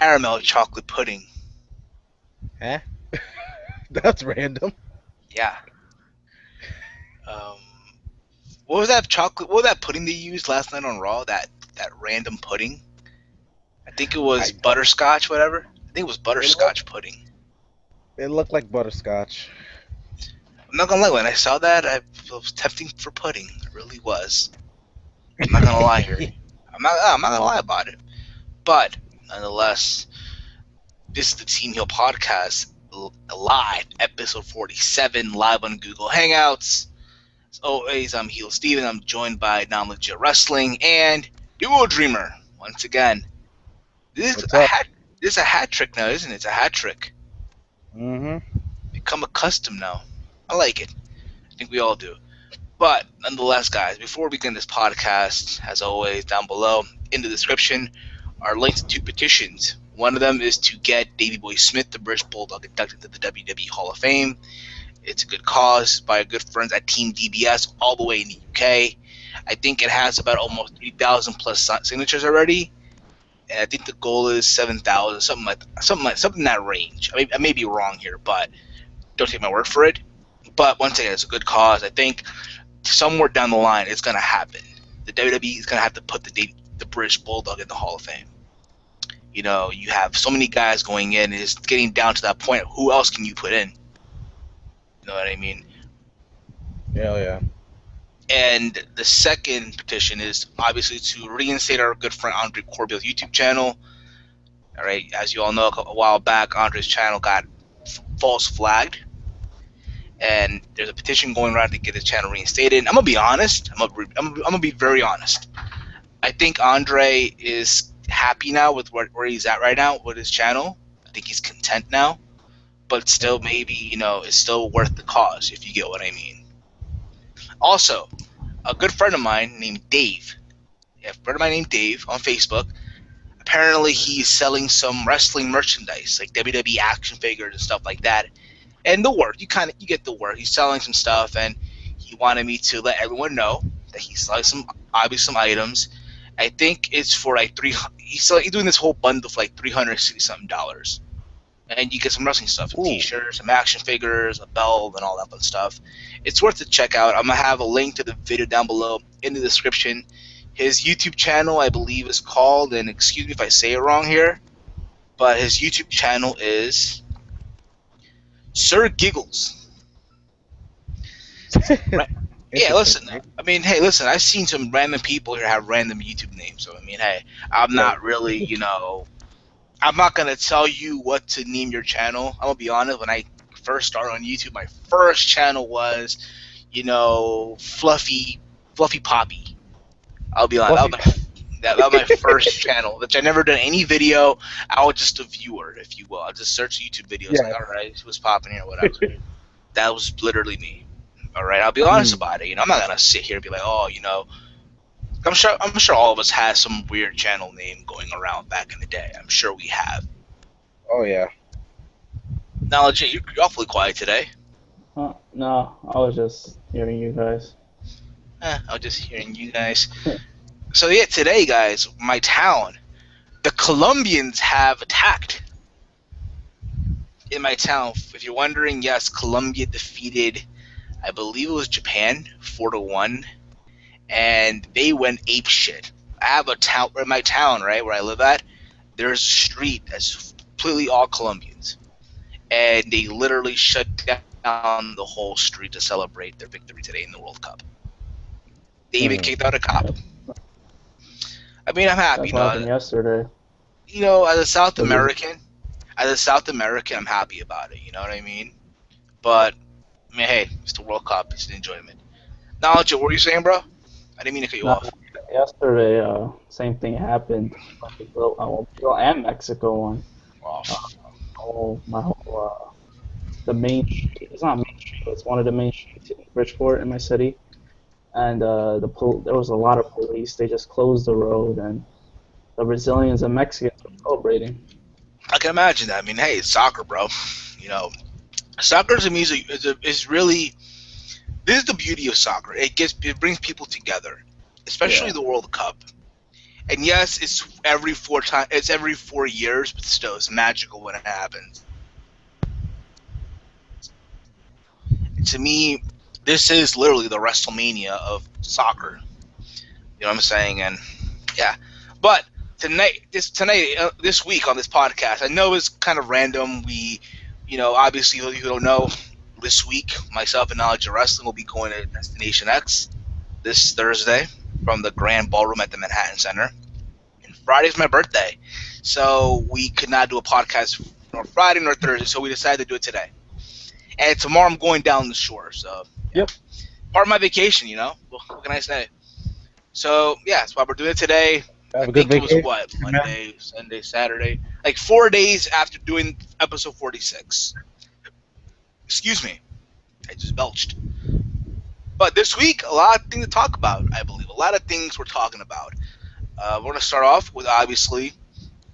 caramel chocolate pudding. Huh? That's random. Yeah. Um, what was that chocolate? What was that pudding they used last night on Raw? That random pudding. I think it was I don't. butterscotch, whatever. I think it was It looked. butterscotch pudding. It looked like butterscotch. I'm not gonna lie. When I saw that, I was tempting for pudding. It really was. I'm not gonna lie here. I'm not gonna lie about it. But nonetheless, this is the Team Heal podcast live, episode 47, live on Google Hangouts. As always, I'm Heel Steven. I'm joined by Non Legit Wrestling and Duo Dreamer. Once again, this is What's a up? hat. This is a hat trick now, isn't it? It's a hat trick. Mm-hmm. Become accustomed now. I like it. I think we all do. But nonetheless, guys, before we begin this podcast, as always, down below in the description are links to two petitions. One of them is to get Davey Boy Smith, the British Bulldog, inducted to the WWE Hall of Fame. It's a good cause by our good friends at Team DBS all the way in the UK. I think it has about almost 3,000 plus signatures already, and I think the goal is 7,000, something in that range. I may be wrong here, but don't take my word for it. But once again, it's a good cause. I think somewhere down the line, it's gonna happen. The WWE is gonna have to put the British Bulldog in the Hall of Fame. You know, you have so many guys going in. It's getting down to that point. Who else can you put in? You know what I mean? Hell yeah. And the second petition is obviously to reinstate our good friend Andre Corbill's YouTube channel. All right, as you all know, a while back, Andre's channel got false flagged, and there's a petition going around to get his channel reinstated. I'm gonna be honest. I'm gonna be very honest. I think Andre is happy now with where he's at right now with his channel. I think he's content now, but still, maybe it's still worth the cause if you get what I mean. Also, a good friend of mine named Dave, a friend of mine named Dave on Facebook. Apparently, he's selling some wrestling merchandise like WWE action figures and stuff like that. And the word, you get the word. He's selling some stuff, and he wanted me to let everyone know that he's selling some items. I think it's for like he's doing this whole bundle for like $360-something, and you get some wrestling stuff, some Ooh. T-shirts, some action figures, a belt, and all that fun stuff. It's worth to check out. I'm gonna have a link to the video down below in the description. His YouTube channel, I believe, is called, and excuse me if I say it wrong here, but his YouTube channel is Sir Giggles. Right? Yeah, Interesting. listen. I mean, hey, listen. I've seen some random people here have random YouTube names, so I mean, hey, I'm Yeah. not really, I'm not gonna tell you what to name your channel. I'm gonna be honest. When I first started on YouTube, my first channel was, Fluffy Poppy. I'll be honest. That was my first channel. Which I never done any video. I was just a viewer, if you will. I just searched YouTube videos, Yeah. like, all right, what's popping here, whatever. That was literally me. All right, I'll be honest about it. I'm not gonna sit here and be like, oh, I'm sure all of us had some weird channel name going around back in the day. I'm sure we have. Oh yeah. Now, legit, you're awfully quiet today. No, I was just hearing you guys. I was just hearing you guys. So yeah, today, guys, my town, the Colombians have attacked in my town. If you're wondering, yes, Colombia defeated, I believe it was Japan, 4-1, and they went ape shit. I have a town in my town, right, where I live at. There's a street that's completely all Colombians, and they literally shut down the whole street to celebrate their victory today in the World Cup. They even kicked out a cop. I mean, I'm happy, That's what happened yesterday. as a South American, I'm happy about it. You know what I mean? But I mean, hey, it's the World Cup. It's an enjoyment. Now, what were you saying, bro? I didn't mean to cut you No, off. yesterday, same thing happened. Brazil and Mexico won. The main street, it's not main street, but it's one of the main streets in Bridgeport in my city. And there was a lot of police. They just closed the road, and the Brazilians and Mexicans were celebrating. I can imagine that. I mean, hey, it's soccer, bro. Soccer to me is really. This is the beauty of soccer. It brings people together, especially Yeah. the World Cup. And yes, it's every 4 years, but still, it's magical when it happens. And to me, this is literally the WrestleMania of soccer. You know what I'm saying? And yeah, but this week on this podcast, I know it's kind of random. Obviously, you don't know, this week, myself and Knowledge of Wrestling will be going to Destination X this Thursday from the Grand Ballroom at the Manhattan Center. And Friday's my birthday, so we could not do a podcast nor Friday nor Thursday, so we decided to do it today. And tomorrow I'm going down the shore, so yeah, Yep. part of my vacation. What can I say? So yeah, that's why we're doing it today. I Have a good think it was vacation, what, man. Monday, Sunday, Saturday, like 4 days after doing episode 46. Excuse me, I just belched. But this week, a lot of things to talk about. I believe a lot of things we're talking about. We're gonna start off with obviously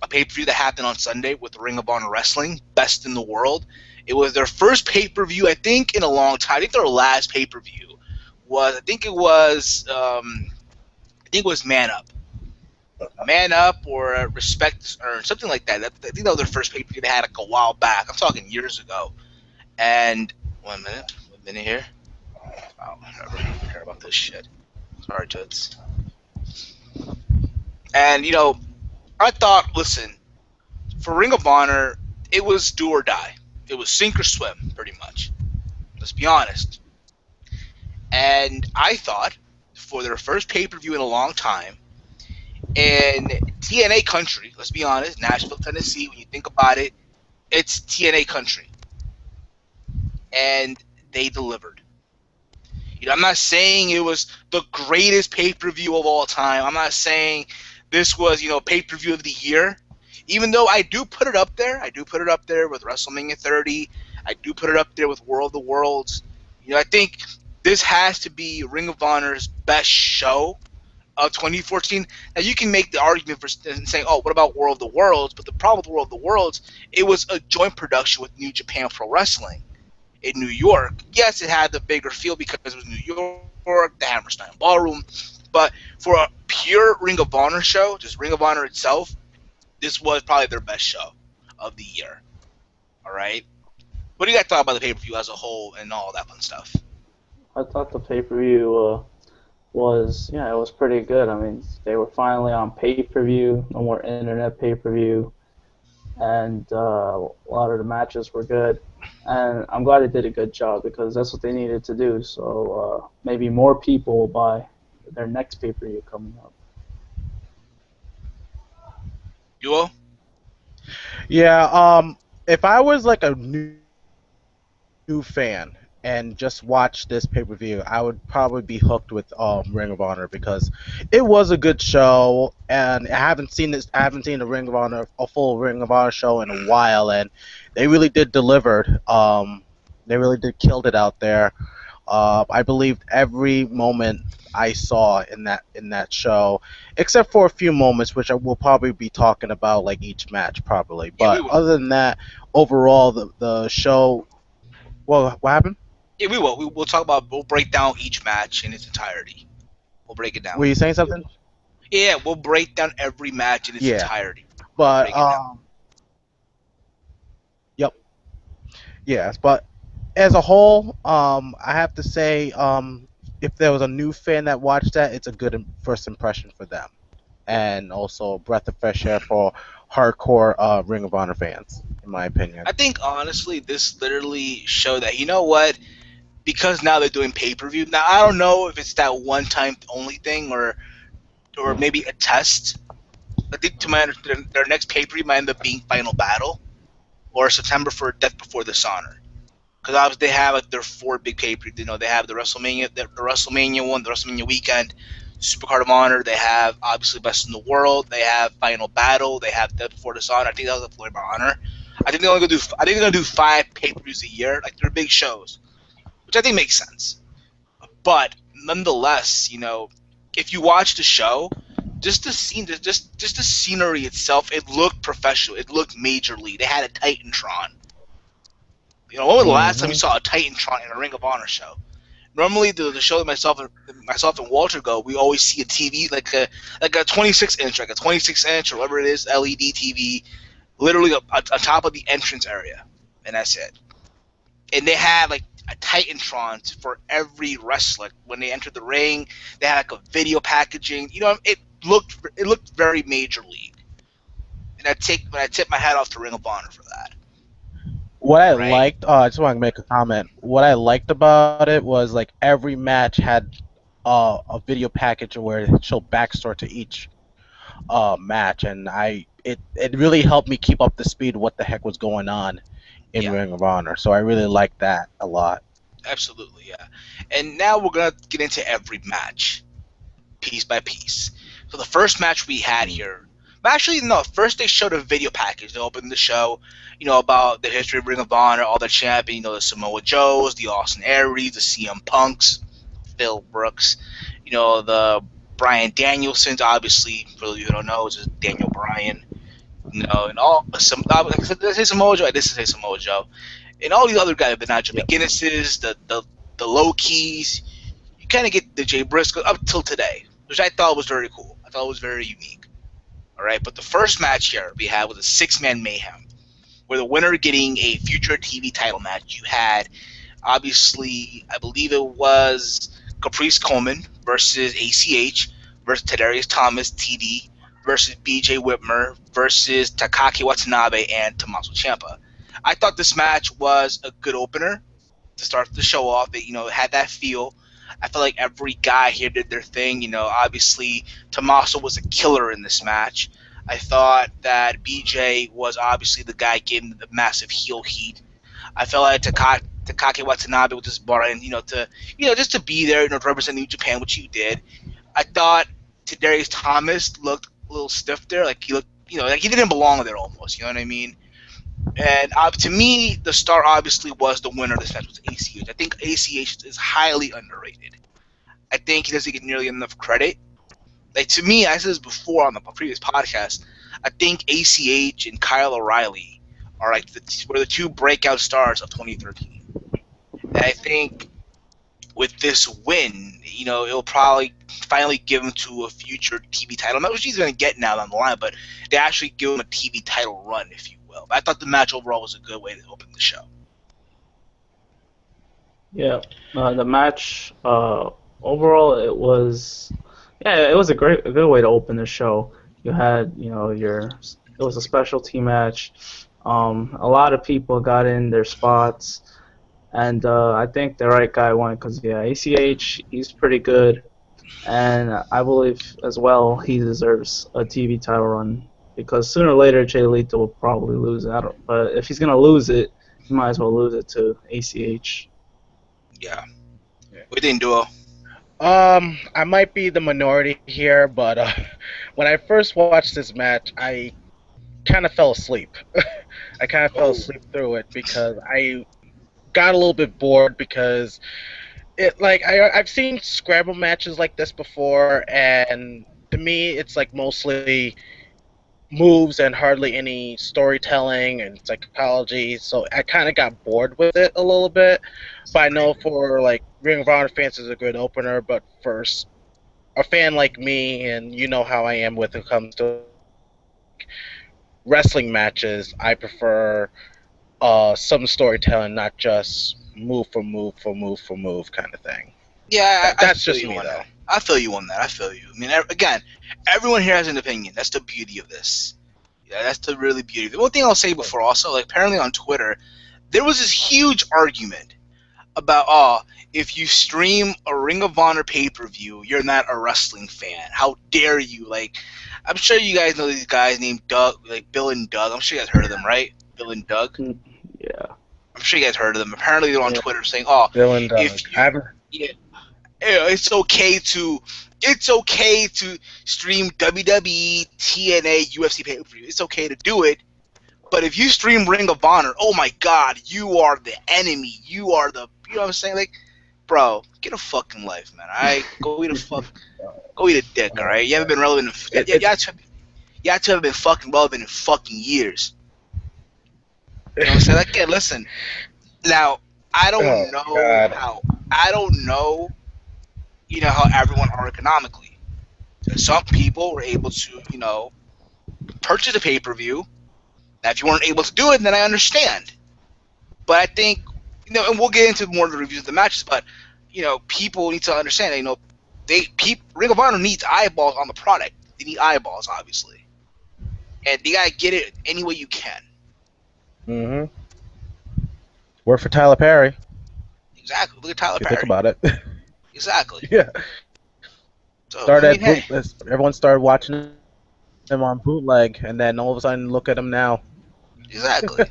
a pay per view that happened on Sunday with Ring of Honor Wrestling, Best in the World. It was their first pay per view, I think, in a long time. I think their last pay per view was, I think it was Man Up or Respect or something like that. I think that was their first pay per view they had like a while back. I'm talking years ago. And 1 minute here. I don't really care about this shit. Sorry, Jets. And I thought, listen, for Ring of Honor, it was do or die. It was sink or swim, pretty much. Let's be honest. And I thought, for their first pay per view in a long time, in TNA country, let's be honest, Nashville, Tennessee, when you think about it, it's TNA country. And they delivered. I'm not saying it was the greatest pay per view of all time. I'm not saying this was, pay per view of the year. Even though I do put it up there, I do put it up there with WrestleMania 30. I do put it up there with World of the Worlds. I think this has to be Ring of Honor's best show of 2014. Now you can make the argument for saying, "Oh, what about World of the Worlds?" But the problem with World of the Worlds, it was a joint production with New Japan Pro Wrestling in New York. Yes, it had the bigger feel because it was New York, the Hammerstein Ballroom. But for a pure Ring of Honor show, just Ring of Honor itself, this was probably their best show of the year. All right. What do you guys thought about the pay per view as a whole and all that fun stuff? I thought the pay per view was it was pretty good. I mean, they were finally on pay per view, no more internet pay per view, and a lot of the matches were good. And I'm glad they did a good job because that's what they needed to do. So maybe more people will buy their next pay per view coming up. Duo? Yeah. If I was like a new fan and just watch this pay per view, I would probably be hooked with Ring of Honor because it was a good show, and I haven't seen a full Ring of Honor show in a while, and they really did deliver. They really did killed it out there. I believed every moment I saw in that show, except for a few moments, which I will probably be talking about like each match probably. Yeah, we But will. other than that, overall the show. Well, what happened? Yeah, we will. We'll talk about. We'll break down each match in its entirety. We'll break it Were down. you saying something? Yeah, we'll break down every match in its Yeah, entirety. We'll but break it down. yep, yes, but as a whole, I have to say, if there was a new fan that watched that, it's a good first impression for them, and also a breath of fresh air for hardcore Ring of Honor fans, in my opinion. I think honestly, this literally showed that what, because now they're doing pay per view. Now I don't know if it's that one time only thing or maybe a test. I think to my understanding, their next pay per view might end up being Final Battle or September for Death Before Dishonor. Because obviously they have like their four big pay per views. They have the WrestleMania one, the WrestleMania weekend, Supercard of Honor. They have obviously Best in the World. They have Final Battle. They have Death Before Dishonor. I think that was a Floyd of Honor. I think they're only gonna do. I think they're gonna do 5 pay-per-views a year. Like they're big shows, which I think makes sense. But nonetheless, if you watch the show, just the scene, just the scenery itself, it looked professional. It looked majorly. They had a Titantron. When was the last time you Hmm. saw a Titantron in a Ring of Honor show? Normally, the show that myself and Walter go, we always see a TV like a 26 inch, like a 26 inch or whatever it is, LED TV, literally on top of the entrance area, and that's it. And they had like a Titantron for every wrestler when they entered the ring. They had like a video packaging. It looked very major league, and I tip my hat off to Ring of Honor for that. What I Right? liked, I just want to make a comment. What I liked about it was like every match had a video package where it showed backstory to each match, and it really helped me keep up the speed of what the heck was going on in Yeah, Ring of Honor. So I really liked that a lot. absolutely. Yeah. And now we're gonna get into every match, piece by piece. So the first match we had Mm. here, actually no, first they showed a video package. They opened the show, about the history of Ring of Honor, all the champion, the Samoa Joes, the Austin Aries, the CM Punks, Phil Brooks, the Brian Danielsons. Obviously, for those of you who don't know, it's just Daniel Bryan. And all some. This is Samoa Joe. This is Samoa Joe, and all these other guys, the Nigel Yep. McGinnises, the low keys. You kind of get the Jay Briscoe up till today, which I thought was very cool. I thought it was very unique. All right, but the first match here we had was a six-man mayhem, where the winner getting a future TV title match. You had obviously, I believe it was Caprice Coleman versus ACH versus Tadarius Thomas TD versus BJ Whitmer versus Takaki Watanabe and Tommaso Ciampa. I thought this match was a good opener to start the show off. It had that feel. I felt like every guy here did their thing. Obviously Tommaso was a killer in this match. I thought that BJ was obviously the guy giving the massive heel heat. I felt like Takaki Watanabe was just brought in, just to be there, to represent New Japan, which you did. I thought Tadarius Thomas looked a little stiff there, like he looked, like he didn't belong there almost. You know what I mean? And to me, the star obviously was the winner of this match was ACH. I think ACH is highly underrated. I think he doesn't get nearly enough credit. Like to me, I said this before on the previous podcast. I think ACH and Kyle O'Reilly are like were the two breakout stars of 2013. And I think with this win, it'll probably finally give him to a future TV title. Not what he's going to get now down the line, but they actually give him a TV title run, if you will. But I thought the match overall was a good way to open the show. Yeah, the match overall it was a good way to open the show. You had it was a specialty match. A lot of people got in their spots, and I think the right guy won because yeah, ACH he's pretty good, and I believe as well he deserves a TV title run because sooner or later Jay Lethal will probably lose it. But if he's gonna lose it, he might as well lose it to ACH. Yeah. Yeah. We didn't do a. I might be the minority here, but when I first watched this match, I kind of fell asleep. I kind of fell Oh. asleep through it because I got a little bit bored because I've seen scramble matches like this before, and to me, it's like mostly moves and hardly any storytelling and psychology. So I kind of got bored with it a little bit. But I know for like Ring of Honor fans is a good opener, but for a fan like me, and you know how I am when it comes to wrestling matches, I prefer some storytelling, not just move for move for move for move kind of thing. Yeah, I That's feel just you me on though. that. I feel you on that. I feel you. I mean, again, everyone here has an opinion. That's the beauty of this. Yeah, that's the really beauty. The one thing I'll say before also, like apparently on Twitter, there was this huge argument about if you stream a Ring of Honor pay-per-view, you're not a wrestling fan. How dare you? Like, I'm sure you guys know these guys named Doug, like Bill and Doug. I'm sure you guys heard of them, right? Bill and Doug. Mm, yeah. I'm sure you guys heard of them. Apparently they're on Yeah, Twitter saying, Bill and Doug. if you, yeah, it's okay to stream WWE, TNA, UFC pay-per-view. It's okay to do it. But if you stream Ring of Honor, oh my God, you are the enemy. You are you know what I'm saying? Like, bro, get a fucking life, man. Go eat a dick, all right? You haven't been relevant. it, You it's have been fucking relevant in fucking years. You know what I'm saying? Again, listen. Now, I oh don't know god. how. I don't know, how everyone are economically. Some people were able to, purchase a pay per view. Now, if you weren't able to do it, then I understand. But I think, and we'll get into more of the reviews of the matches, but, people need to understand that, Ring of Honor needs eyeballs on the product. They need eyeballs, obviously. And you got to get it any way you can. Mm-hmm. Work for Tyler Perry. Exactly. Look at Tyler If you think Perry. about it. Exactly. Yeah. So, I Started mean, at hey, boot. Everyone started watching him on bootleg, and then all of a sudden, look at him now. exactly.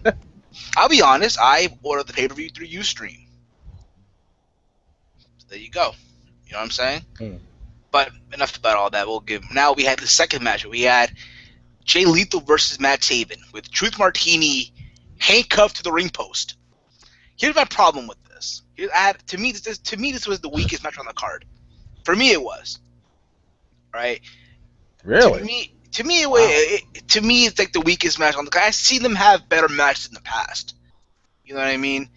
I'll be honest, I ordered the pay per view through Ustream. So there you go. You know what I'm saying? Hmm. But enough about all that. Now we had the second match. We had Jay Lethal versus Matt Taven with Truth Martini handcuffed to the ring post. Here's my problem with this. To me, this was the weakest match on the card. For me, it was right. To Really? me, to me, Wow. it's like the weakest match on the card. I've seen them have better matches in the past. You know what I mean?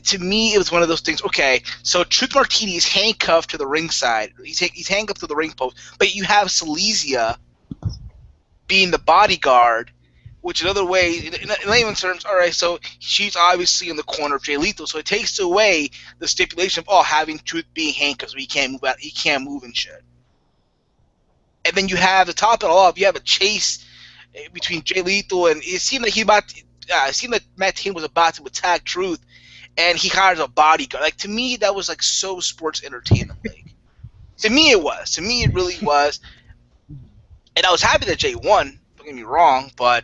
To me, it was one of those things. Okay, so Truth Martini is handcuffed to the ringside. He's handcuffed to the ring post, but you have Silesia being the bodyguard, which another way, in layman's terms, all right, so she's obviously in the corner of Jay Lethal, so it takes away the stipulation of having Truth being handcuffed, so he can't move out, he can't move and shit. And then you have to top it all off, you have a chase between Jay Lethal, and it seemed like Matt Taven was about to attack Truth, and he hires a bodyguard. Like, to me, that was like so sports entertainment like. To me, it was. To me, it really was. And I was happy that Jay won. Don't get me wrong, but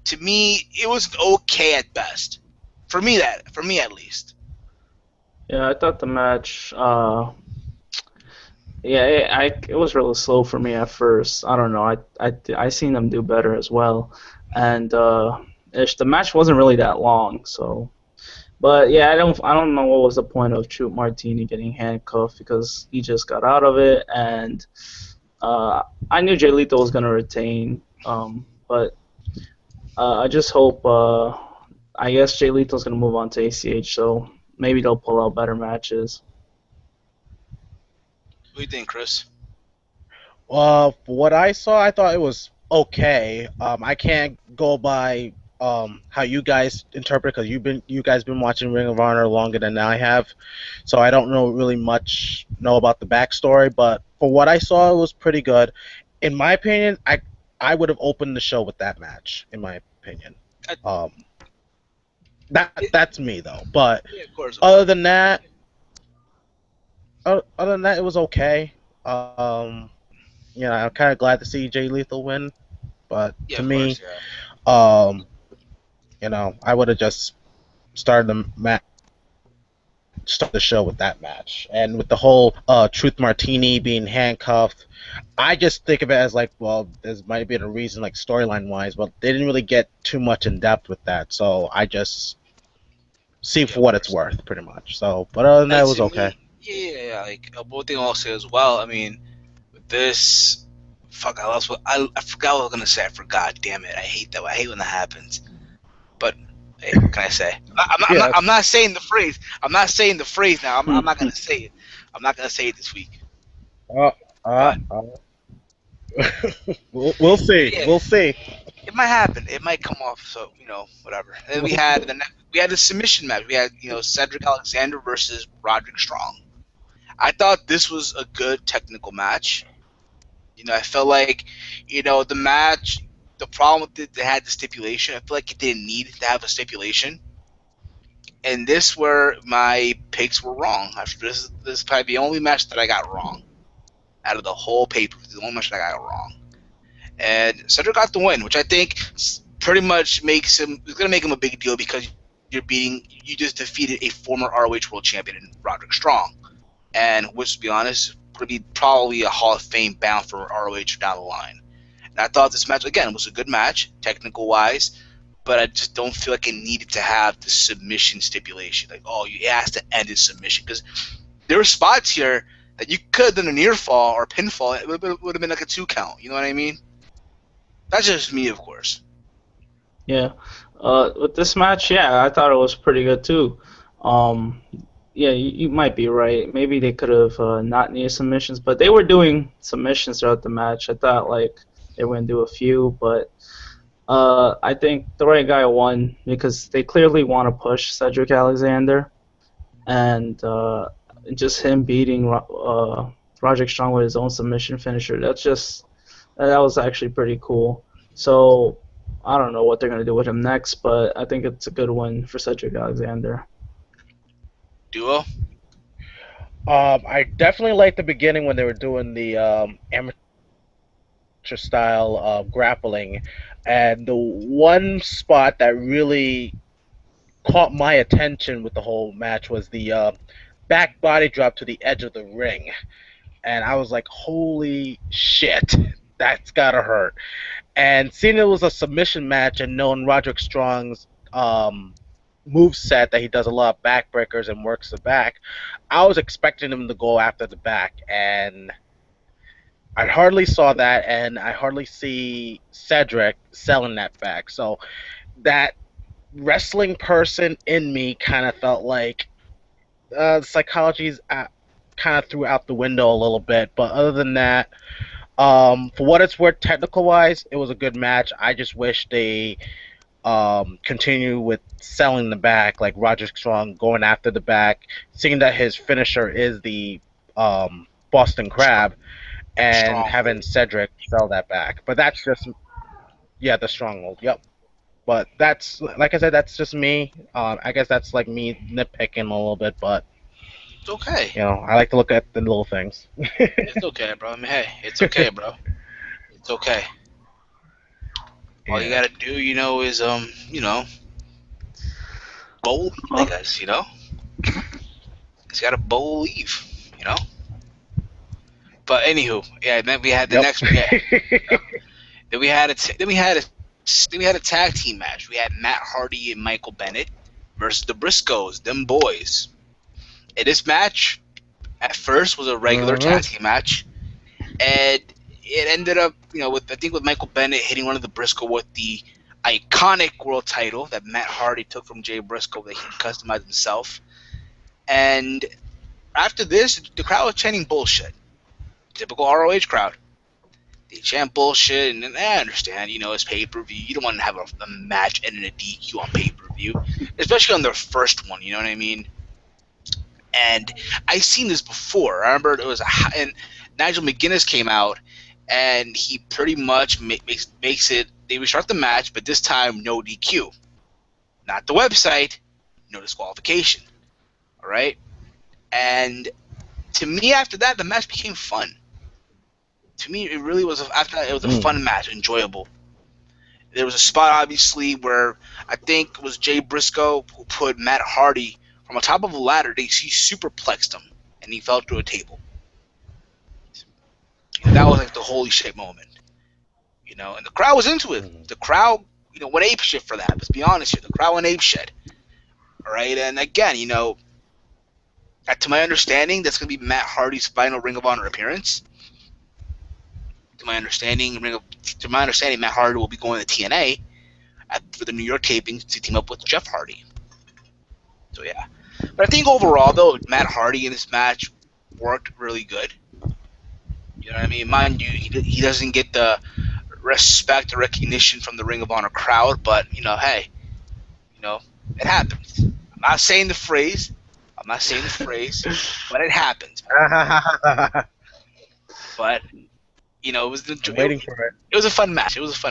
to me, it was okay at best. For me at least. Yeah, I thought the match. Yeah, it was really slow for me at first. I don't know. I seen them do better as well, and the match wasn't really that long. So, but yeah, I don't know what was the point of Truth Martini getting handcuffed because he just got out of it, and uh, I knew Jay Lethal was gonna retain. But I just hope. I guess Jay Lethal's gonna move on to ACH, so maybe they'll pull out better matches. What do you think, Chris? For what I saw, I thought it was okay. I can't go by how you guys interpret because you guys been watching Ring of Honor longer than I have, so I don't know really much know about the backstory. But for what I saw, it was pretty good. In my opinion, I would have opened the show with that match. In my opinion, I, um, that's me though. But yeah, of course, of other course. than that, it was okay. I'm kind of glad to see Jay Lethal win, but Yeah, to of course, me, yeah. um, I would have just started start the show with that match, and with the whole Truth Martini being handcuffed. I just think of it as like, well, there's might be a reason, like storyline wise, but they didn't really get too much in depth with that, so I just see Yeah, for of what it's course. worth, pretty much. So, but other than that, Like, it was to okay. me, yeah, like, one thing I'll say as well, I mean, with this, fuck, I forgot what I was gonna say. I forgot. Damn it, I hate that. I hate when that happens. But hey, what can I say? I'm Yes. not saying the phrase. I'm not saying the phrase now. I'm not gonna say it. I'm not gonna say it this week. Uh, uh, But uh. We'll see. yeah, We'll see. it might happen. It might come off. So whatever. And then we had the submission match. We had Cedric Alexander versus Roderick Strong. I thought this was a good technical match. I felt like the match. The problem with it, they had the stipulation. I feel like it didn't need to have a stipulation. And this where my picks were wrong. This is probably the only match that I got wrong out of the whole paper. The only match that I got wrong. And Cedric got the win, which I think pretty much makes him. It's gonna make him a big deal because you just defeated a former ROH World Champion in Roderick Strong, and which, to be honest, would be probably a Hall of Fame bound for ROH down the line. And I thought this match again was a good match, technical wise, but I just don't feel like it needed to have the submission stipulation. Like, oh, you asked to end in submission because there were spots here that you could have done a near fall or a pinfall. It would have been like a 2 count. You know what I mean? That's just me, of course. Yeah. With this match, yeah, I thought it was pretty good too. Um, yeah, you might be right. Maybe they could have not needed submissions, but they were doing submissions throughout the match. I thought like they were gonna do a few, but I think the right guy won because they clearly want to push Cedric Alexander, and just him beating Roderick Strong with his own submission finisher. That was actually pretty cool. So I don't know what they're gonna do with him next, but I think it's a good win for Cedric Alexander. Duo. I definitely liked the beginning when they were doing the amateur style grappling, and the one spot that really caught my attention with the whole match was the back body drop to the edge of the ring, and I was like, "Holy shit, that's gotta hurt!" And seeing it was a submission match, and knowing Roderick Strong's move set that he does a lot of backbreakers and works the back, I was expecting him to go after the back, and I hardly saw that, and I hardly see Cedric selling that back. So that wrestling person in me kind of felt like psychology's kind of threw out the window a little bit. But other than that, for what it's worth, technical wise, it was a good match. I just wish they continue with selling the back, like Roger Strong going after the back, seeing that his finisher is the Boston Crab, and having Stronghold. Cedric sell that back. But that's just, yeah, the Stronghold. Yep. But that's, like I said, that's just me. I guess that's like me nitpicking a little bit, but It's okay. I like to look at the little things. It's okay, bro. I mean, hey, it's okay, bro. It's okay. All you Yeah. gotta do, is believe. I guess, just gotta believe, you know. But anywho, yeah. Then we had the Yep. next, yeah. Then we had a tag team match. We had Matt Hardy and Michael Bennett versus the Briscoes, them boys. And this match at first was a regular tag team match, and it ended up, with Michael Bennett hitting one of the Briscoe with the iconic world title that Matt Hardy took from Jay Briscoe that he customized himself. And after this, the crowd was chanting bullshit. Typical ROH crowd. They chant bullshit, and I understand, it's pay per view. You don't want to have a match and a DQ on pay per view, especially on their first one. You know what I mean? And I've seen this before. I remember and Nigel McGuinness came out, and he pretty much makes it. They restart the match, but this time no DQ, not the website, no disqualification. All right, and to me, after that, the match became fun. To me, it really was. After that, it was a fun match, enjoyable. There was a spot, obviously, where I think it was Jay Briscoe who put Matt Hardy from the top of a ladder. He superplexed him, and he fell through a table. That was like the holy shit moment. And the crowd was into it. The crowd, went ape shit for that. Let's be honest here. The crowd went ape shit. All right, and again, to my understanding, that's going to be Matt Hardy's final Ring of Honor appearance. To my understanding, Matt Hardy will be going to TNA for the New York tapings to team up with Jeff Hardy. So yeah, but I think overall though, Matt Hardy in this match worked really good. You know what I mean? Mind you, he doesn't get the respect or recognition from the Ring of Honor crowd, but hey, it happens. I'm not saying the phrase, but it happens. But it was Waiting for it. It was a fun match. It was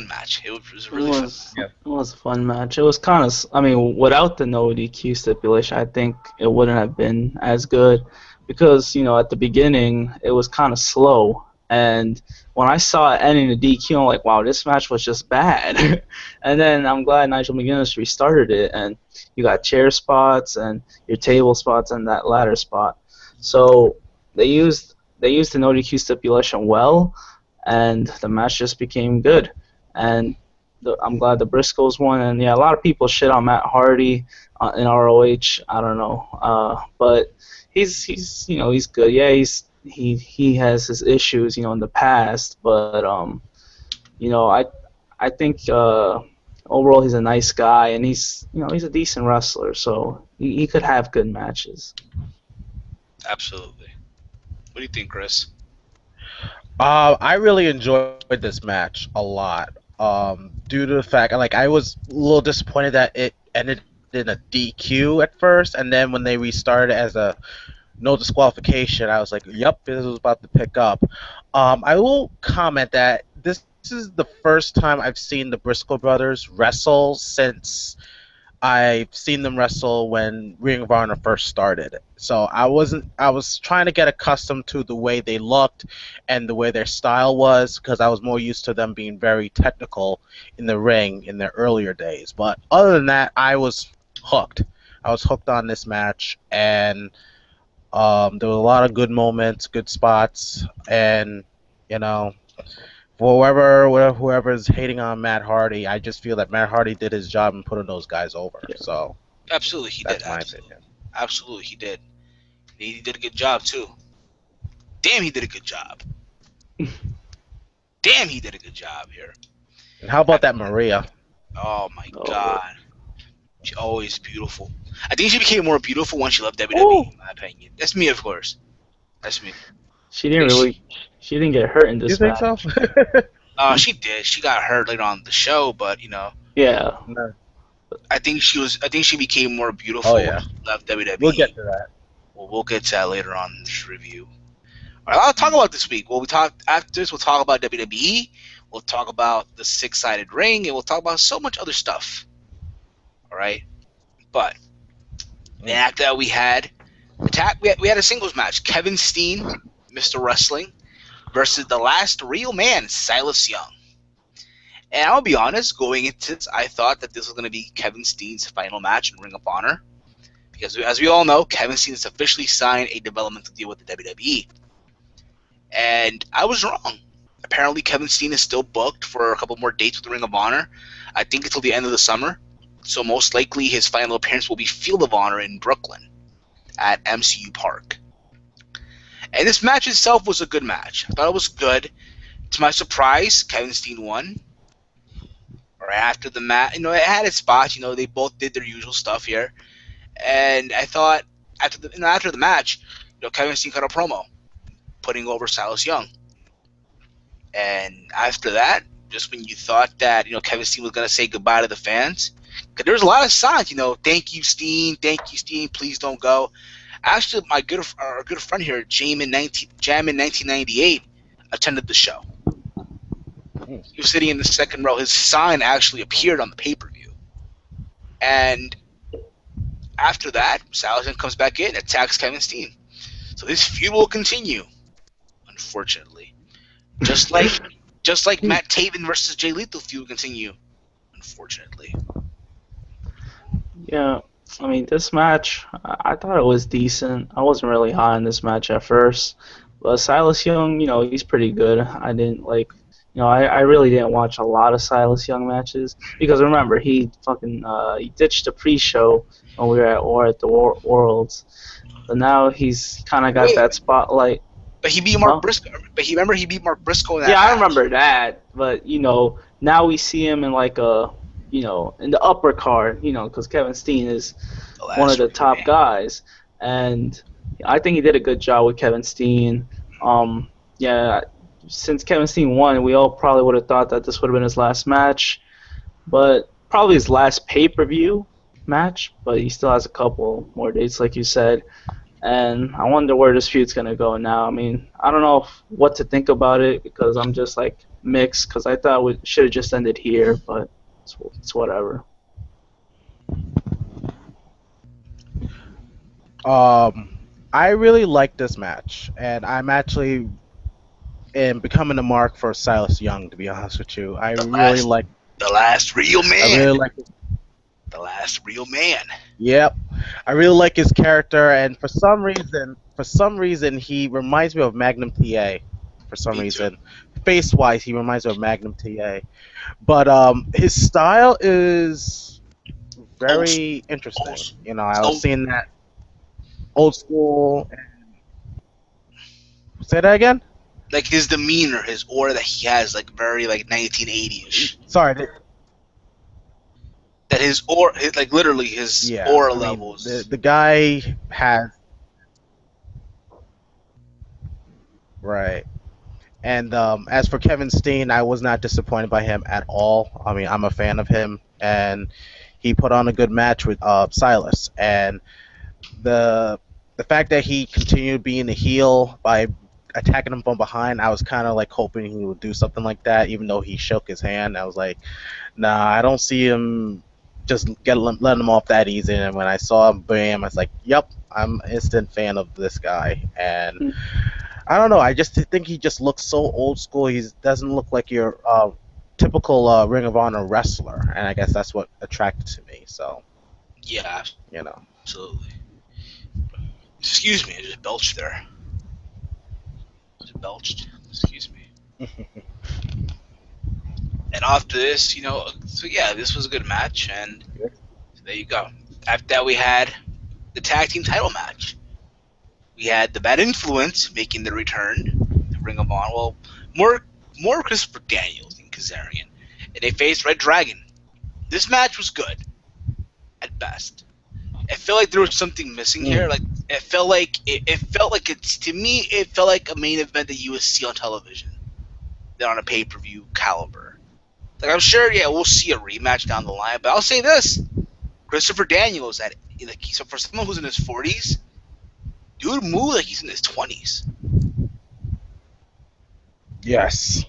really fun. It was a fun match. It was kind of, I mean, without the no DQ stipulation, I think it wouldn't have been as good because, at the beginning, it was kind of slow. And when I saw it ending the DQ, I'm like, wow, this match was just bad. And then I'm glad Nigel McGuinness restarted it, and you got chair spots and your table spots and that ladder spot. So they used the no DQ stipulation well, and the match just became good. And I'm glad the Briscoes won. And yeah, a lot of people shit on Matt Hardy in ROH. I don't know, but he's good. Yeah, he has his issues in the past, but I think overall he's a nice guy, and he's a decent wrestler, so he could have good matches. Absolutely. What do you think, Chris? I really enjoyed this match a lot. Due to the fact, like, I was a little disappointed that it ended in a DQ at first, and then when they restarted as a no disqualification, I was like, "Yep, this was about to pick up." I will comment that this is the first time I've seen the Briscoe brothers wrestle since I've seen them wrestle when Ring of Honor first started. So I was trying to get accustomed to the way they looked and the way their style was because I was more used to them being very technical in the ring in their earlier days. But other than that, I was hooked. I was hooked on this match, and there were a lot of good moments, good spots, and you know, for whoever's hating on Matt Hardy, I just feel that Matt Hardy did his job in putting those guys over. Yeah. So Absolutely, he did. that's my Absolutely, opinion. absolutely, he did. He did a good job too. Damn, he did a good job. Damn, he did a good job here. And how I- about that Maria? Oh my Oh, God, she's always beautiful. I think she became more beautiful when she left WWE. oh, In my opinion, that's me, of course. That's me. she I didn't think really, she didn't get hurt in You this think so? match. she did. She got hurt later on in the show, but Yeah, No. I think she was. I think she became more Oh beautiful when yeah, she left we'll get WWE. to that. Well, we'll get to that later on in this review. All right, I'll talk about this week. Well, we talk after this. We'll talk about WWE. We'll talk about the six-sided ring, and we'll talk about so much other stuff. All right, but then Mm. after that, we had we had a singles match: Kevin Steen, Mr. Wrestling, versus the last real man, Silas Young. And I'll be honest, going into this, I thought that this was going to be Kevin Steen's final match in Ring of Honor because, as we all know, Kevin Steen has officially signed a developmental deal with the WWE. And I was wrong. Apparently, Kevin Steen is still booked for a couple more dates with the Ring of Honor. I think until the end of the summer. So most likely, his final appearance will be Field of Honor in Brooklyn at MCU Park. And this match itself was a good match. I thought it was good. To my surprise, Kevin Steen won. Right after the match, it had its spots. They both did their usual stuff here. And I thought after the match, Kevin Steen cut a promo putting over Silas Young. And after that, just when you thought that Kevin Steen was gonna say goodbye to the fans, because there was a lot of signs, thank you Steen, please don't go. Actually, our good friend here, Jam in 1998, attended the show. Mm. He was sitting in the second row. His sign actually appeared on the pay per view. And after that, Silas Young comes back in, attacks Kevin Steen. So this feud will continue, unfortunately. Just like just like Matt Taven versus Jay Lethal feud will continue, unfortunately. yeah. I mean, this match, I thought it was decent. I wasn't really high on this match at first, but Silas Young, he's pretty good. I didn't like, I really didn't watch a lot of Silas Young matches because remember he ditched the pre-show when we were at Worlds, but now he's kind of got Wait, that spotlight. but he beat Mark Huh? Briscoe. But he beat Mark Briscoe in that Yeah, I match. remember that, but now we see him in like in the upper card, because Kevin Steen is The one of last the real top man. guys, and I think he did a good job with Kevin Steen. Yeah, since Kevin Steen won, we all probably would have thought that this would have been his last match, but probably his last pay-per-view match. But he still has a couple more dates, like you said. And I wonder where this feud's gonna go now. I mean, I don't know what to think about it because I'm just like mixed because I thought we should have just ended here, but it's whatever. I really like this match, and I'm actually becoming a mark for Silas Young. To be honest with you, The last the last real I man. really like. The last real man. Yep, I really like his character, and for some reason, he reminds me of Magnum TA. For some Me too. reason, face wise, he reminds me of Magnum TA. But his style is Old, very old, interesting. I was old, seeing that old school. Say that again. like his demeanor, his aura that he has, like very like 1980ish. Sorry. That his aura, like literally his Yeah, aura I mean levels. the guy has Right. And as for Kevin Steen, I was not disappointed by him at all. I mean, I'm a fan of him, and he put on a good match with Silas. And the the fact that he continued being the heel by attacking him from behind, I was kind of like hoping he would do something like that. Even though he shook his hand, I was like, nah, I don't see him just letting him off that easy. And when I saw him, bam, I was like, yep, I'm an instant fan of this guy. And Mm. I don't know. I just think he just looks so old school. He doesn't look like your typical Ring of Honor wrestler, and I guess that's what attracted to me. So Yeah, you know, absolutely. Excuse me, I just belched there. Just belched. Excuse me. And after this, so yeah, this was a good match, and there you go. After that, we had the tag team title match. We had the Bad Influence making their return to Ring of Honor. Well, more more Christopher Daniels than Kazarian, and they faced Red Dragon. This match was good at best. I feel like there was something missing here. mm, Like it felt like it's to me. It felt like a main event that you would see on television, than on a pay per view caliber. Like I'm sure, yeah, we'll see a rematch down the line. But I'll say this: Christopher Daniels, so for someone who's in his 40s, dude, move like he's in his 20s. yes,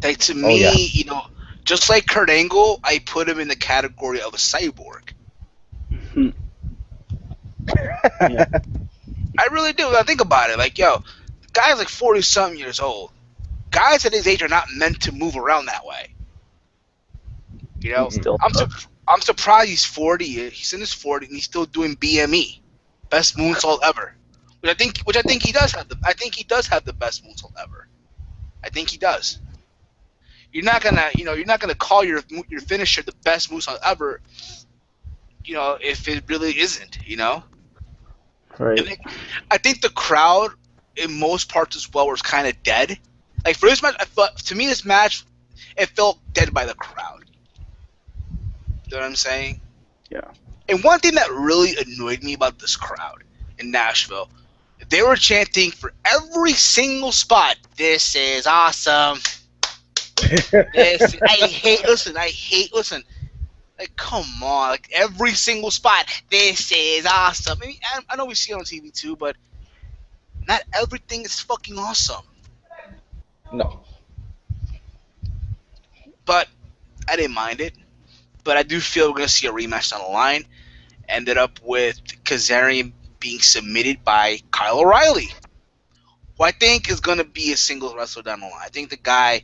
Like to oh yeah, me, just like Kurt Angle, I put him in the category of a cyborg. Mhm. Yeah. I really do. I think about it. Like, yo, the guy's like 40 something years old. Guys at his age are not meant to move around that way. You know, mm-mm. Still I'm tough. I'm surprised he's 40. He's in his 40 and he's still doing BME, best moonsault ever. Which I think he does have the. I think he does have the best moonsault ever. I think he does. You're not gonna call your finisher the best moonsault ever. If it really isn't. And Right. I think the crowd, in most parts as well, was kind of dead. Like for this match, to me this match, it felt dead by the crowd. You know what I'm saying? Yeah. And one thing that really annoyed me about this crowd in Nashville, they were chanting for every single spot, "This is awesome." This I hate. Listen, I hate. Listen, like come on, like every single spot. This is awesome. I know we see it on TV too, but not everything is fucking awesome. No, But I didn't mind it. But I do feel we're gonna see a rematch down the line. Ended up with Kazarian being submitted by Kyle O'Reilly, who I think is gonna be a singles wrestler down the line. I think the guy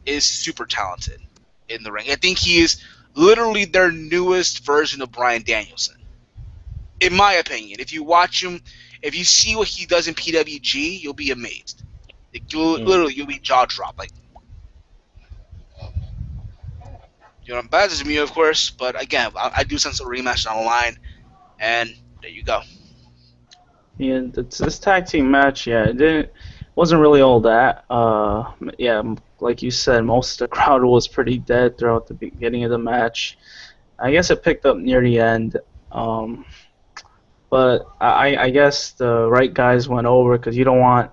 is super talented in the ring. I think he is literally their newest version of Bryan Danielson, in my opinion. If you watch him, if you see what he does in PWG, you'll be amazed. Like, mm. you'll be jaw dropped. Like, that is me, of course. But again, I do sense a rematch down the line, and there you go. Yeah, this tag team match, yeah, it didn't wasn't really all that. Yeah, like you said, most of the crowd was pretty dead throughout the beginning of the match. I guess it picked up near the end. Um, but I guess the right guys went over because you don't want,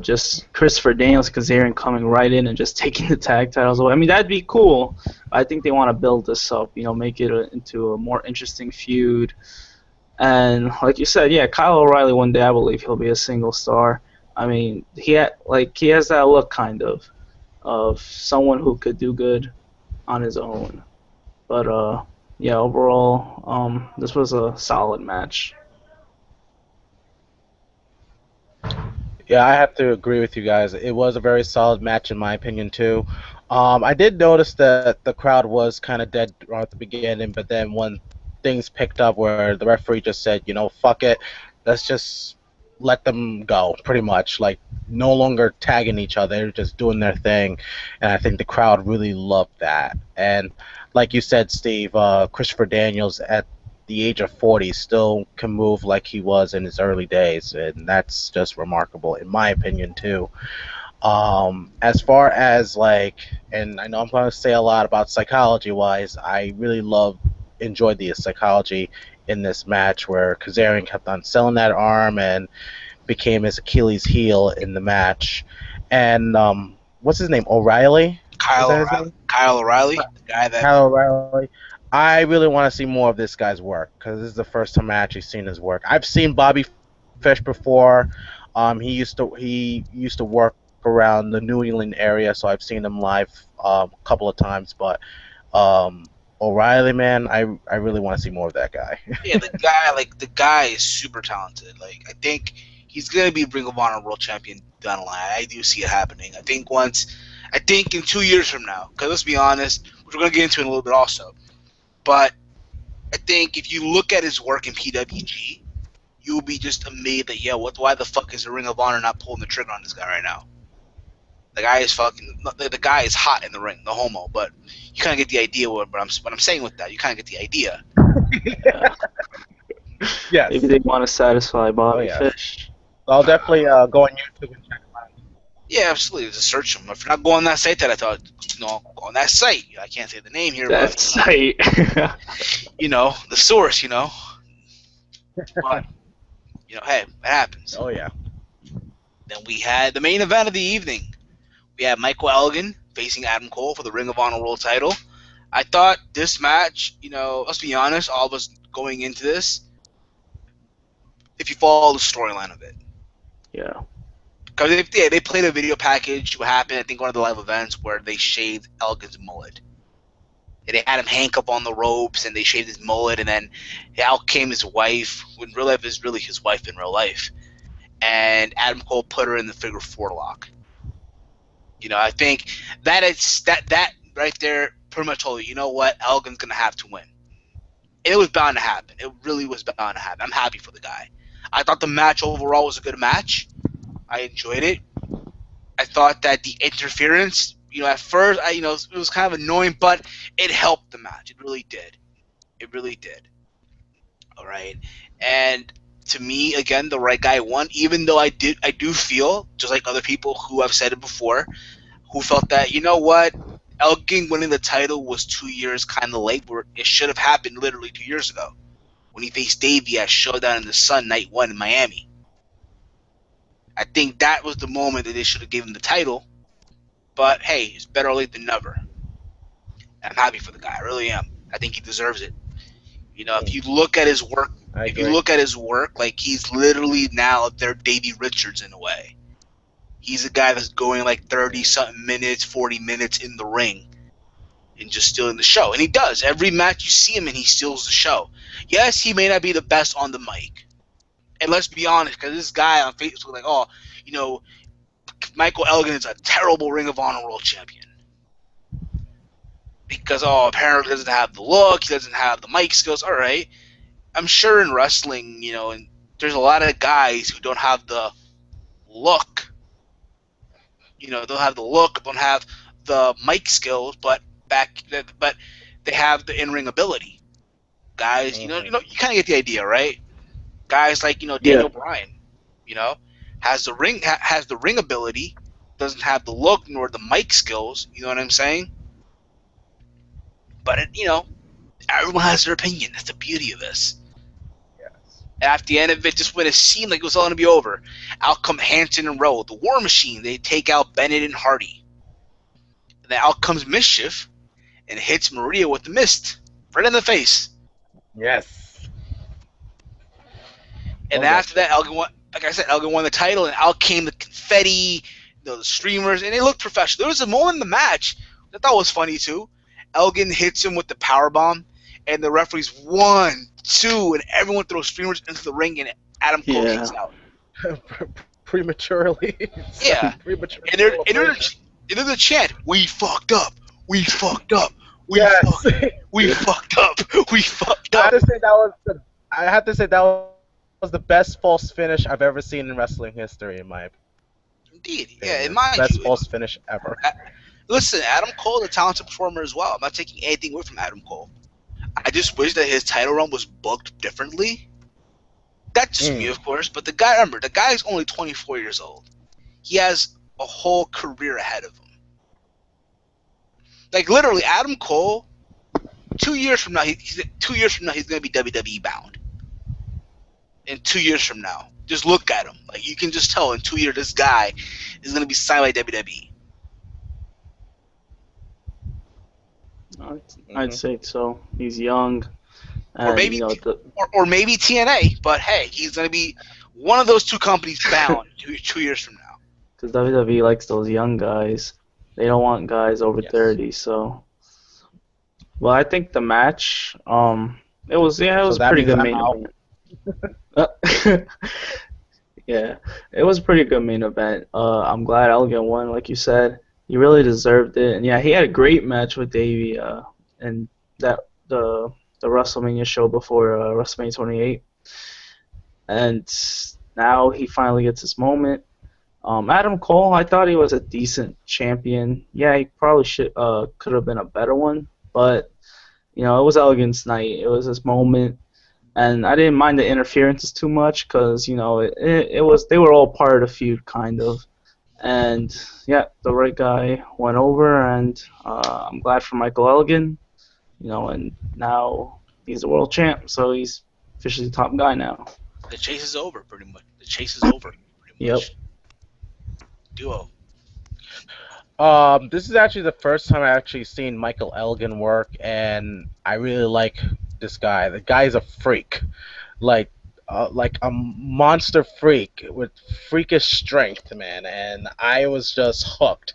just Christopher Daniels Kazarian coming right in and just taking the tag titles away. I mean, that'd be cool. I think they want to build this up, make it into a more interesting feud. And like you said, yeah, Kyle O'Reilly one day I believe he'll be a single star. I mean, he has that look kind of someone who could do good on his own. But yeah, overall, this was a solid match. Yeah, I have to agree with you guys. It was a very solid match in my opinion too. I did notice that the crowd was kind of dead right at the beginning, but then when things picked up, where the referee just said, fuck it, let's just let them go, pretty much. Like no longer tagging each other, they're just doing their thing, and I think the crowd really loved that. And like you said, Steve, Christopher Daniels at the age of 40 still can move like he was in his early days, and that's just remarkable in my opinion too. As far as like, and I know I'm going to say a lot about psychology wise, I really enjoyed the psychology in this match where Kazarian kept on selling that arm, and became his Achilles heel in the match. And what's his name? O'Reilly? Is that his name? Kyle O'Reilly, the guy that Kyle O'Reilly. I really want to see more of this guy's work because this is the first time I actually seen his work. I've seen Bobby Fish before. He used to work around the New England area, so I've seen him live a couple of times. But O'Reilly, man, I really want to see more of that guy. yeah, the guy is super talented. Like I think he's gonna be Ring of Honor World Champion down the line. I do see it happening. I think in 2 years from now, because let's be honest, which we're gonna get into in a little bit also. But I think if you look at his work in PWG, you'll be just amazed that why the fuck is the Ring of Honor not pulling the trigger on this guy right now? The guy is the guy is hot in the ring, the homo. But you kind of get the idea what I'm saying with that. You kind of get the idea. Yeah. Yes. Maybe they want to satisfy Bobby yeah. Fish. I'll definitely go on YouTube and check him out. Yeah, absolutely. Just search him. If you're not going on that site that I thought, go on that site. I can't say the name here, That site. but the source. But hey, it happens. Oh yeah. Then we had the main event of the evening. We had Michael Elgin facing Adam Cole for the Ring of Honor World Title. I thought this match, let's be honest, all of us going into this, if you follow the storyline of it, Yeah. because they played a video package. What happened? I think one of the live events where they shaved Elgin's mullet. And they had him handcuffed on the ropes, and they shaved his mullet, and then out came his wife, who in real life is really his wife in real life, and Adam Cole put her in the figure 4 lock. I think that right there pretty much told you know what, Elgin's gonna have to win. And it was bound to happen. It really was bound to happen. I'm happy for the guy. I thought the match overall was a good match. I enjoyed it. I thought that the interference, at first, it was kind of annoying, but it helped the match. It really did. It really did. All right. And to me, again, the right guy won, even though I do feel, just like other people who have said it before, who felt that, Elgin winning the title was 2 years kind of late, where it should have happened literally 2 years ago when he faced Davey at Showdown in the Sun Night 1 in Miami. I think that was the moment that they should have given him the title, but hey, it's better late than never. I'm happy for the guy. I really am. I think he deserves it. If you look at his work, like he's literally now their Davey Richards in a way. He's a guy that's going like 30-something minutes, 40 minutes in the ring and just stealing the show. And he does. Every match you see him in, he steals the show. Yes, he may not be the best on the mic. And let's be honest, because this guy on Facebook like, Michael Elgin is a terrible Ring of Honor World Champion. Because, apparently he doesn't have the look, he doesn't have the mic skills. All right. I'm sure in wrestling, and there's a lot of guys who don't have the look. Don't have the look, don't have the mic skills, but they have the in-ring ability. Guys, you kind of get the idea, right? Guys like Daniel Bryan, has the ring ability, doesn't have the look nor the mic skills. You know what I'm saying? But everyone has their opinion. That's the beauty of this. And at the end of it, just when it seemed like it was all going to be over, out come Hanson and Rowe, the War Machine. They take out Bennett and Hardy. And then out comes Mischief and hits Maria with the mist right in the face. Yes. And then after that, Elgin won. Like I said, Elgin won the title, and out came the confetti, the streamers, and they looked professional. There was a moment in the match that I thought was funny too. Elgin hits him with the power bomb, and the referees 1, 2, and everyone throws streamers into the ring, and Adam Cole kicks out. Prematurely. Yeah. Prematurely. And there's a chant, "We fucked up. We fucked up. We fucked up. We fucked up." I have to say that was the best false finish I've ever seen in wrestling history, in my opinion. Indeed. Yeah, in my best false finish ever. Listen, Adam Cole is a talented performer as well. I'm not taking anything away from Adam Cole. I just wish that his title run was booked differently. That's just me, of course. But the guy is only 24 years old. He has a whole career ahead of him. Like literally, Adam Cole, 2 years from now, he's going to be WWE bound. in 2 years from now. Just look at him. Like you can just tell in 2 years this guy is gonna be signed by WWE. I'd say so. He's young, Or and maybe the or maybe TNA, but hey, he's gonna be one of those two companies bound 2 years from now. because WWE likes those young guys. They don't want guys over Yes. 30. So, well, I think the match, it was it So was a that pretty means good I'm main out. event. Yeah, it was a pretty good main event. I'm glad Elgin won, like you said. He really deserved it, and yeah, he had a great match with Davey, and that the WrestleMania show before WrestleMania 28, and now he finally gets his moment. Adam Cole, I thought he was a decent champion. Yeah, he probably should could have been a better one, but it was Elgin's night. It was his moment, and I didn't mind the interferences too much because it was they were all part of the feud kind of, and yeah, the right guy went over, and I'm glad for Michael Elgin, and now he's the world champ, so he's officially the top guy now. The chase is over, pretty much. The chase is over, pretty Yep. much. Duo. This is actually the first time I actually seen Michael Elgin work, and I really like this guy. The guy's a freak, like a monster freak with freakish strength, man. And I was just hooked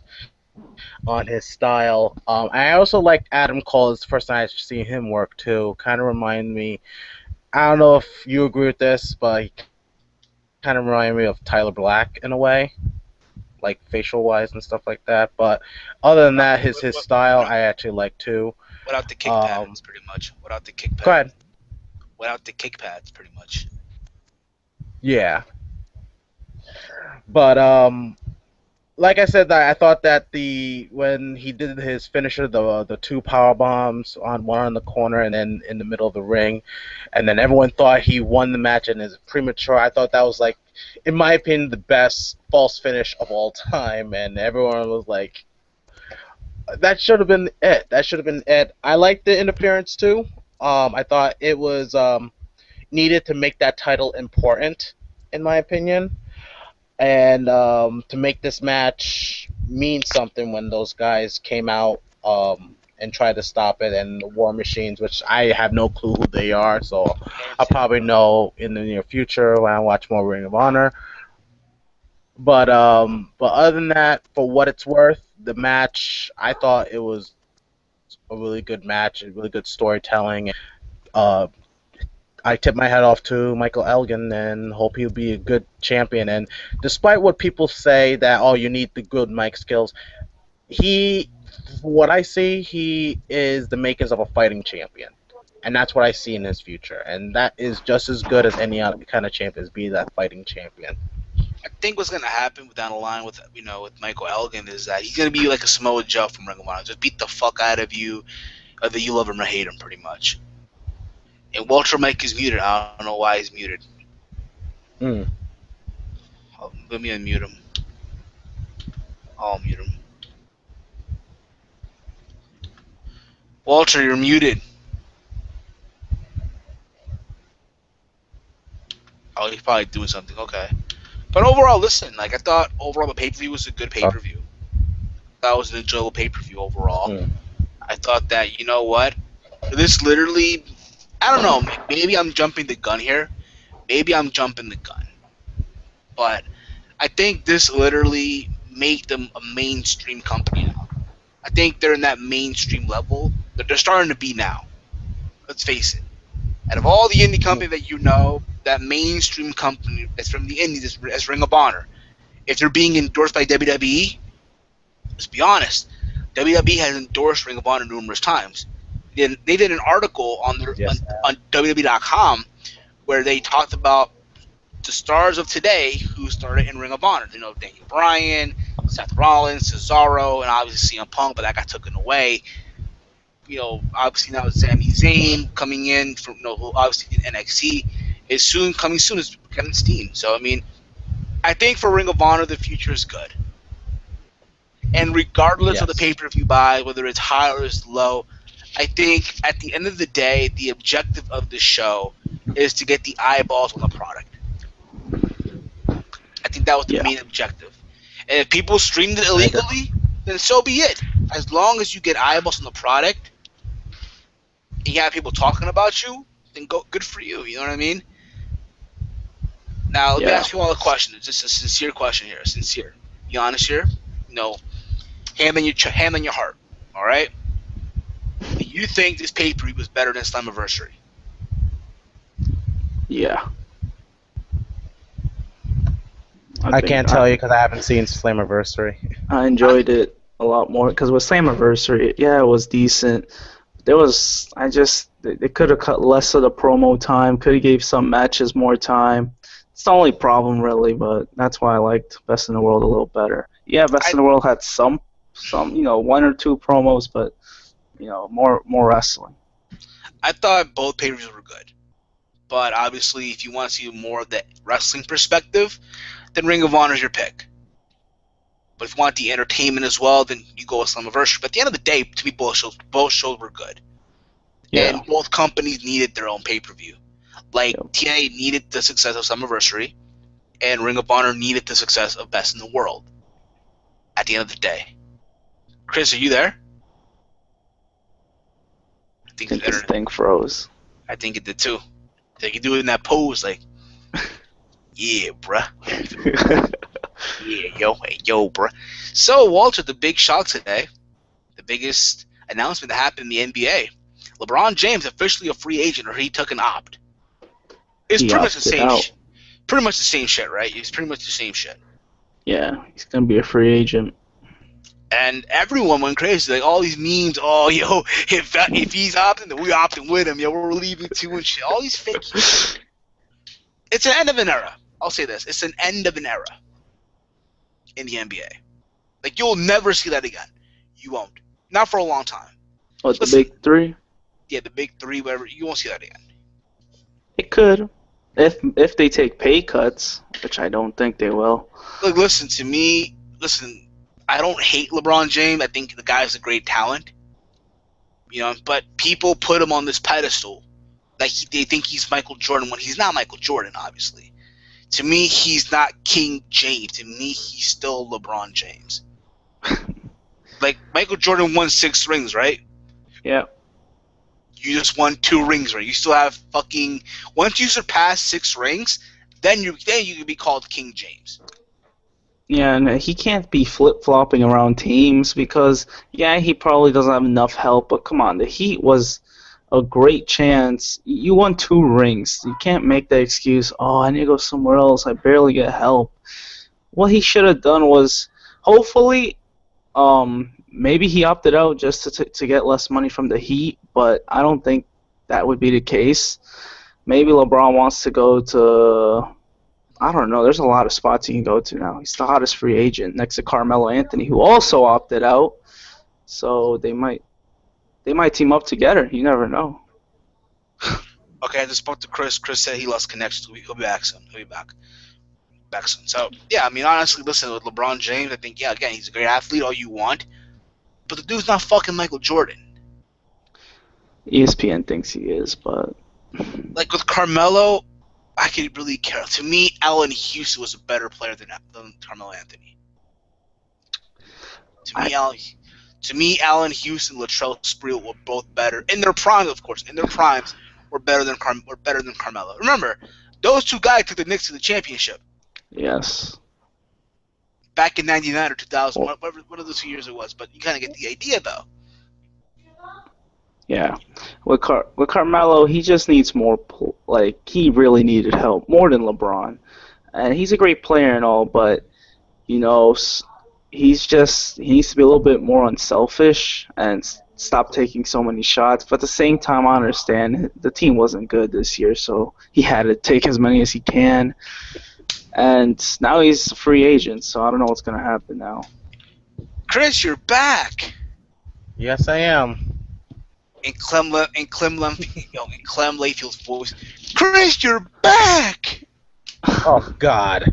on his style. I also like Adam Cole. It's the first time I've seen him work too. Kind of remind me. I don't know if you agree with this, but he kind of reminded me of Tyler Black in a way, like facial wise and stuff like that. But other than that, Without, his style I actually like too. without the kick Um, pads, pretty much. Without the kick Go ahead. pads. Without the kick pads, pretty much. Yeah, but like I said, that I thought that the when he did his finisher, the two power bombs on one in the corner and then in the middle of the ring, and then everyone thought he won the match and is premature. I thought that was like, in my opinion, the best false finish of all time, and everyone was like, that should have been it. That should have been it. I liked the interference too. I thought it was needed to make that title important, in my opinion, and to make this match mean something when those guys came out and tried to stop it, and the War Machines, which I have no clue who they are, so I'll probably know in the near future when I watch more Ring of Honor. But other than that, for what it's worth, the match I thought it was a really good match, a really good storytelling, and uh, I tip my hat off to Michael Elgin and hope he'll be a good champion. And despite what people say that you need the good mic skills, he, for what I see, he is the makers of a fighting champion, and that's what I see in his future. And that is just as good as any other kind of champion, is be that fighting champion. I think what's gonna happen down the line with with Michael Elgin is that he's gonna be like a Samoa Joe from Ring of Honor, just beat the fuck out of you, whether you love him or hate him, pretty much. And Walter Mike is muted. I don't know why he's muted. Mm. Let me unmute him. I'll mute him. Walter, you're muted. Oh, he's probably doing something. Okay. But overall, listen, like I thought overall the pay per view was a good pay per view. That was an enjoyable pay per view overall. Mm. I thought that what, this literally, I don't know, maybe I'm jumping the gun here. Maybe I'm jumping the gun. But I think this literally made them a mainstream company now. I think they're in that mainstream level that they're starting to be now. Let's face it. Out of all the indie company that that mainstream company that's from the indies as Ring of Honor, if they're being endorsed by WWE, let's be honest, WWE has endorsed Ring of Honor numerous times. They did an article on on WWE.com where they talked about the stars of today who started in Ring of Honor. Daniel Bryan, Seth Rollins, Cesaro, and obviously CM Punk, but that got taken away. Obviously now Sami Zayn coming in from who obviously in NXT is coming soon as Kevin Steen. So I mean, I think for Ring of Honor the future is good. And regardless of the Yes. pay-per-view buy, whether it's high or it's low, I think at the end of the day, the objective of the show is to get the eyeballs on the product. I think that was the Yeah. main objective. And if people streamed it I agree. illegally, then so be it. As long as you get eyeballs on the product and you have people talking about you, then good for you. You know what I mean? Now let me Yeah. ask you all a question. It's just a sincere question here. Sincere. Be honest here. You know, hand on your heart. All right. Do you think this pay-per-view was better than Slammiversary? Yeah. I can't tell you because I haven't seen Slammiversary. I enjoyed it a lot more because with Slammiversary, yeah, it was decent. They could have cut less of the promo time, could have gave some matches more time. It's the only problem really, but that's why I liked Best in the World a little better. Yeah, Best I in the World had some, one or two promos, but more wrestling. I thought both pay-per-views were good, but obviously, if you want to see more of the wrestling perspective, then Ring of Honor is your pick. But if you want the entertainment as well, then you go with Slammiversary. But at the end of the day, to me, both shows were good, Yeah. and both companies needed their own pay-per-view. Like Yep. TNA needed the success of Slammiversary, and Ring of Honor needed the success of Best in the World. At the end of the day, Chris, are you there? I I think think this thing froze. I think it did too. They can do it in that pose, like, yeah, bruh. Yeah, yo, bruh. So, Walter, the big shock today, the biggest announcement that happened in the NBA, LeBron James officially a free agent, or he took an opt. It's He pretty much the opted same. out. Pretty much the same shit, right? It's pretty much the same shit. Yeah, he's gonna be a free agent. And everyone went crazy, like all these memes. Oh, yo, if he's opting, then we opting with him. Yo, we're leaving too and shit. All these fake. It's an end of an era. I'll say this: it's an end of an era in the NBA. Like you'll never see that again. You won't. Not for a long time. What, the Listen, big three? yeah, the big three, whatever. You won't see that again. It could, if they take pay cuts, which I don't think they will. Look, listen to me. Listen, I don't hate LeBron James. I think the guy's a great talent. You know, but people put him on this pedestal, like they think he's Michael Jordan when he's not Michael Jordan. Obviously, to me, he's not King James. To me, he's still LeBron James. Like Michael Jordan won 6 rings, right? Yeah. You just won 2 rings, right? You still have fucking. Once you surpass 6 rings, then you can be called King James. Yeah, and he can't be flip-flopping around teams because, yeah, he probably doesn't have enough help, but come on, the Heat was a great chance. You won 2 rings. You can't make that excuse, oh, I need to go somewhere else. I barely get help. What he should have done was, hopefully, maybe he opted out just to get less money from the Heat, but I don't think that would be the case. Maybe LeBron wants to go to, I don't know, there's a lot of spots he can go to now. He's the hottest free agent next to Carmelo Anthony, who also opted out. So they might team up together. You never know. Okay, I just spoke to Chris. Chris said he lost connection. He'll be back soon. He'll be back soon. So yeah, I mean, honestly, listen, with LeBron James, I think again, he's a great athlete, all you want, but the dude's not fucking Michael Jordan. ESPN thinks he is, but Like with Carmelo, I could really care. To me, Allen Houston was a better player than Carmelo Anthony. To me, Allen Houston, Latrell Sprewell were both better in their primes, of course. In their primes, were better than Carmelo. Remember, those 2 guys took the Knicks to the championship yes. back in '99 or 2000, Well, one of those 2 years it was. But you kind of get the idea, though. yeah. With Carmelo, he just needs more. He really needed help more than LeBron, and he's a great player and all, but you know, he needs to be a little bit more unselfish and stop taking so many shots. But at the same time, I understand the team wasn't good this year, so he had to take as many as he can. And now he's a free agent, so I don't know what's gonna happen now. Chris, you're back. Yes, I am. In Clem Layfield's voice. Chris, you're back. Oh God!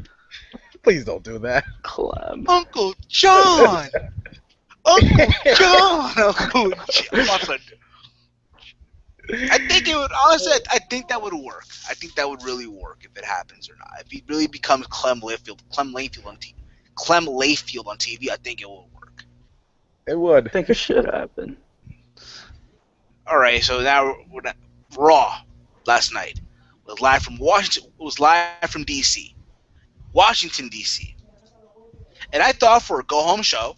Please don't do that. Clem. Uncle John. Uncle John. Uncle John. I think it would honestly. I think that would work. I think that would really work if it happens or not. If he really becomes Clem Layfield on TV, I think it will work. It would. I think it should happen. All right, so now we're not, Raw last night was live from Washington. Was live from DC, Washington DC, and I thought for a go home show,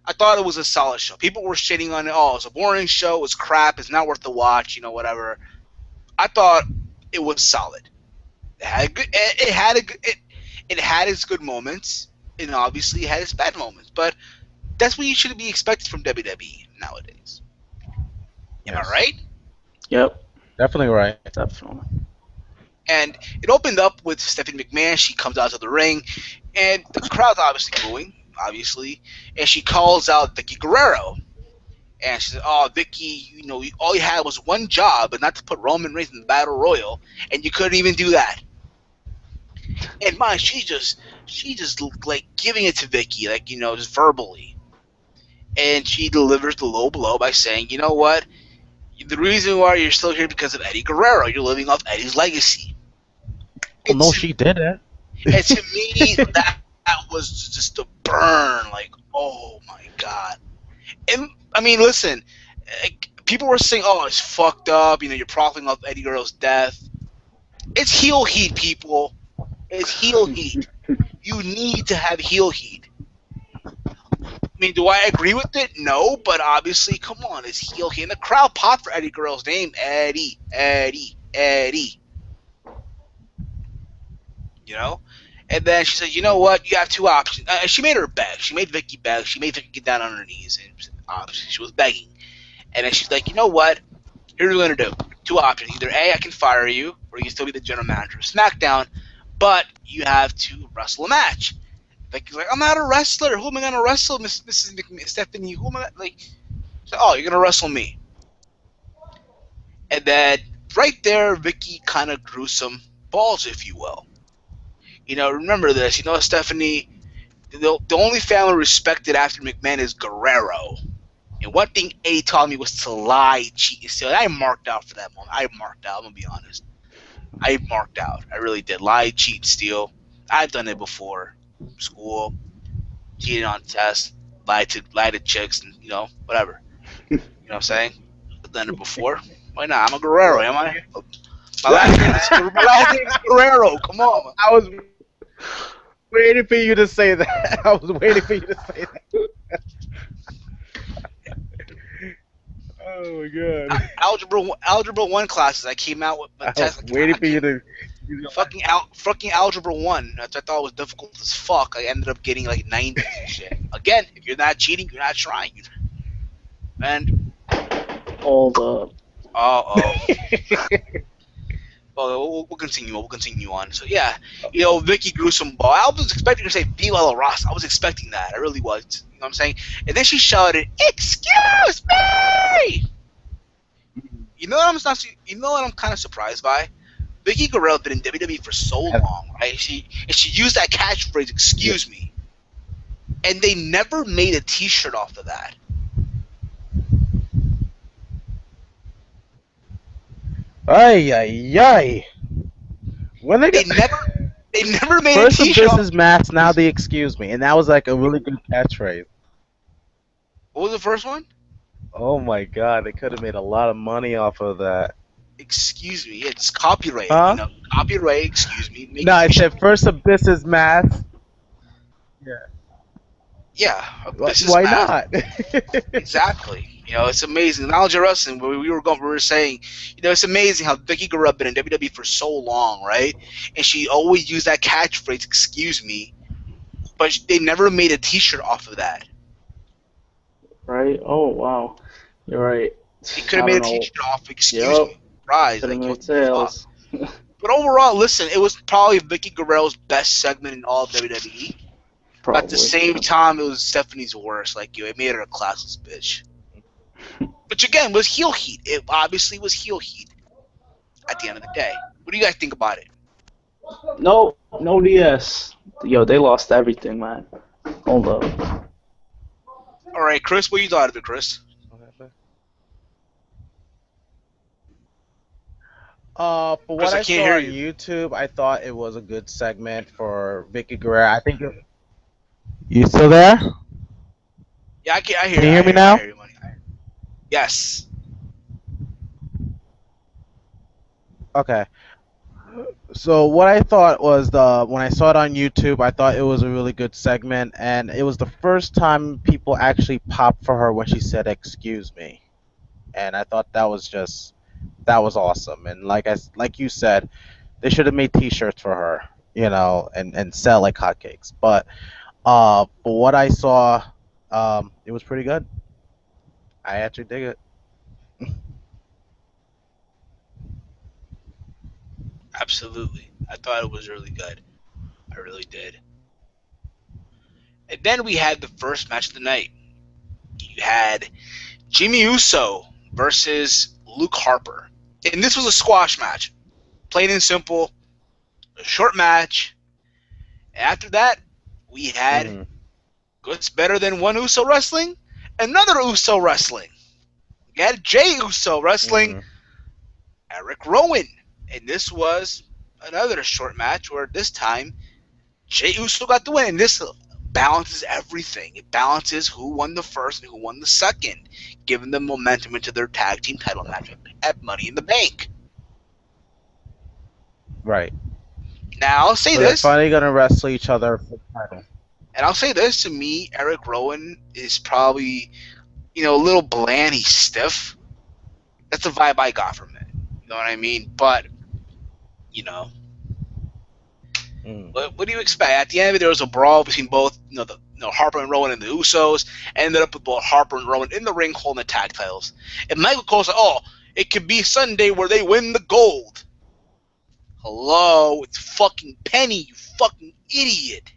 I thought it was a solid show. People were shitting on it. Oh, it's a boring show. It's crap. It's not worth the watch. Whatever. I thought it was solid. It had a good. It had its good moments, and obviously it had its bad moments. But that's what you should be expected from WWE nowadays. Am I Yes. right? Yep, Definitely right. definitely. And it opened up with Stephanie McMahon. She comes out to the ring, and the crowd's obviously booing, obviously, and she calls out Vicky Guerrero. And she said, "Oh, Vicky, all you had was one job, but not to put Roman Reigns in the Battle Royal, and you couldn't even do that." And mind, she just like giving it to Vicky, like just verbally, and she delivers the low blow by saying, "You know what? The reason why you're still here because of Eddie Guerrero. You're living off Eddie's legacy." Well, no, It's she didn't. And to me, that was just a burn. Like, oh my god. And I mean, listen, people were saying, "Oh, it's fucked up." You're profiting off Eddie Guerrero's death. It's heel heat, people. It's heel heat. You need to have heel heat. I mean, do I agree with it? No, but obviously, come on, it's heel heat. And the crowd popped for Eddie Guerrero's name, Eddie, Eddie, Eddie. You know. And then she said, "You know what? You have two options." She made her beg. She made Vicky beg. She made Vicky get down on her knees, and she was begging. And then she's like, "You know what? Here's what we're gonna do. Two options. Either A, I can fire you, or you can still be the general manager of SmackDown, but you have to wrestle a match." Vicky's like, "I'm not a wrestler. Who am I gonna wrestle, Mrs. Stephanie? Who am I like?" She's like, "Oh, you're gonna wrestle me." And then right there, Vicky kind of grew some balls, if you will. Remember this. Stephanie, the only family respected after McMahon is Guerrero. And one thing A taught me was to lie, cheat, and steal. And I marked out for that moment. I marked out. I'm gonna be honest. I marked out. I really did. Lie, cheat, steal. I've done it before. School, cheated on tests, lied to chicks, and whatever. You know what I'm saying? I've done it before. Why not? I'm a Guerrero, am I? My last name is Guerrero. Come on. I was waiting for you to say that. I was waiting for you to say that. Oh my god. Algebra 1 classes. I came out with a I test. was waiting for you to. Fucking algebra 1. I thought it was difficult as fuck. I ended up getting like 90 and shit. Again, if you're not cheating, you're not trying. And Hold up. oh. Well, we'll continue. We'll continue on. So yeah, Vicky grew some ball. I was expecting her to say "Viva la Raza." I was expecting that. I really was. You know what I'm saying? And then she shouted, "Excuse me!" You know what I'm not. You know what I'm kind of surprised by? Vicky Guerrero been in WWE for so long, right? She used that catchphrase, "Excuse me," and they never made a T-shirt off of that. Ay ay ay. When They never made First a the T-shirt. business mask, now the excuse me, and that was like a really good catchphrase. What was the first one? Oh my god, they could have made a lot of money off of that. Excuse me. It's copyright. Huh? Copyright. Excuse me. Make No, a I T-shirt. said first a business mask. Yeah, this is Why math. not? Exactly. It's amazing. Knowledge of wrestling. We were saying, it's amazing how Vicky Guerrero been in WWE for so long, right? And she always used that catchphrase, "Excuse me," but they never made a T-shirt off of that. Right? Oh, wow. You're right. They could have I made a don't know. T-shirt off. Excuse Yep. me. Rise. Could have Like, made what the fuck? sales. But overall, listen, it was probably Vicky Guerrero's best segment in all of WWE. But at the Probably. same time, it was Stephanie's worst. Like, it made her a classless bitch. Which again was heel heat. It obviously was heel heat at the end of the day. What do you guys think about it? No DS. Yo, they lost everything, man. Hold up. All right, Chris, what you thought of it, Chris? For what Chris, I I can't saw hear on you. YouTube, I thought it was a good segment for Vicky Guerrero. I think you still there? Yeah, I can. I hear Can you. you I hear me hear you. I now? hear you, money. Yes, Okay. So what I thought was the when I saw it on YouTube, I thought it was a really good segment, and it was the first time people actually popped for her when she said "excuse me," and I thought that was awesome. And like you said, they should have made T-shirts for her, and sell like hotcakes. But for what I saw, it was pretty good. I actually dig it. absolutely. I thought it was really good. I really did. And then we had the first match of the night. You had Jimmy Uso versus Luke Harper, and this was a squash match, plain and simple, a short match. After that, we had Mhm. what's better than one Uso wrestling? Another Uso wrestling. We had Jay Uso wrestling Mhm. Eric Rowan. And this was another short match where this time Jay Uso got the win. And this balances everything. It balances who won the first and who won the second, giving them momentum into their tag team title match at Money in the Bank. Right. Now, I'll say So they're this, finally gonna wrestle each other for the title. and I'll say this to me, Eric Rowan is probably, a little bland. He's stiff. That's the vibe I got from it. You know what I mean? But, you know, Mm. what do you expect? At the end of it, there was a brawl between both, Harper and Rowan and the Usos. Ended up with both Harper and Rowan in the ring holding the tag titles. And Michael Cole said, "Oh, it could be Sunday where they win the gold." Hello, it's fucking Penny, you fucking idiot.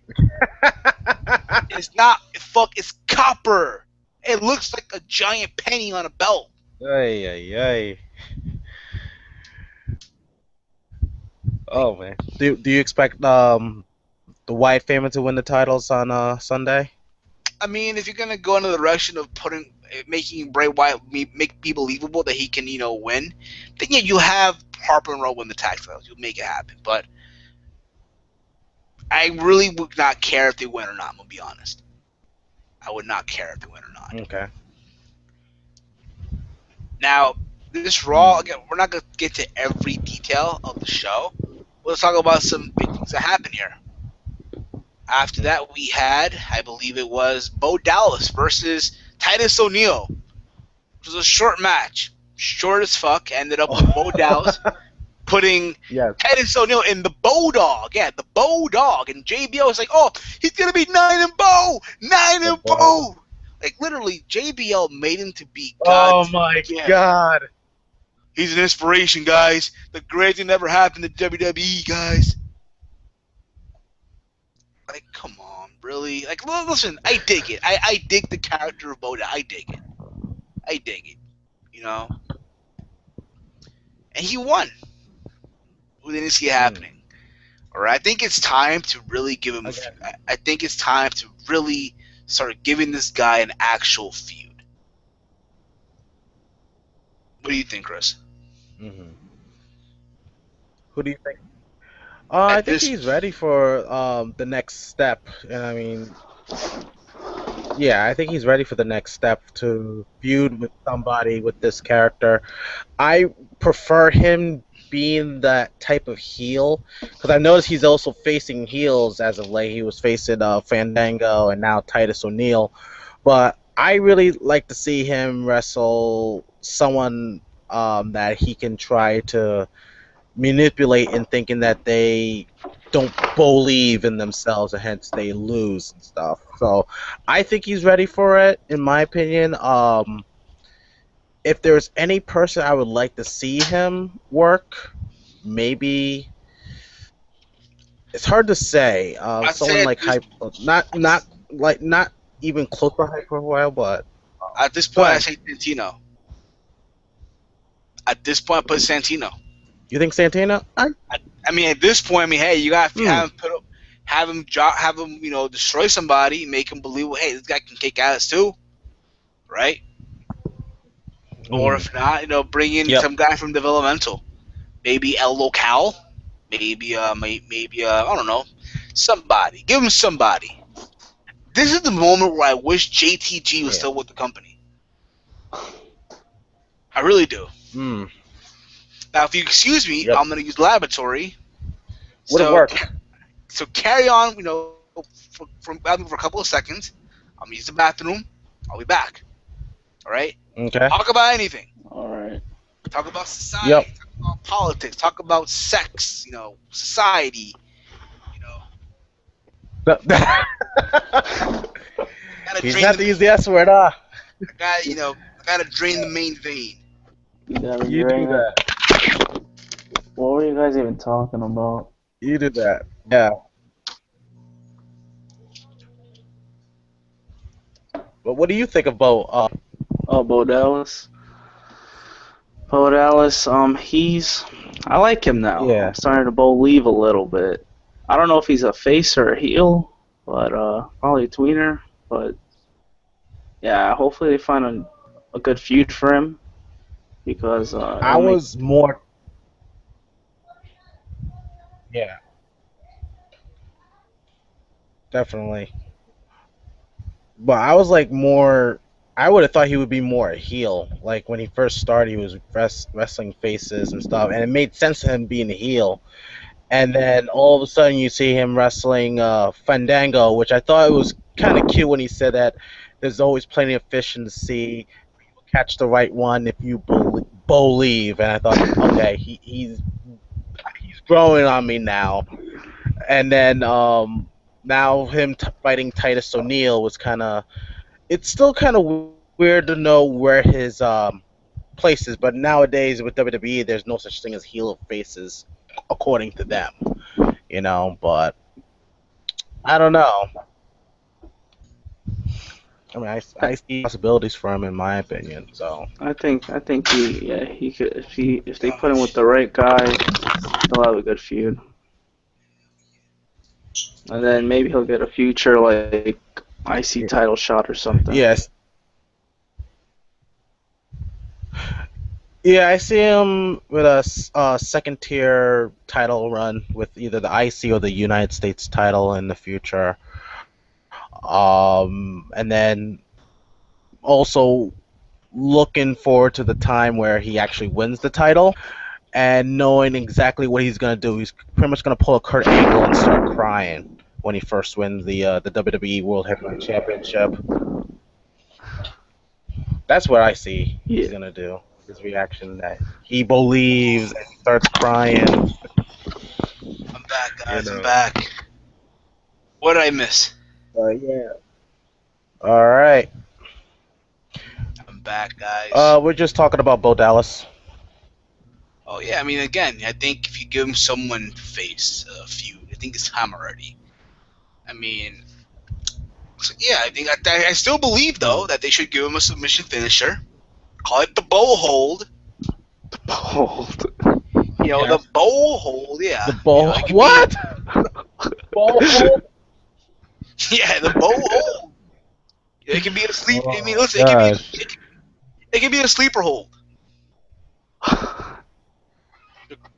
It's not fuck. It's copper. It looks like a giant penny on a belt. Ay, ay, ay. Like, Oh man. Do you expect the White family to win the titles on Sunday? I mean, if you're gonna go in the direction of making Bray Wyatt make be believable that he can, win, then yeah, you have Harper and Rowan win the tag titles. You'll make it happen. But I really would not care if they win or not. I'm gonna be honest. I would not care if they win or not. Okay. Now, this Raw Mm. again, we're not gonna get to every detail of the show. Let's talk about some big things that happened here. After Mm. that, we had, I believe it was Bo Dallas versus Titus O'Neil. It was a short match, short as fuck. Ended up with Bo Dallas Oh. putting Yes. Titus O'Neil in the Bo Dog. Yeah, the Bo Dog. And JBL was like, "Oh, he's gonna be 9-0, nine The and ball. Bo." Like literally, JBL made him to be Oh God's my gift. God. He's an inspiration, guys. The greatest thing that ever happened to WWE, guys. Like, come on, really? Like, listen, I dig it. I dig the character of Bo. I dig it. I dig it. You know, and he won. We didn't see it Mm. happening. All right, I think it's time to really give him. Again. I think it's time to really start giving this guy an actual feud. What do you think, Chris? Hmm. Who do you think? I At think this, he's ready for the next step, and I mean, yeah, I think he's ready for the next step to feud with somebody with this character. I prefer him being that type of heel because I noticed he's also facing heels as of late. He was facing Fandango and now Titus O'Neil, but I really like to see him wrestle someone that he can try to manipulate in thinking that they don't believe in themselves and hence they lose and stuff. So I think he's ready for it, in my opinion. If there's any person I would like to see him work, maybe it's hard to say. I'd say Someone at like this, not even close to hype profile, but at this go point, I ahead. say Santino. At this point, I put Santino. You think Santana? I mean, at this point, I mean, hey, you got to Hmm. have him put up, have him, destroy somebody, make him believe, hey, this guy can kick ass too, right? Or Hmm. if not, bring in Yep. some guy from developmental. maybe El Local, maybe I don't know, somebody. Give him somebody. This is the moment where I wish JTG was Yeah. still with the company. I really do. Mm. Now, if you excuse me, Yep. I'm gonna use laboratory. Would have So, worked. so carry on. For a couple of seconds. I'm gonna use the bathroom. I'll be back. All right. Okay. Talk about anything. All right. Talk about society. Yep. Talk about politics. Talk about sex. Society. You know, gotta He's drain not the to use the S word, huh? I gotta drain the main vein. You gotta You do drain it. that. What were you guys even talking about? You do that. Yeah. But what do you think about Oh, Bo Dallas. Bo Dallas. I like him now. I'm yeah. starting to believe a little bit. I don't know if he's a face or a heel, but probably a tweener. But yeah, hopefully they find a good feud for him because I it'll make. was more yeah, definitely. But I was like more I would have thought he would be more a heel. Like when he first started, he was wrestling faces and stuff, and it made sense to him being a heel. And then all of a sudden, you see him wrestling Fandango, which I thought it was kind of cute when he said that there's always plenty of fish in the sea. You will catch the right one if you believe. And I thought, okay, he's growing on me now. And then now him fighting Titus O'Neil was kind of it's still kind of weird to know where his place is, but nowadays with WWE, there's no such thing as heel of faces, according to them. But I don't know. I mean, I see possibilities for him in my opinion. So I think he could if they put him with Gosh. the right guy, he'll have a good feud. And then maybe he'll get a future like IC yeah. title shot or something. Yes, yeah, I see him with a second tier title run with either the IC or the United States title in the future. And then also looking forward to the time where he actually wins the title and knowing exactly what he's gonna do. He's pretty much gonna pull a Kurt Angle and start crying when he first wins the WWE World Heavyweight Championship. That's what I see he's Yeah. gonna do. His reaction that he believes and he starts crying. I'm back, You guys. I'm know. back. What did I miss? Yeah. All right. I'm back, guys. We're just talking about Bo Dallas. Oh yeah, I mean, again, I think if you give him someone to face a feud, I think it's time already. I mean, so yeah, I still believe though Hmm. that they should give him a submission finisher. Call it the bow hold. Bold. The Yes. bow hold. Yeah. The Bo It could be what? Bo. yeah the bow hold. It can be a sleep. I mean, Oh listen, gosh. it can be a sleeper hold.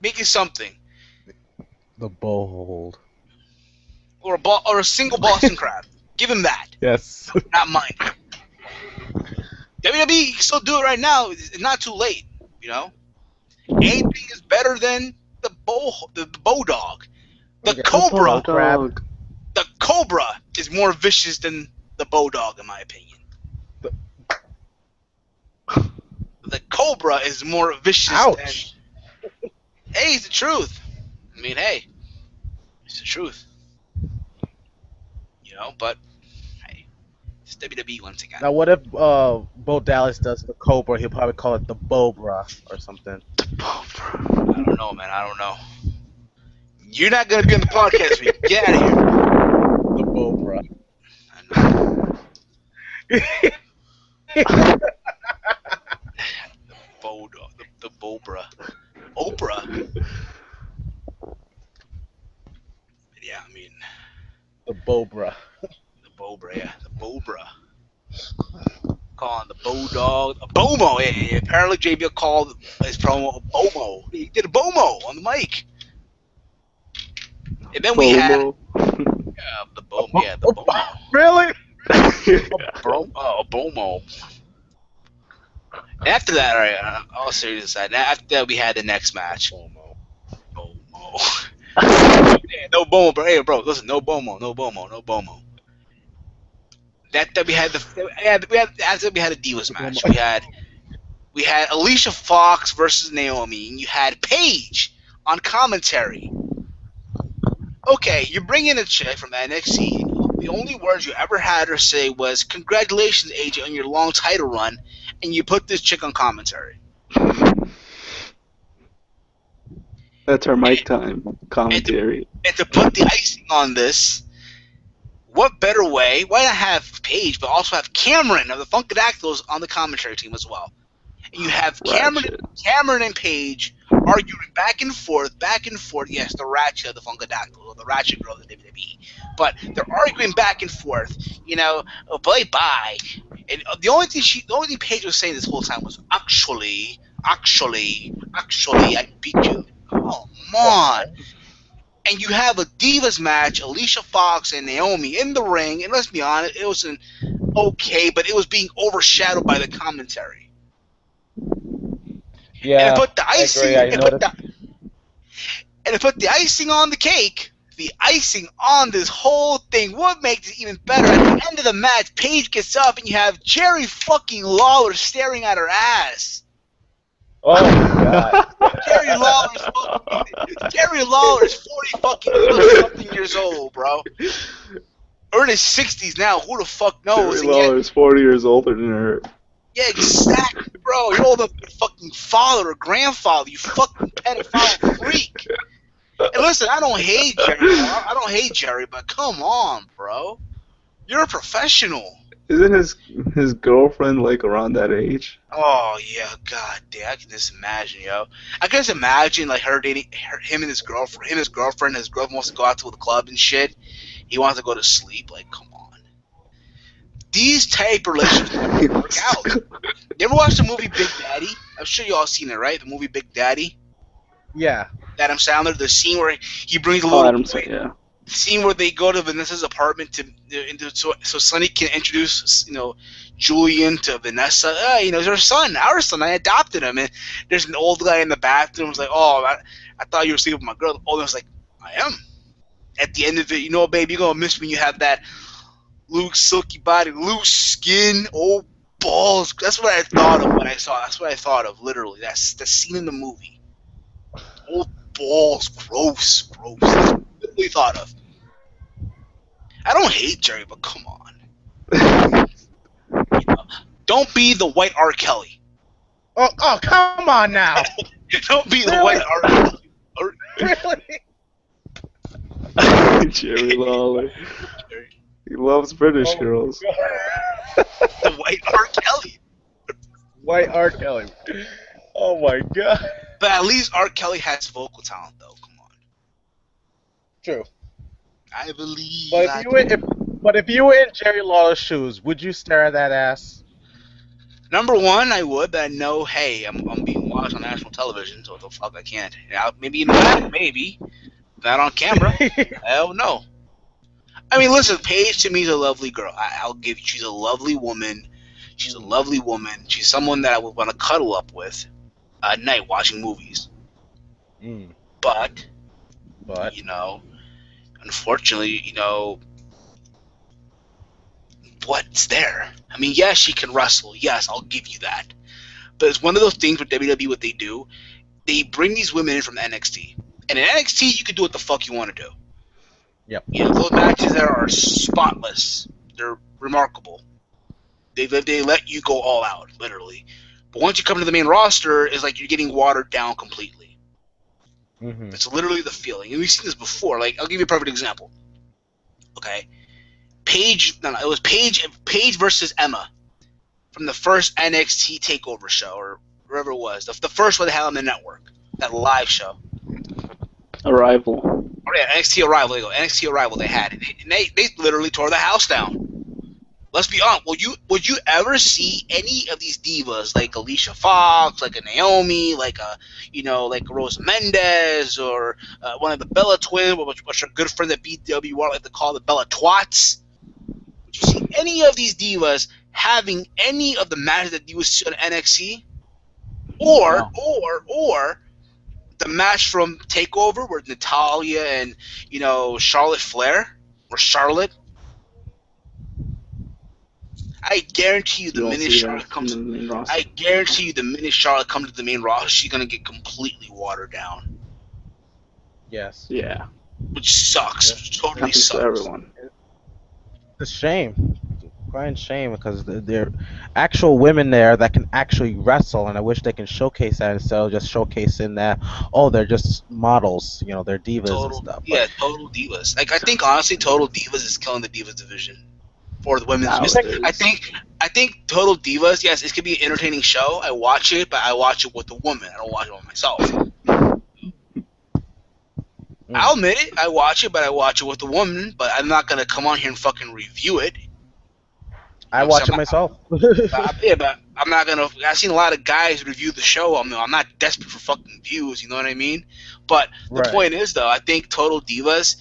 Make it something, The Bo hold. or a single Boston crab. Give him that. Yes. Not mind it. WWE can still do it right now. It's not too late. You know, anything is better than the bow dog. The Okay. The Bow cobra, crab. bulldog. the cobra is more vicious than the bow dog, in my opinion. The cobra is more vicious than. Ouch. Hey, it's the truth. I mean, hey, it's the truth. But hey, it's WWE once again. Now, what if Bo Dallas does the Cobra? He'll probably call it the Bobra or something. I don't know, man. I don't know. You're not gonna be on the podcast with me. Get out of here. The Bobra. I know. The Bobra. Oprah. Yeah, I mean, The Bobra. the Bobra, yeah. The Bobra. calling the Bodog a Bomo. Yeah. Apparently, JBL called his promo a Bomo. He did a Bomo on the mic. And then we had Bomo. the Bomo. Yeah, the Bomo. Really? A Bomo. After that, all right, all serious aside, after that, we had the next match. Bomo. Yeah, no Bomo, bro. Hey, bro, listen, no Bomo, no Bomo, no Bomo. That we had after we had a Divas match. We had Alicia Fox versus Naomi, and you had Paige on commentary. Okay, you bring in a chick from NXT. The only words you ever had her say was "Congratulations, AJ, on your long title run," and you put this chick on commentary. That's our mic time And commentary. to put the icing on this, what better way? Why not have Paige, but also have Cameron of the Funkadactyls on the commentary team as well? And you have Ratchet. Cameron and Paige arguing back and forth, back and forth. Yes, the Ratchet of the Funkadactyls, or the Ratchet girl of the WWE. But they're arguing back and forth. Oh, bye. And the only thing Paige was saying this whole time was actually, I beat you. Come on. And you have a Divas match, Alicia Fox and Naomi in the ring, and let's be honest, it was okay, but it was being overshadowed by the commentary. Yeah, And to put the icing, I agree. and to put the icing on the cake, the icing on this whole thing, what makes it even better? At the end of the match, Paige gets up and you have Jerry fucking Lawler staring at her ass. Oh my god. Jerry Lawler's 40 something years old, bro. Or in his 60s now. Who the fuck knows? Jerry Lawler is 40 years older than her. Yeah, exactly, bro. You're older than your fucking father or grandfather. You fucking pedophile freak. And listen, I don't hate Jerry, but come on, bro. You're a professional. Isn't his girlfriend like around that age? Oh yeah, god damn! I can just imagine, yo. I can just imagine like her dating him and his girlfriend. His girlfriend wants to go out to the club and shit. He wants to go to sleep. Like, come on. These type of relationships never work out. You ever watched the movie Big Daddy? I'm sure you all seen it, right? The movie Big Daddy. Yeah. Adam Sandler. The scene where he brings a little. Adam Sandler, yeah. The scene where they go to Vanessa's apartment so Sonny can introduce Julian to Vanessa. He's our son. I adopted him. And there's an old guy in the bathroom who's like, oh, I thought you were sleeping with my girl. The old man's like, I am. At the end of it, babe, you're gonna miss when you have that loose, silky body, loose skin, old balls. That's what I thought of when I saw. That's what I thought of. Literally, that's the scene in the movie. Old balls, gross. That's what I literally thought of. I don't hate Jerry, but come on. Don't be the white R. Kelly. Oh, come on now. Don't be the white R. Really? Jerry Lawler. He loves British girls. The white R. Kelly. White R. Kelly. Oh my god. But at least R. Kelly has vocal talent, though. Come on. True. I believe. But if you were in Jerry Lawler's shoes, would you stare at that ass? Number one, I would, but I know, hey, I'm being watched on national television, so what the fuck, I can't. Maybe in the back, maybe. Not on camera. Hell no. I mean, listen, Paige to me is a lovely girl. I'll give you, she's a lovely woman. She's a lovely woman. She's someone that I would want to cuddle up with at night watching movies. But, unfortunately, what's there? I mean, yes, she can wrestle. Yes, I'll give you that. But it's one of those things with WWE, what they do, they bring these women in from NXT. And in NXT, you can do what the fuck you want to do. Yep. Those matches there are spotless. They're remarkable. They let you go all out, literally. But once you come to the main roster, it's like you're getting watered down completely. Mm-hmm. It's literally the feeling. And we've seen this before. Like, I'll give you a perfect example. Okay. It was Paige versus Emma from the first NXT TakeOver show, or whatever it was. The first one they had on the network. That live show. Arrival. Oh, yeah, NXT Arrival. There you go. NXT Arrival, they had it. And they literally tore the house down. Let's be honest. Would you ever see any of these divas like Alicia Fox, like a Naomi, like a like Rosa Mendez, or one of the Bella twins, which are good friends at BWR, like to call the Bella Twats? Would you see any of these divas having any of the matches that you would see on NXT, or No. the match from Takeover where Natalia and Charlotte Flair or Charlotte? I guarantee you, the You won't minute see that Charlotte in comes, the main I roster. guarantee you, the minute Charlotte comes to the main roster, she's gonna get completely watered down, Yes. Yeah, which sucks. Yeah. Which totally happens to sucks. everyone. It's a shame. Crying shame because there are actual women there that can actually wrestle, and I wish they can showcase that instead of just showcasing that, oh, they're just models, they're divas and Total, stuff. But yeah, total divas. Like I think honestly, total divas is killing the divas division for the women's you division. think? I Nowadays. think, I think Total Divas. Yes, it could be an entertaining show. I watch it, but I watch it with a woman. I don't watch it with myself. I'll Mm, admit it. I watch it, but I watch it with a woman. But I'm not gonna come on here and fucking review it. You I know, what watch I'm it saying? myself. Yeah, but I'm not gonna. I've seen a lot of guys review the show. I'm not desperate for fucking views. You know what I mean? But the Right. point is, though, I think Total Divas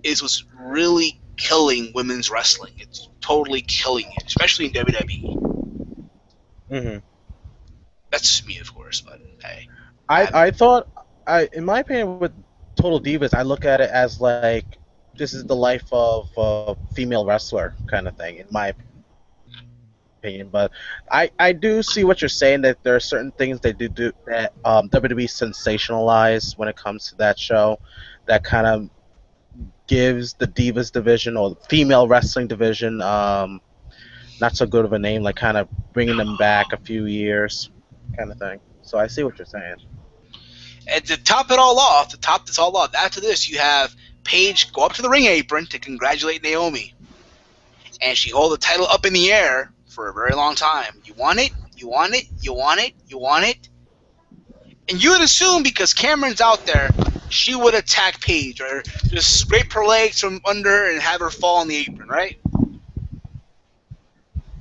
is what's really killing women's wrestling. It's totally killing it, especially in WWE. hmm That's just me, of course. But hey, I I, I thought in my opinion with Total Divas, I look at it as like this is the life of a female wrestler kind of thing, in my opinion. But I do see what you're saying that there are certain things they do that WWE sensationalize when it comes to that show, that kind of gives the Divas division or the female wrestling division not so good of a name, like kind of bringing them back a few years, kind of thing. So I see what you're saying. and to top it all off, to top this all off, after this, you have Paige go up to the ring apron to congratulate Naomi, and she hold the title up in the air for a very long time. You want it? You want it? You want it? You want it? And you would assume because Cameron's out there, she would attack Paige or just scrape her legs from under and have her fall on the apron, right?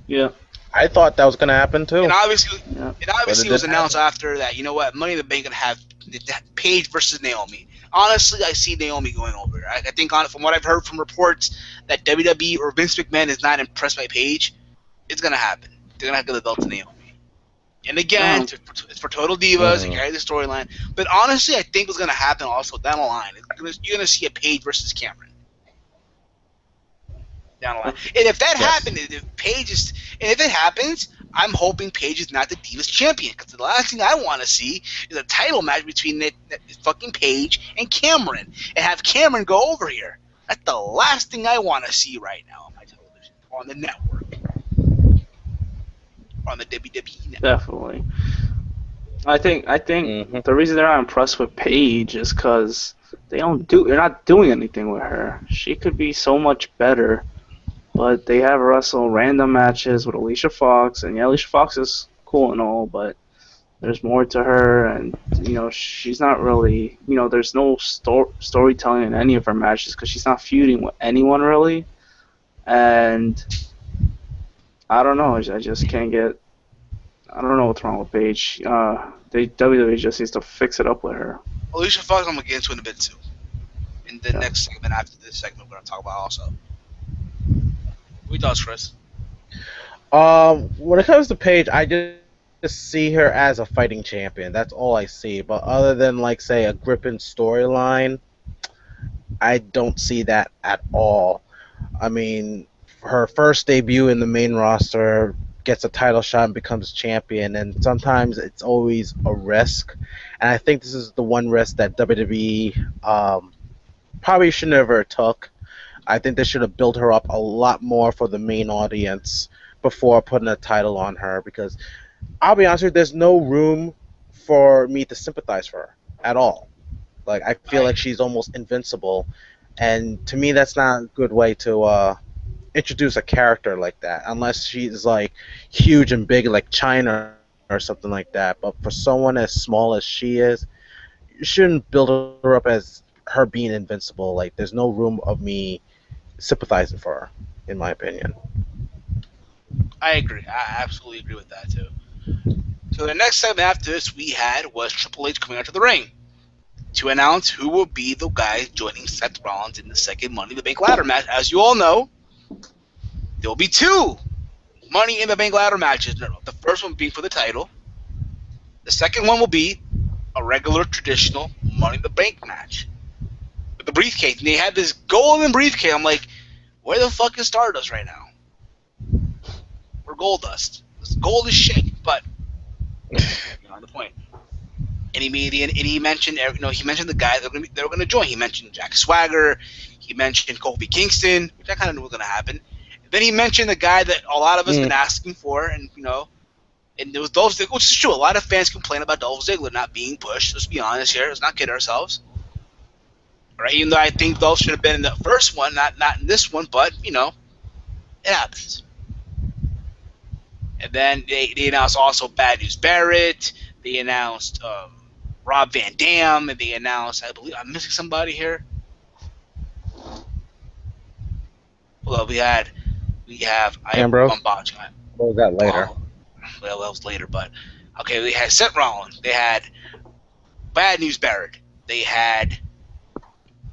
Yeah, I thought that was gonna happen And too, obviously, yeah. it but obviously it was didn't announced happen. after that. You know what? Money in the Bank gonna have Paige versus Naomi. Honestly, I see Naomi going over. I think from what I've heard from reports that WWE or Vince McMahon is not impressed by Paige, it's gonna happen. They're gonna give the belt to Naomi. And again, Um, it's for Total Divas to Mm. carry the storyline. But honestly, I think what's gonna happen also down the line. You're gonna see a Paige versus Cameron down the line. And if that Yes. happens, and if it happens, I'm hoping Paige is not the Divas champion because the last thing I want to see is a title match between fucking Paige and Cameron, and have Cameron go over here. That's the last thing I want to see right now on my television, on the network, on the WWE network. definitely. I think hmm the reason they're not impressed with Paige is because they're not doing anything with her. She could be so much better, but they have her wrestle random matches with Alicia Fox, and yeah, Alicia Fox is cool and all, but there's more to her, and she's not really, there's no storytelling in any of her matches because she's not feuding with anyone really, and I don't know, I just can't get. I don't know what's wrong with Paige. WWE just needs to fix it up with her. Alicia Fox, I'm gonna get into in a bit too. In the Yeah. next segment after this segment, we're gonna talk about also. What thoughts, Chris? When it comes to Paige, I just see her as a fighting champion. That's all I see. But other than like say a gripping storyline, I don't see that at all. I mean, her first debut in the main roster gets a title shot and becomes champion, and sometimes it's always a risk. And I think this is the one risk that WWE probably should never took. I think they should have built her up a lot more for the main audience before putting a title on her because I'll be honest with you, there's no room for me to sympathize for her at all. Like I feel I like she's almost invincible, and to me that's not a good way to introduce a character like that unless she's like huge and big like China or something like that. But for someone as small as she is, you shouldn't build her up as her being invincible. Like there's no room of me sympathizing for her, in my opinion. I agree. I absolutely agree with that too. So the next segment after this we had was Triple H coming out to the ring to announce who will be the guys joining Seth Rollins in the second Money in the Bank ladder match. As you all know, there will be two Money in the Bank ladder matches. The first one being for the title. The second one will be a regular traditional Money in the Bank match with the briefcase. And they had this golden briefcase. I'm like, where the fuck is Stardust right now? We're gold dust. It's gold as shit. But on the point. And he mentioned he mentioned the guys that were going to join. He mentioned Jack Swagger. He mentioned Kofi Kingston, which I kind of knew was going to happen. Then he mentioned the guy that a lot of us been asking for, and and there was Dolph Ziggler, which is true. A lot of fans complain about Dolph Ziggler not being pushed. Let's be honest here. Let's not kid ourselves. Right? Even though I think Dolph should have been in the first one, not in this one, but it happens. And then they announced also Bad News Barrett. They announced Rob Van Dam, and they announced, I believe I'm missing somebody here. Well, we have Ambrose. I'm botching it. What was that later? Well, that was later, but okay. They had Seth Rollins. They had Bad News Barrett. They had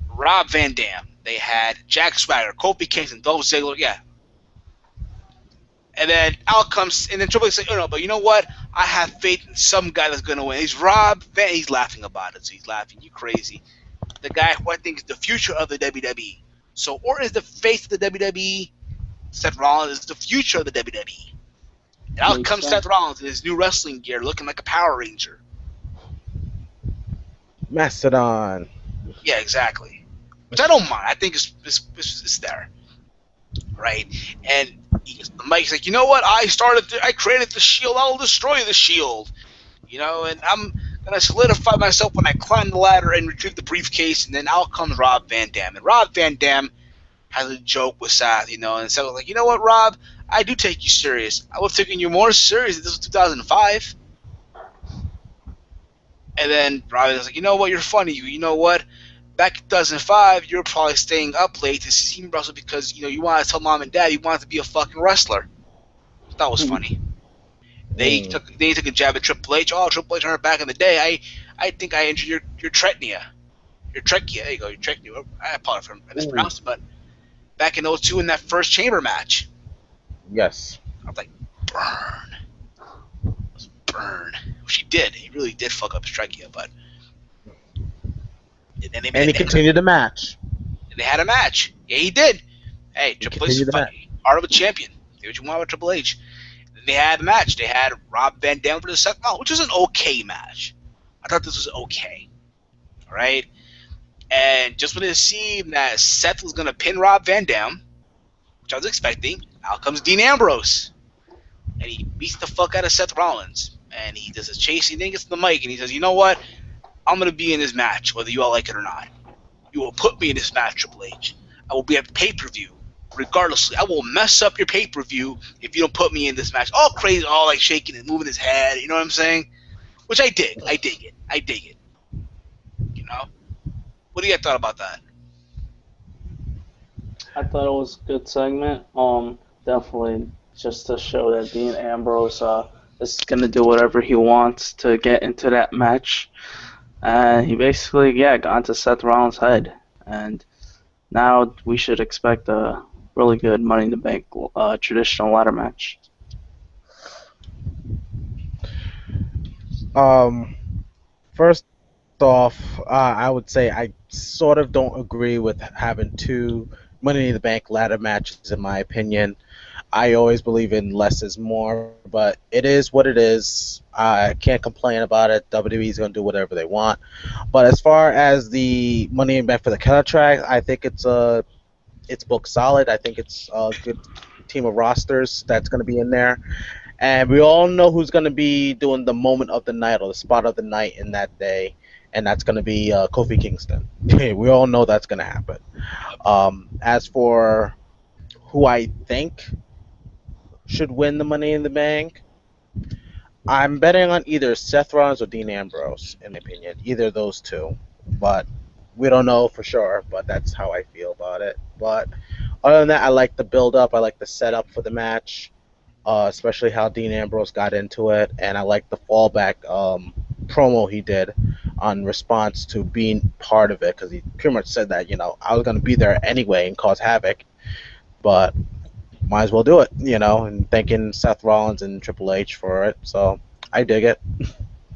Rob Van Dam. They had Jack Swagger, Kofi Kingston, Dolph Ziggler. Yeah. And then out comes, and then Triple H said, "Oh no, but you know what? I have faith in some guy that's gonna win. He's Rob Van." He's laughing about it. So he's laughing. You crazy? The guy who I think is the future of the WWE. So Orton is the face of the WWE. Seth Rollins is the future of the WWE. And out Makes comes sense. Seth Rollins in his new wrestling gear, looking like a Power Ranger. Mastodon. Yeah, exactly. Which I don't mind. I think it's there, right? And Mike's like, you know what? I created the Shield. I'll destroy the Shield. And I'm gonna solidify myself when I climb the ladder and retrieve the briefcase. And then out comes Rob Van Dam, and Rob Van Dam has a joke with Seth, and Seth was like, you know what, Rob? I do take you serious. I was taking you more serious if this was 2005. And then Rob was like, you know what? You're funny. You know what? Back in 2005, you were probably staying up late to see me wrestle because you wanted to tell mom and dad you wanted to be a fucking wrestler. That was funny. They took a jab at Triple H. Oh, Triple H, back in the day, I think I injured your trachea. Your trachea. There you go. Your trachea. I apologize if I mispronounced it, but back in '02 in that first chamber match. Yes. I was like, burn. Which he did. He really did fuck up his trachea, but. And he continued the match. And they had a match. Yeah, he did. Hey, Triple H is part of a champion. Do what you want with Triple H. And they had a match. They had Rob Van Dam versus Seth Rollins, which was an okay match. I thought this was okay. All right. And just when it seemed that Seth was going to pin Rob Van Dam, which I was expecting, out comes Dean Ambrose. And he beats the fuck out of Seth Rollins. And he does a chase. He then gets to the mic and he says, you know what? I'm going to be in this match, whether you all like it or not. You will put me in this match, Triple H. I will be at the pay-per-view. Regardless, I will mess up your pay-per-view if you don't put me in this match. All crazy, all like shaking and moving his head. You know what I'm saying? Which I dig. I dig it. I dig it. What do you thought about that? I thought it was a good segment. Definitely just to show that Dean Ambrose is gonna do whatever he wants to get into that match. And he basically, got into Seth Rollins' head. And now we should expect a really good Money in the Bank traditional ladder match. First off, I would say I sort of don't agree with having two Money in the Bank ladder matches, in my opinion. I always believe in less is more, but it is what it is. I can't complain about it. WWE's going to do whatever they want. But as far as the Money in the Bank for the contract, I think it's booked solid. I think it's a good team of rosters that's going to be in there. And we all know who's going to be doing the moment of the night or the spot of the night in that day, and that's going to be Kofi Kingston. We all know that's going to happen. As for who I think should win the Money in the Bank, I'm betting on either Seth Rollins or Dean Ambrose, in my opinion. Either of those two. But we don't know for sure, but that's how I feel about it. But other than that, I like the build-up. I like the setup for the match. especially how Dean Ambrose got into it, and I like the fallback promo he did on response to being part of it because he pretty much said that I was going to be there anyway and cause havoc, but might as well do it, and thanking Seth Rollins and Triple H for it. So I dig it.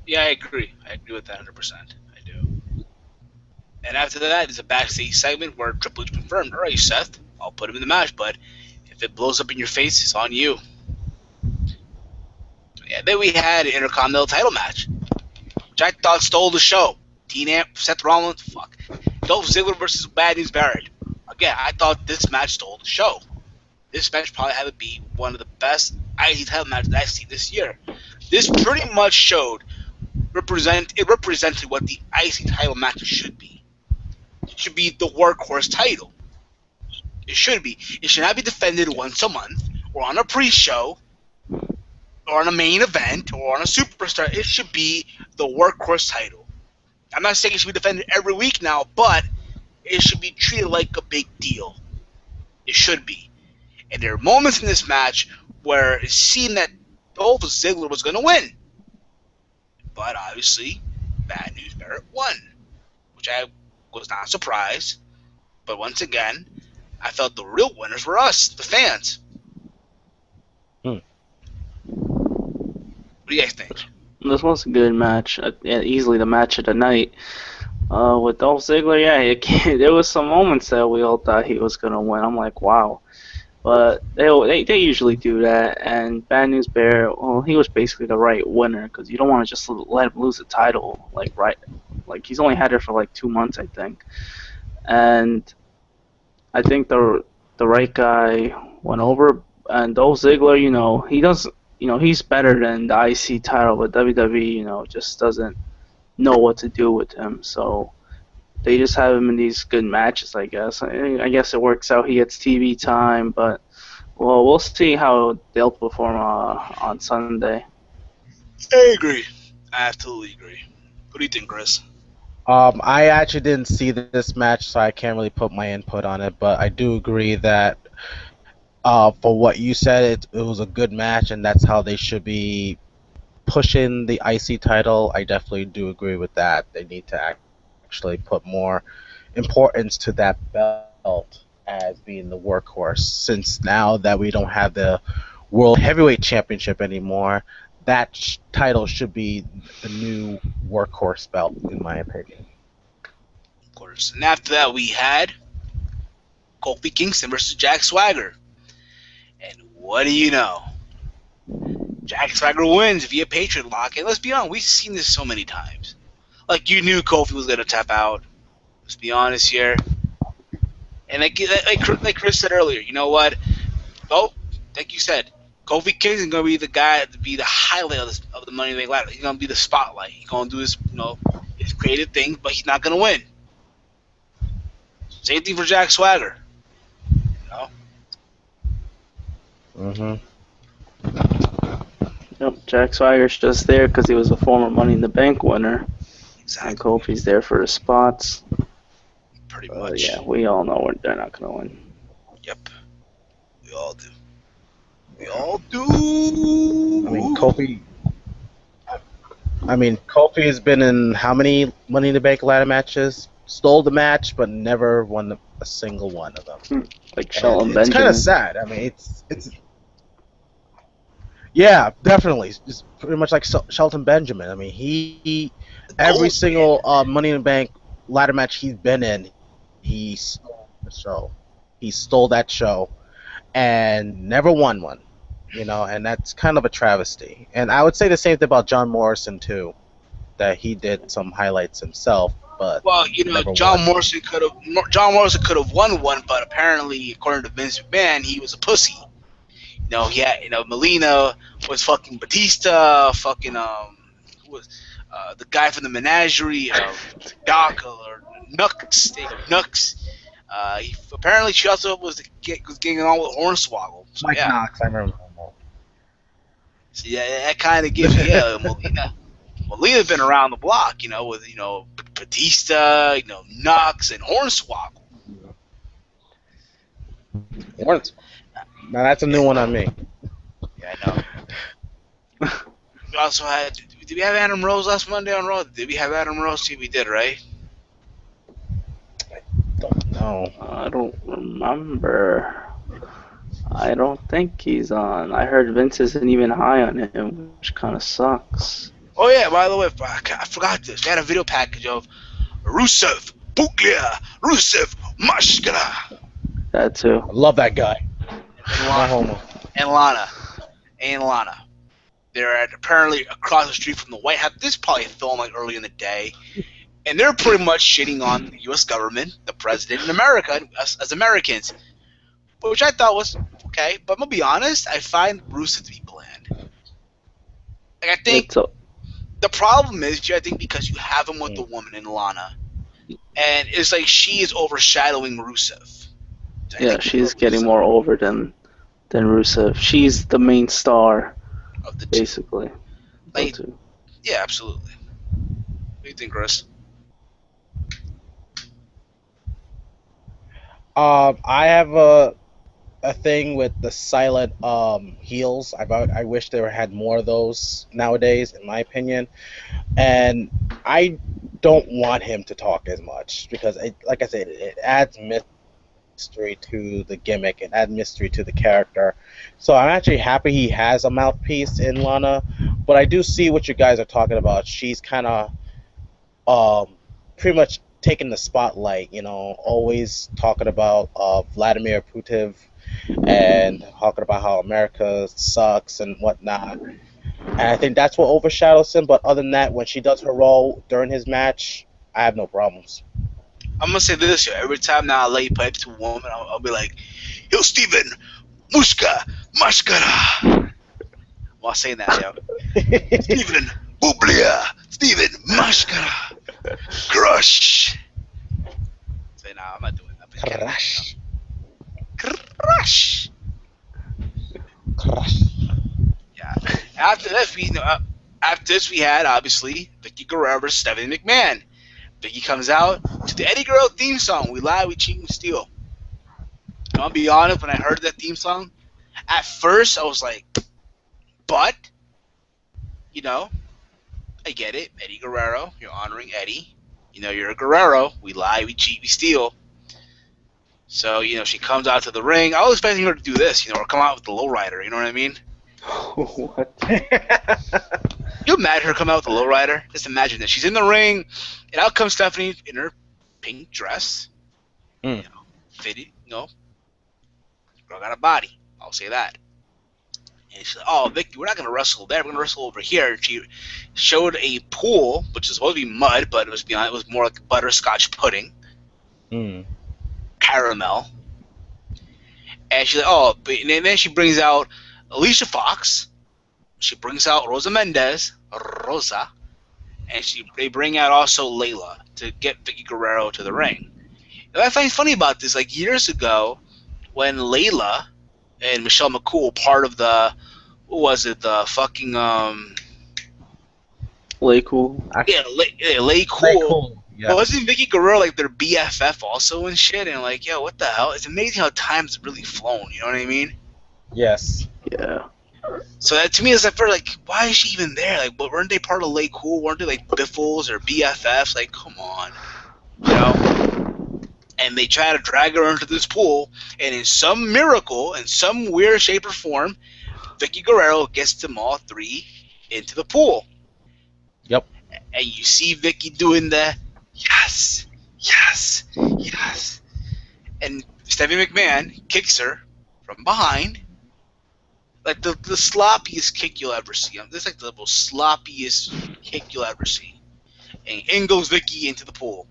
Yeah, I agree. I agree with that 100%. I do. And after that is a backstage segment where Triple H confirmed, all right, Seth, I'll put him in the match, but if it blows up in your face, it's on you. Yeah, then we had an Intercontinental title match, which I thought stole the show. Dean Amp, Seth Rollins, fuck. Dolph Ziggler versus Bad News Barrett. Again, I thought this match stole the show. This match probably had to be one of the best IC title matches I've seen this year. This pretty much it represented what the IC title match should be. It should be the workhorse title. It should be. It should not be defended once a month or on a pre-show or on a main event or on a superstar. It should be the workhorse title. I'm not saying it should be defended every week now, but it should be treated like a big deal. It should be. And there are moments in this match where it seemed that Dolph Ziggler was going to win. But obviously, Bad News Barrett won, which I was not surprised. But once again, I felt the real winners were us, the fans. Hmm. What do you guys think? This was a good match. Easily the match of the night. With Dolph Ziggler, yeah, there was some moments that we all thought he was gonna win. I'm like, wow. But they usually do that. And Bad News Bear, well, he was basically the right winner because you don't want to just let him lose the title like he's only had it for like 2 months, I think. And I think the right guy went over. And Dolph Ziggler, he does, he's better than the IC title, but WWE, just doesn't know what to do with him. So they just have him in these good matches, I guess. I guess it works out. He gets TV time, but well, we'll see how they'll perform on Sunday. I agree. I absolutely agree. What do you think, Chris? I actually didn't see this match, so I can't really put my input on it. But I do agree that for what you said, it was a good match, and that's how they should be pushing the IC title. I definitely do agree with that. They need to actually put more importance to that belt as being the workhorse. Since now that we don't have the World Heavyweight Championship anymore, that title should be the new workhorse belt, in my opinion. Of course. And after that, we had Kofi Kingston versus Jack Swagger. And what do you know? Jack Swagger wins via Patriot Lock. And let's be honest, we've seen this so many times. Like, you knew Kofi was going to tap out. Let's be honest here. And like Chris said earlier, you know what? Oh, like you said, Kofi Kingston going to be the guy to be the highlight of the Money in the Bank ladder. He's going to be the spotlight. He's going to do his creative thing, but he's not going to win. Same thing for Jack Swagger. Mhm. Yep, Jack Swagger's just there because he was a former Money in the Bank winner, Exactly. and Kofi's there for the spots. Pretty much. Yeah, we all know they're not gonna win. Yep. We all do. We all do. I mean, Kofi has been in how many Money in the Bank ladder matches? Stole the match, but never won a single one of them. Like Shelton It's Benjamin. kind of sad. I mean, it's yeah, definitely. It's pretty much like Shelton Benjamin. I mean, he every single Money in the Bank ladder match he's been in, he stole the show. He stole that show and never won one. And that's kind of a travesty. And I would say the same thing about John Morrison too, that he did some highlights himself, but Well, never John won. Morrison could have won one, but apparently, according to Vince McMahon, he was a pussy. Melina was fucking Batista, fucking who was the guy from the Menagerie, Doc or Nux, Nux. Apparently, she also was getting on with Hornswoggle. So Mike yeah, Knox, I remember. so yeah, that kind of gives you Melina. Melina's been around the block, with Batista, Nux and Hornswoggle. Once. Now that's a new one on me. Yeah, Yeah, I know. We also had. Did we have Adam Rose last Monday on Raw? Did we have Adam Rose? See, we did, right? Don't know. I don't remember. I don't think he's on. I heard Vince isn't even high on him, which kind of sucks. Oh yeah. By the way, I forgot this. We had a video package of Rusev, Buglia, Rusev, Mashkara, That too. I love that guy. and No Lana. homo. And Lana. And Lana. They're apparently across the street from the White House. This is probably filmed like early in the day. And they're pretty much shitting on the U.S. government, the president, and America, us as Americans. Which I thought was okay. But I'm going to be honest, I find Rusev to be bland. Like, I think It's a, the problem is, I think, because you have him with the woman in Lana. And it's like she is overshadowing Rusev. I yeah, think she's getting Rusev more over than Rusev. She's the main star, of the two. basically. Like, Too. yeah, absolutely. What do you think, Chris? I have a thing with the silent heels. I wish there had more of those nowadays, in my opinion. And I don't want him to talk as much because, like I said, it adds mystery to the gimmick. It adds mystery to the character. So I'm actually happy he has a mouthpiece in Lana. But I do see what you guys are talking about. She's kind of pretty much taking the spotlight. Always talking about Vladimir Putin and talking about how America sucks and whatnot. And I think that's what overshadows him. But other than that, when she does her role during his match, I have no problems. I'm gonna say this: every time now I lay pipe to a woman, I'll be like, "Yo, Steven, Muska, Mashkara." While saying that, yo, Steven, Bublia, Steven, Mashkara, Crush. Say, nah, I'm not doing that. But Crush. Crush. Crush. Yeah. After this, we had obviously Vicky Guerrero versus Stephanie McMahon. Vicky comes out to the Eddie Guerrero theme song. We lie, we cheat, we steal. I'll be honest, when I heard that theme song, at first I was like, but, you know, I get it. Eddie Guerrero, you're honoring Eddie. You're a Guerrero. We lie, we cheat, we steal. So, she comes out to the ring. I was expecting her to do this, or come out with the lowrider, you know what I mean? What? You imagine her come out with a lowrider? Just imagine that. She's in the ring, and out comes Stephanie in her pink dress. Mm. Fitted, girl got a body. I'll say that. And she's like, "Oh, Vicky, we're not gonna wrestle there. We're gonna wrestle over here." And she showed a pool, which was supposed to be mud, but it was more like butterscotch pudding, caramel. And she's like, "Oh," and then she brings out Alicia Fox. She brings out Rosa Mendez, Rosa, and they bring out also Layla to get Vicky Guerrero to the ring. And I find funny about this, like years ago, when Layla and Michelle McCool, part of the, what was it, the fucking Lay Cool. Lay Cool. Yeah. Wasn't Vicky Guerrero like their BFF also and shit? And like, yo, what the hell? It's amazing how time's really flown. You know what I mean? Yes. Yeah. So that to me is like, why is she even there? Like, but weren't they part of Lay Cool? Weren't they like Biffles or BFFs? Like, come on, And they try to drag her into this pool, and in some miracle, in some weird shape or form, Vicky Guerrero gets them all three into the pool. Yep. And you see Vicky doing the yes, yes, yes, and Stephanie McMahon kicks her from behind. Like the sloppiest kick you'll ever see. This is like the most sloppiest kick you'll ever see. And in goes Vicky into the pool.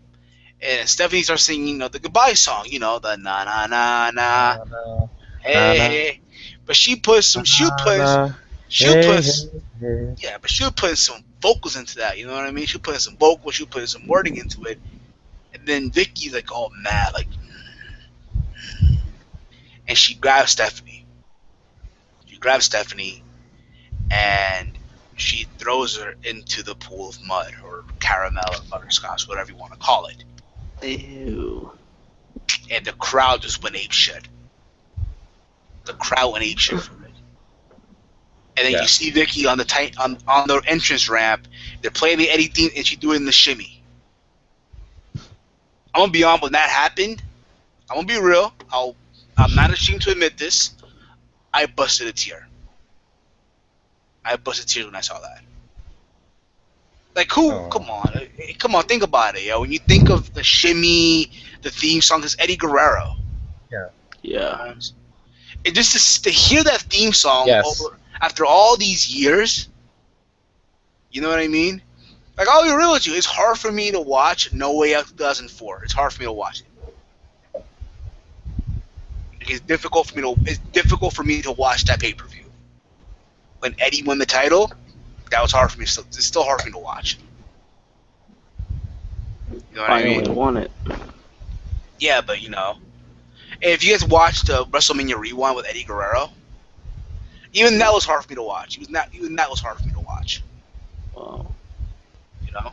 And Stephanie starts singing, the goodbye song, the na na na na, hey hey. But she'll put some vocals into that. You know what I mean? She'll put some vocals, she'll put some wording into it. And then Vicky's like all mad, like, and she grabs Stephanie. And she throws her into the pool of mud or caramel or butterscotch, whatever you want to call it. Ew. And the crowd just went apeshit. The crowd went apeshit for it. And then you see Vicky on on the entrance ramp. They're playing the Eddie theme, and she doing the shimmy. I'm gonna be honest. When that happened, I'm gonna be real. I'm not ashamed to admit this. I busted a tear. I busted tears when I saw that. Like who? Oh. Come on, think about it, yo. When you think of the shimmy, the theme song is Eddie Guerrero. Yeah. Yeah. And just to hear that theme song Yes. over after all these years, you know what I mean? Like I'll be real with you, it's hard for me to watch No Way Out 2004. It's hard for me to watch it. It's difficult for me to watch that pay per view. When Eddie won the title, that was hard for me. It's still hard for me to watch. You know what I Finally mean? won it. Yeah, but if you guys watched WrestleMania Rewind with Eddie Guerrero, even that was hard for me to watch. Even that was hard for me to watch. Wow. You know.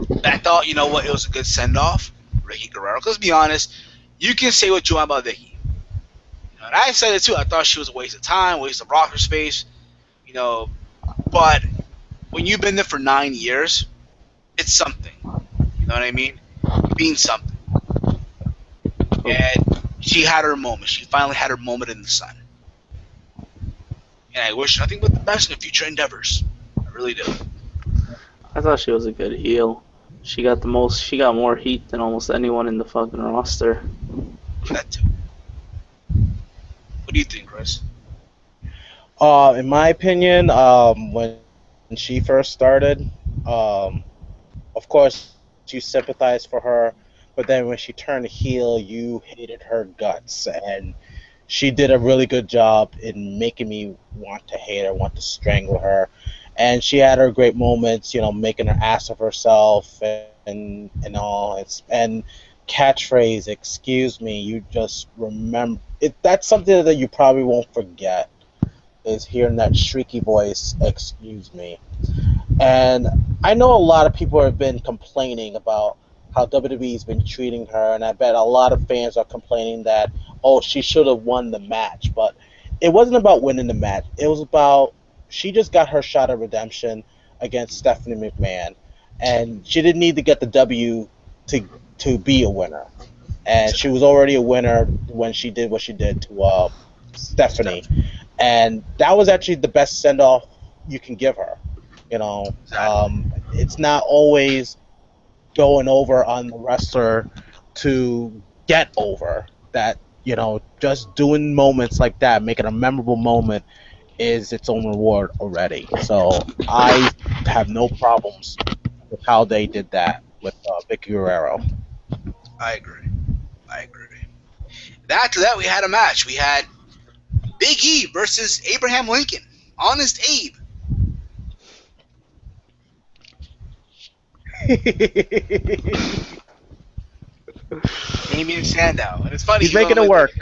But I thought, you know what, it was a good send off, Ricky Guerrero. Because let's be honest, you can say what you want about Vicky. And I said it too. I thought she was a waste of time, waste of roster space. But when you've been there for 9 years, it's something. You know what I mean? It means something. And she had her moment. She finally had her moment in the sun. And I wish nothing but the best in the future endeavors. I really do. I thought she was a good heel. She got more heat than almost anyone in the fucking roster. That too. What do you think, Chris? In my opinion, when she first started, of course you sympathize for her, but then when she turned heel, you hated her guts, and she did a really good job in making me want to hate her, want to strangle her. And she had her great moments, making her ass of herself and all. And catchphrase, "Excuse me," you just remember it. That's something that you probably won't forget, is hearing that shrieky voice, "Excuse me." And I know a lot of people have been complaining about how WWE's been treating her, and I bet a lot of fans are complaining that, oh, she should have won the match. But it wasn't about winning the match. It was about, she just got her shot at redemption against Stephanie McMahon, and she didn't need to get the W to be a winner. And she was already a winner when she did what she did to Stephanie, and that was actually the best send off you can give her. It's not always going over on the wrestler to get over. That just doing moments like that, making a memorable moment, is its own reward already. So I have no problems with how they did that with Vicky Guerrero. I agree. I agree. After that, we had a match. We had Big E versus Abraham Lincoln. Honest Abe. Damien Sandow. And it's funny. He's making it work.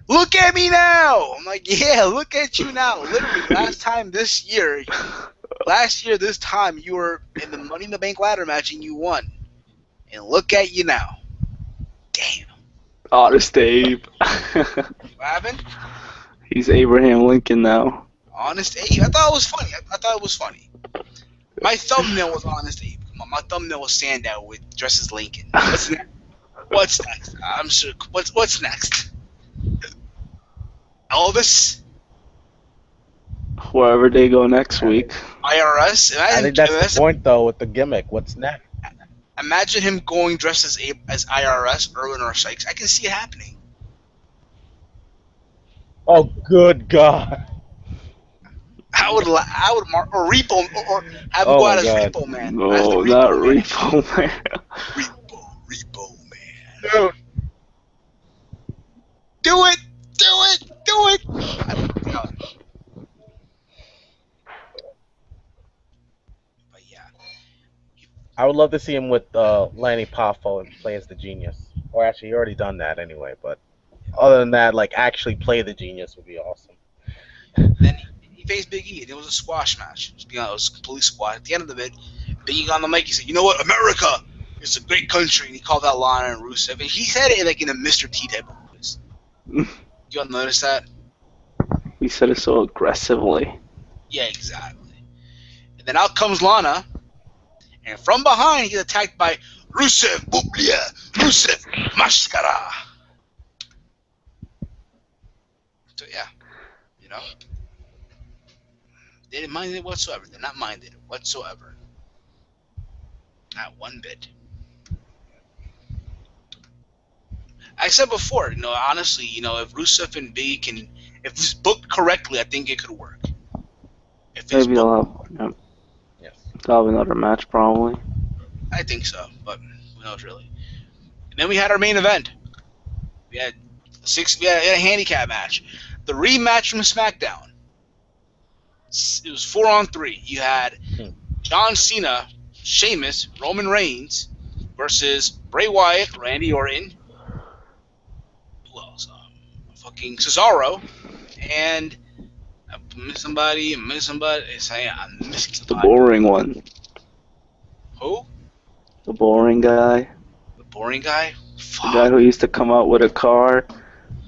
Look at me now. I'm like, yeah, look at you now. Literally, last year this time, you were in the Money in the Bank ladder match and you won. And look at you now. Damn. Honest Abe. What happened? He's Abraham Lincoln now. Honest Abe. I thought it was funny. I thought it was funny. My thumbnail was Honest Abe. Come on, my thumbnail was Sandow with dressed as Lincoln. What's next? What's next? I'm sure. What's next? Elvis? Wherever they go next week. IRS? I think that's the point, though, with the gimmick. What's next? Imagine him going dressed as IRS, Irwin or Sykes. I can see it happening. Oh, good God. I would or Repo, or have him Oh go my out as God. Repo Man. No, not Repo Man. Repo Man. Dude. Do it! Do it! Do it! But yeah. I would love to see him with Lanny Poffo and play as the genius. Or actually, he already done that anyway. But other than that, like, actually play the genius would be awesome. Then he faced Big E, and it was a squash match. It was completely squash. At the end of the bit, Big E got on the mic. He said, "You know what? America is a great country." And he called out Lana and Rusev, and he said it like in a Mr. T type of voice. You all notice that? We said it so aggressively. Yeah, exactly. And then out comes Lana, and from behind, he's attacked by Rusev Bublia, Rusev Mashkara. So yeah, you know, they didn't mind it whatsoever. They're not minded whatsoever, not one bit. I said before, honestly, if Rusev and B can, if it's booked correctly, I think it could work. If it's Maybe booked, Yes. they'll have another match probably. I think so, but who knows really. And then we had our main event. We had we had a handicap match, the rematch from SmackDown. It was 4-on-3. You had John Cena, Sheamus, Roman Reigns versus Bray Wyatt, Randy Orton, who else? Fucking Cesaro, and I'm missing somebody. I'm missing The somebody. boring one. Who? The boring guy. The boring guy? The guy Fuck. who used to come out with a car,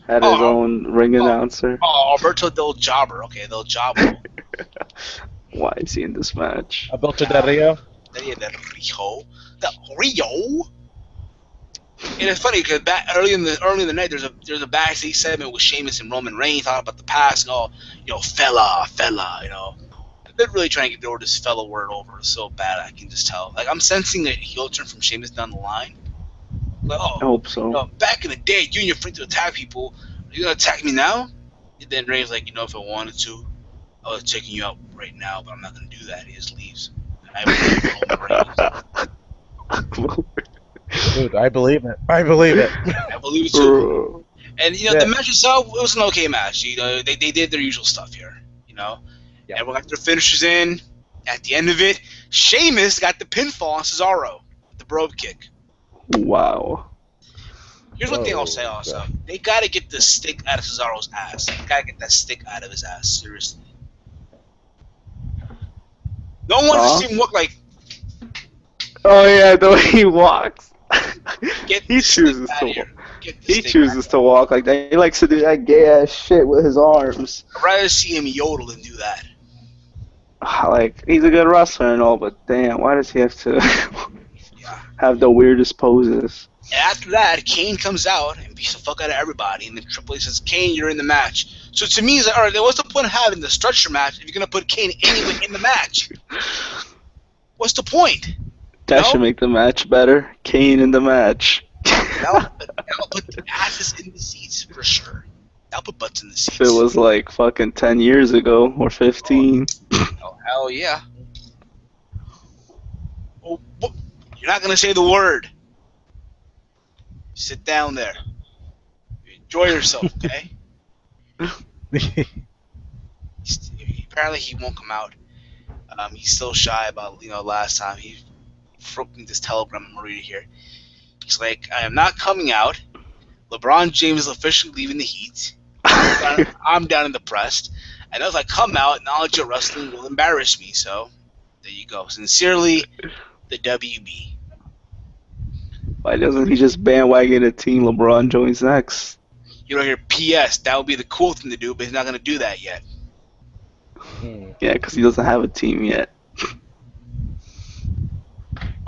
had his own ring announcer. Alberto Del Jobber. Okay, Del Jobber. Why is he in this match? Alberto Del Rio. The Rio. And it's funny because early in the night, there's a backstage segment with Sheamus and Roman Reigns talking about the past and all, fella, They're really trying to get over this fella word over so bad. I can just tell. Like I'm sensing a heel turn from Sheamus down the line. Like, I hope so. Back in the day, you and your friends would attack people. Are you gonna attack me now? And then Reigns like, if I wanted to, I was taking you out right now, but I'm not gonna do that. He just leaves. And I believe Roman Reigns. Dude, I believe it. I believe it. I believe it too. And the match itself, it was an okay match. They did their usual stuff here. Yeah. Everyone got their finishers in. At the end of it, Sheamus got the pinfall on Cesaro with the brogue kick. Wow. Here's one thing I'll say also. They gotta get the stick out of Cesaro's ass. They gotta get that stick out of his ass. Seriously. No one wants to see him look like. Oh yeah, the way he walks. He chooses to walk like that. He likes to do that gay ass shit with his arms. I'd rather see him yodel than do that. Like, he's a good wrestler and all, but damn, why does he have to have the weirdest poses? And after that, Kane comes out and beats the fuck out of everybody, and then Triple H says, "Kane, you're in the match." So to me, it's like, all right, what's the point of having the structure match if you're gonna put Kane anyway in the match? What's the point? That should make the match better. Kane in the match. That'll put the asses in the seats for sure. That'll put butts in the seats. If it was like fucking 10 years ago or 15. Oh hell yeah. Oh, you're not gonna say the word. Sit down there. Enjoy yourself, okay? Apparently he won't come out. He's still shy about last time he wrote me this telegram I'm reading here. He's like, I am not coming out. LeBron James is officially leaving the Heat. I'm down in the press. And I was like, come out, knowledge of wrestling will embarrass me. So there you go. Sincerely, the WB. Why doesn't he just bandwagon a team LeBron joins next? You don't hear PS. That would be the cool thing to do, but he's not going to do that yet. Yeah, because he doesn't have a team yet.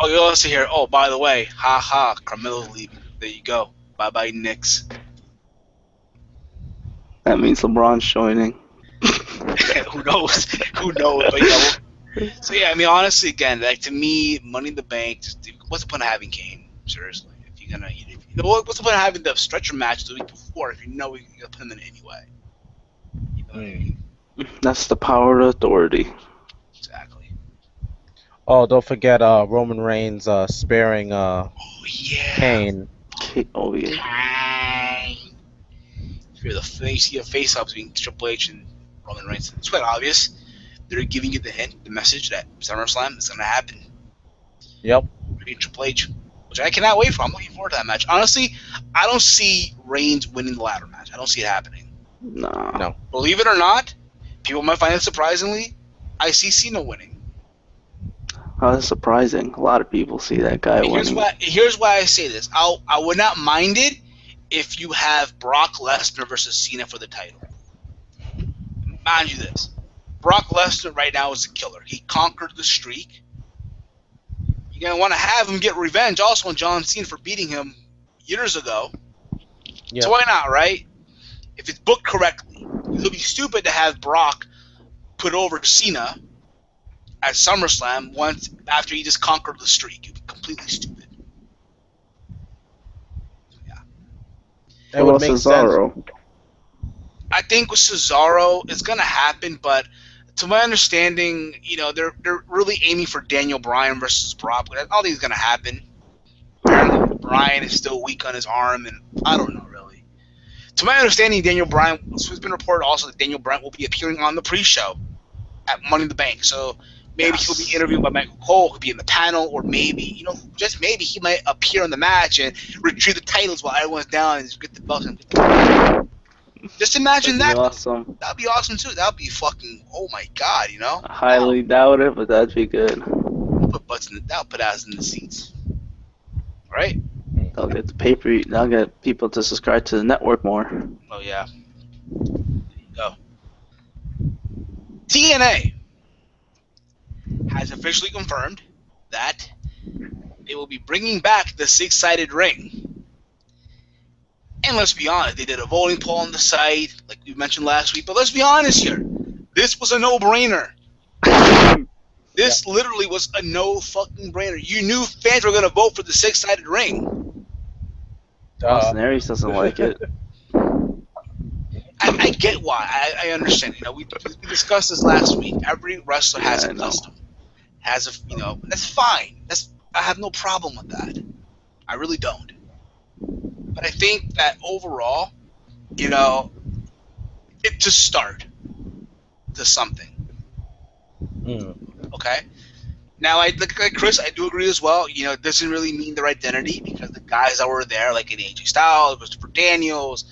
Oh, you also hear, oh, by the way, ha, Carmelo's leaving. There you go. Bye-bye, Knicks. That means LeBron's joining. Who knows? But so yeah, I mean, honestly, again, like to me, Money in the Bank. What's the point of having Kane? Seriously, if you're gonna, what's the point of having the stretcher match the week before if you know you're gonna put him in anyway? You know what I mean? That's the power of authority. Exactly. Oh, don't forget Roman Reigns sparing Kane. Oh yeah. You see a face-off between Triple H and Roman Reigns. It's quite obvious. They're giving you the hint, the message that SummerSlam is going to happen. Yep. Between Triple H, which I cannot wait for. I'm looking forward to that match. Honestly, I don't see Reigns winning the ladder match. I don't see it happening. No. Believe it or not, people might find it surprisingly, I see Cena winning. Oh, that's surprising. A lot of people see that guy winning. Here's why I say this. I would not mind it if you have Brock Lesnar versus Cena for the title. mind you this. Brock Lesnar right now is a killer. He conquered the streak. You're gonna want to have him get revenge also on John Cena for beating him years ago. Yeah. So why not, right? If it's booked correctly, it would be stupid to have Brock put over Cena at SummerSlam once after he just conquered the streak. It'd be completely stupid. Yeah. It What would about make sense. Cesaro? I think with Cesaro, it's gonna happen, but to my understanding, they're really aiming for Daniel Bryan versus Brock. But I don't think it's gonna happen. Apparently, Bryan is still weak on his arm, and I don't know really. To my understanding, Daniel Bryan. So it's been reported also that Daniel Bryan will be appearing on the pre-show at Money in the Bank. So maybe he'll be interviewed by Michael Cole, could be in the panel, or maybe, just maybe he might appear in the match and retrieve the titles while everyone's down and just get the belts. Just imagine That'd that. be awesome. That'd be awesome too. That'd be fucking, oh my god, I highly doubt it, but that'd be good. Put butts in the, that'll put ass in the seats, right? They'll get the paper. They'll get people to subscribe to the network more. Oh yeah. There you go. TNA has officially confirmed that they will be bringing back the six-sided ring. And let's be honest, they did a voting poll on the site, like we mentioned last week. But let's be honest here, this was a no-brainer. This literally was a no fucking brainer. You knew fans were gonna vote for the six-sided ring. Austin Aries doesn't like it. I get why. I understand. We discussed this last week. Every wrestler has a custom. That's fine. I have no problem with that. I really don't. But I think that overall, it's a start to something. Okay? Now, like Chris, I do agree as well. It doesn't really mean their identity because the guys that were there, like in AJ Styles, Christopher Daniels,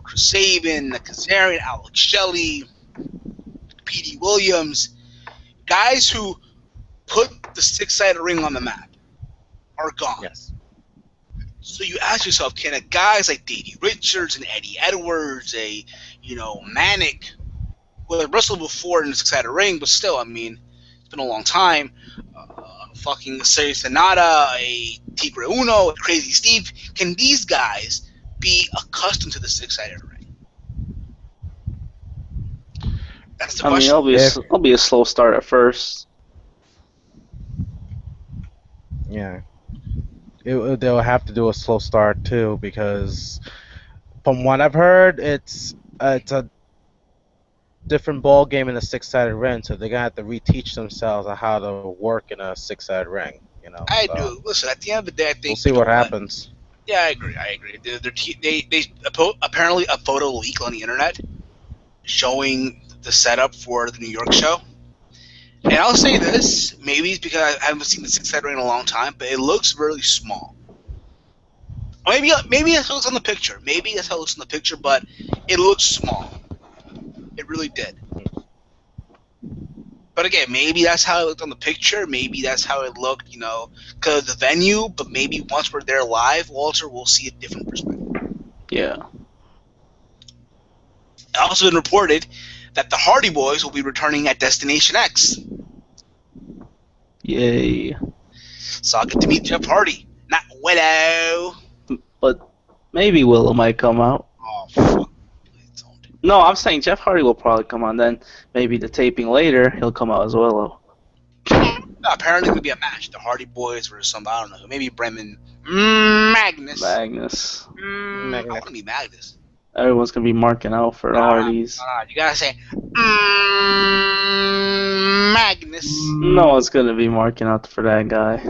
Chris Sabin, Kazarian, Alex Shelley, P.D. Williams, guys who put the six-sided ring on the map are gone. Yes. So you ask yourself, can guys like Davey Richards and Eddie Edwards, Manic, who had wrestled before in the six-sided ring, but still, it's been a long time, fucking Seri Sanada, a Tigre Uno, a Crazy Steve, can these guys be accustomed to the six-sided ring? That's the question. It'll be a slow start at first. Yeah. They'll have to do a slow start too because, from what I've heard, it's a different ball game in a six-sided ring, so they're gonna have to reteach themselves on how to work in a six-sided ring. I do. Listen, at the end of the day, I think we'll see what happens. Yeah, I agree. They apparently a photo leak on the internet showing the setup for the New York show. And I'll say this, maybe it's because I haven't seen the six-sided ring in a long time, but it looks really small. Or maybe that's how it looks on the picture. Maybe that's how it looks on the picture, but it looks small. It really did. But again, maybe that's how it looked on the picture. Maybe that's how it looked, because of the venue. But maybe once we're there live, Walter, we'll see a different perspective. Yeah. It's also been reported that the Hardy Boys will be returning at Destination X. Yay. So I'll get to meet Jeff Hardy, not Willow. But maybe Willow might come out. Oh, fuck. Please don't. No, I'm saying Jeff Hardy will probably come on. Then maybe the taping later, he'll come out as Willow. No, apparently it would be a match. The Hardy Boys versus some, I don't know, maybe Bremen Magnus. Magnus. I want to be Magnus. Everyone's going to be marking out for the Hardys. You got to say Magnus. No one's going to be marking out for that guy.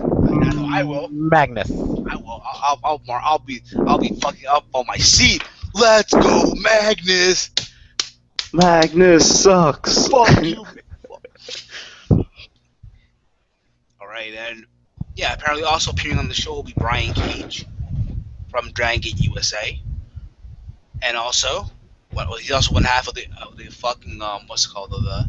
I will. Magnus. I will. I'll be fucking up on my seat. Let's go, Magnus. Magnus sucks. Fuck you. All right, and yeah, apparently also appearing on the show will be Brian Cage from Dragon Gate USA, and also, he's also one half of the fucking what's it called, the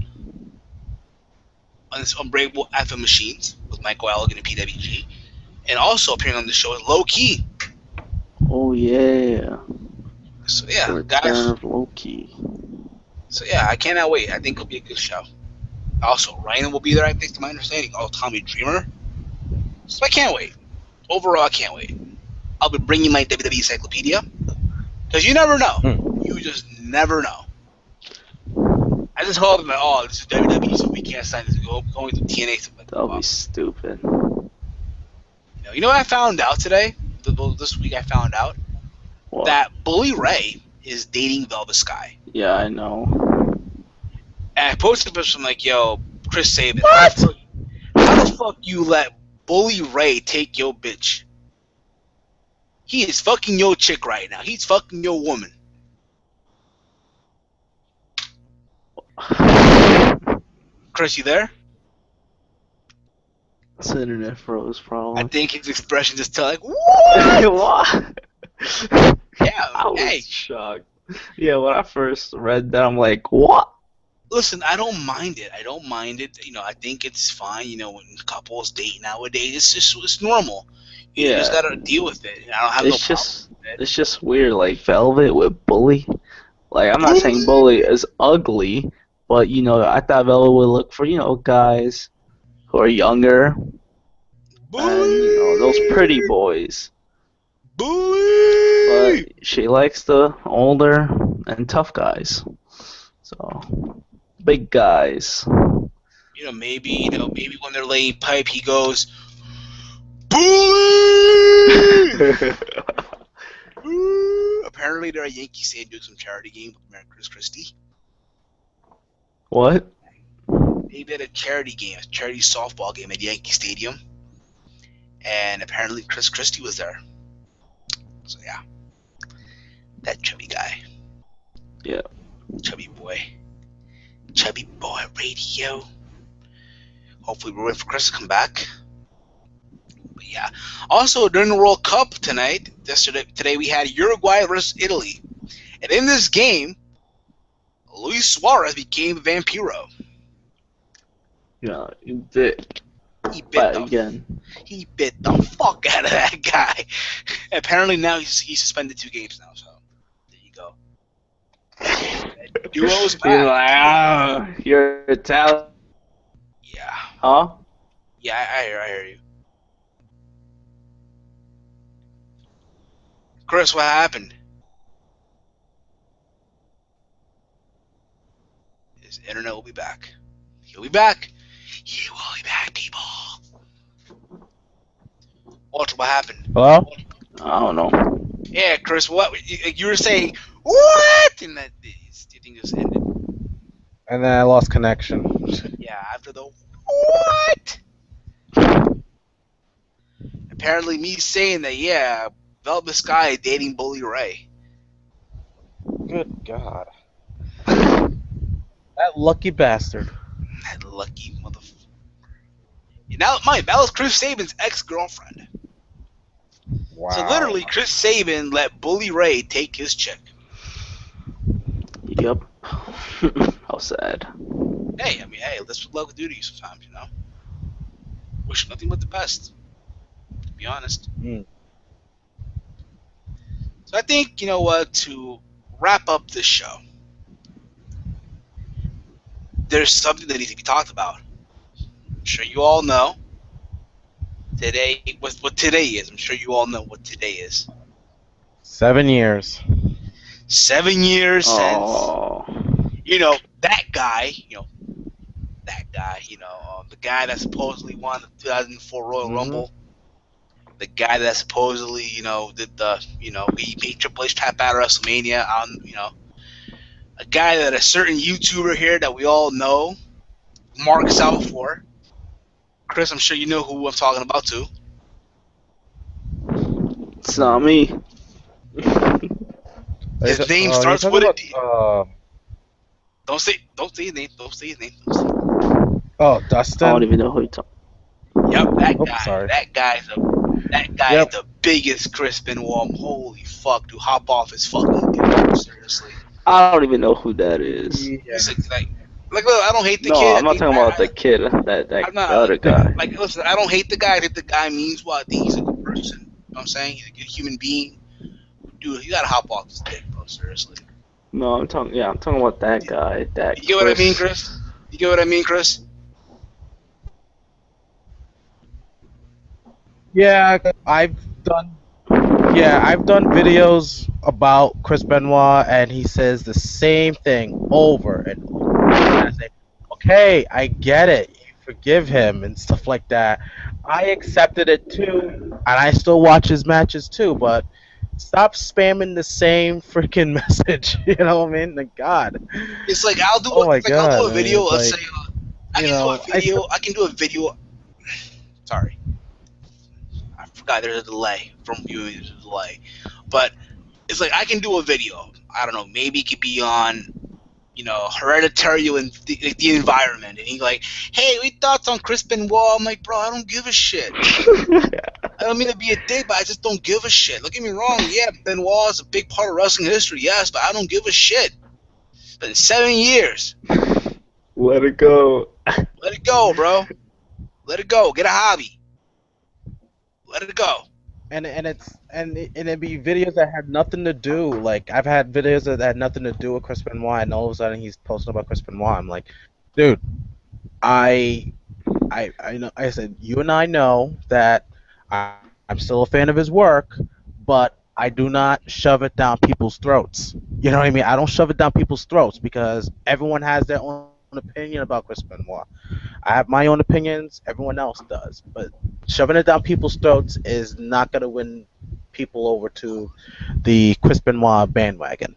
Unbreakable FM Machines with Michael Elgin and PWG, and also appearing on the show is Low Key. Oh yeah. So yeah, The return guys. of Loki. So yeah, I cannot wait. I think it'll be a good show. Also, Ryan will be there. I think, to my understanding. Oh, Tommy Dreamer. So I can't wait. Overall, I can't wait. I'll be bringing my WWE encyclopedia because you never know. You just never know. I just hope that this is WWE, so we can't sign this. Going to TNA. So That'll be stupid. You know what I found out today? This week I found out What? that Bully Ray is dating Velvet Sky. Yeah, I know. And I posted a picture. I'm like, yo, Chris Sabin. What? How the fuck you let Bully Ray take your bitch? He is fucking your chick right now. He's fucking your woman. Chris, you there? It's internet froze, I probably. think his expression just tell like, what? What? Yeah, I was hey. shocked. Yeah, when I first read that, I'm like, what? Listen, I don't mind it. I don't mind it. I think it's fine. When couples date nowadays, it's normal. You just gotta deal with it. I don't have no problem with it. It's just weird, like Velvet with Bully. Like, I'm not saying Bully is ugly, but I thought Velvet would look for guys who are younger and those pretty boys. Bully! But she likes the older and tough guys. So, big guys. Maybe when they're laying pipe, he goes, Bully! Apparently, they're at Yankee Stadium doing some charity game with Chris Christie. What? They did a charity softball game at Yankee Stadium, and apparently Chris Christie was there. So yeah, that chubby guy. Yeah. Chubby boy radio. Hopefully we're waiting for Chris to come back. But yeah. Also during the World Cup today we had Uruguay versus Italy, and in this game, Luis Suarez became Vampiro. Yeah, you did. He bit the fuck out of that guy. Apparently now he's suspended 2 games now. So there you go. Duo's back. You're like, you're Italian. Yeah. Huh? Yeah, I hear you. Chris, what happened? His internet will be back. He'll be back. He will be back, people. What happened? Hello? I don't know. Yeah, Chris, what? You were saying, what? And that thing just ended. And then I lost connection. Yeah, after the what? Apparently me saying that, yeah, Velvet Sky dating Bully Ray. Good God. That lucky bastard. That lucky motherfucker. Now, mind, that was Chris Sabin's ex-girlfriend. Wow. So literally, Chris Sabin let Bully Ray take his chick. Yep. How sad. Hey, that's what love will do to you sometimes, Wish nothing but the best, to be honest. So I think, to wrap up this show, there's something that needs to be talked about. I'm sure you all know today what today is. I'm sure you all know what today is. 7 years. 7 years since, that guy, the guy that supposedly won the 2004 Royal Rumble, the guy that supposedly, did the, he made Triple H tap out of WrestleMania on, a guy that a certain YouTuber here that we all know marks out for. Chris, I'm sure you know who I'm talking about too. It's not me. His name starts with a D. Don't say his name. Oh, Dustin? I don't even know who you're talking. Yep, that guy. Sorry. That guy is the biggest Chris Benoit. Holy fuck, dude! Hop off his fucking dick, seriously. I don't even know who that is. Yeah. He's like, look, I don't hate the kid. No, I'm not talking about the kid. That other guy. Like, listen, I don't hate the guy. I think the guy means well. I think he's a good person. You know what I'm saying? He's a good human being. Dude, you gotta hop off this dick, bro. Seriously. No, I'm talking. Yeah, I'm talking about that guy, that You get what I mean, Chris. Chris? You get what I mean, Chris? Yeah, I've done. Yeah, I've done videos about Chris Benoit, and he says the same thing over and over again. I say, okay, I get it. You forgive him and stuff like that. I accepted it too, and I still watch his matches too. But stop spamming the same freaking message. You know what I mean? Like God. It's like I'll do Oh my I'll do God. a I mean, video. it's Let's say like I you can do a know, I video. I can do a video. Sorry, I forgot there's a delay from viewing. There's a delay, but it's like I can do a video. I don't know. Maybe it could be on Hereditary and the environment, and he's like, "Hey, we thoughts on Chris Benoit?" I'm like, "Bro, I don't give a shit. I don't mean to be a dick, but I just don't give a shit. Look at me wrong. Yeah, Benoit is a big part of wrestling history. Yes, but I don't give a shit. It's been 7 years. Let it go. Let it go, bro. Let it go. Get a hobby. Let it go." and it'd be videos that had nothing to do. Like I've had videos that had nothing to do with Chris Benoit, and all of a sudden he's posting about Chris Benoit. I'm like, dude, I I know. I said you and I know that I'm still a fan of his work, but I do not shove it down people's throats. You know what I mean? I don't shove it down people's throats because everyone has their own opinion about Chris Benoit. I have my own opinions. Everyone else does, but shoving it down people's throats is not going to win people over to the Chris Benoit bandwagon,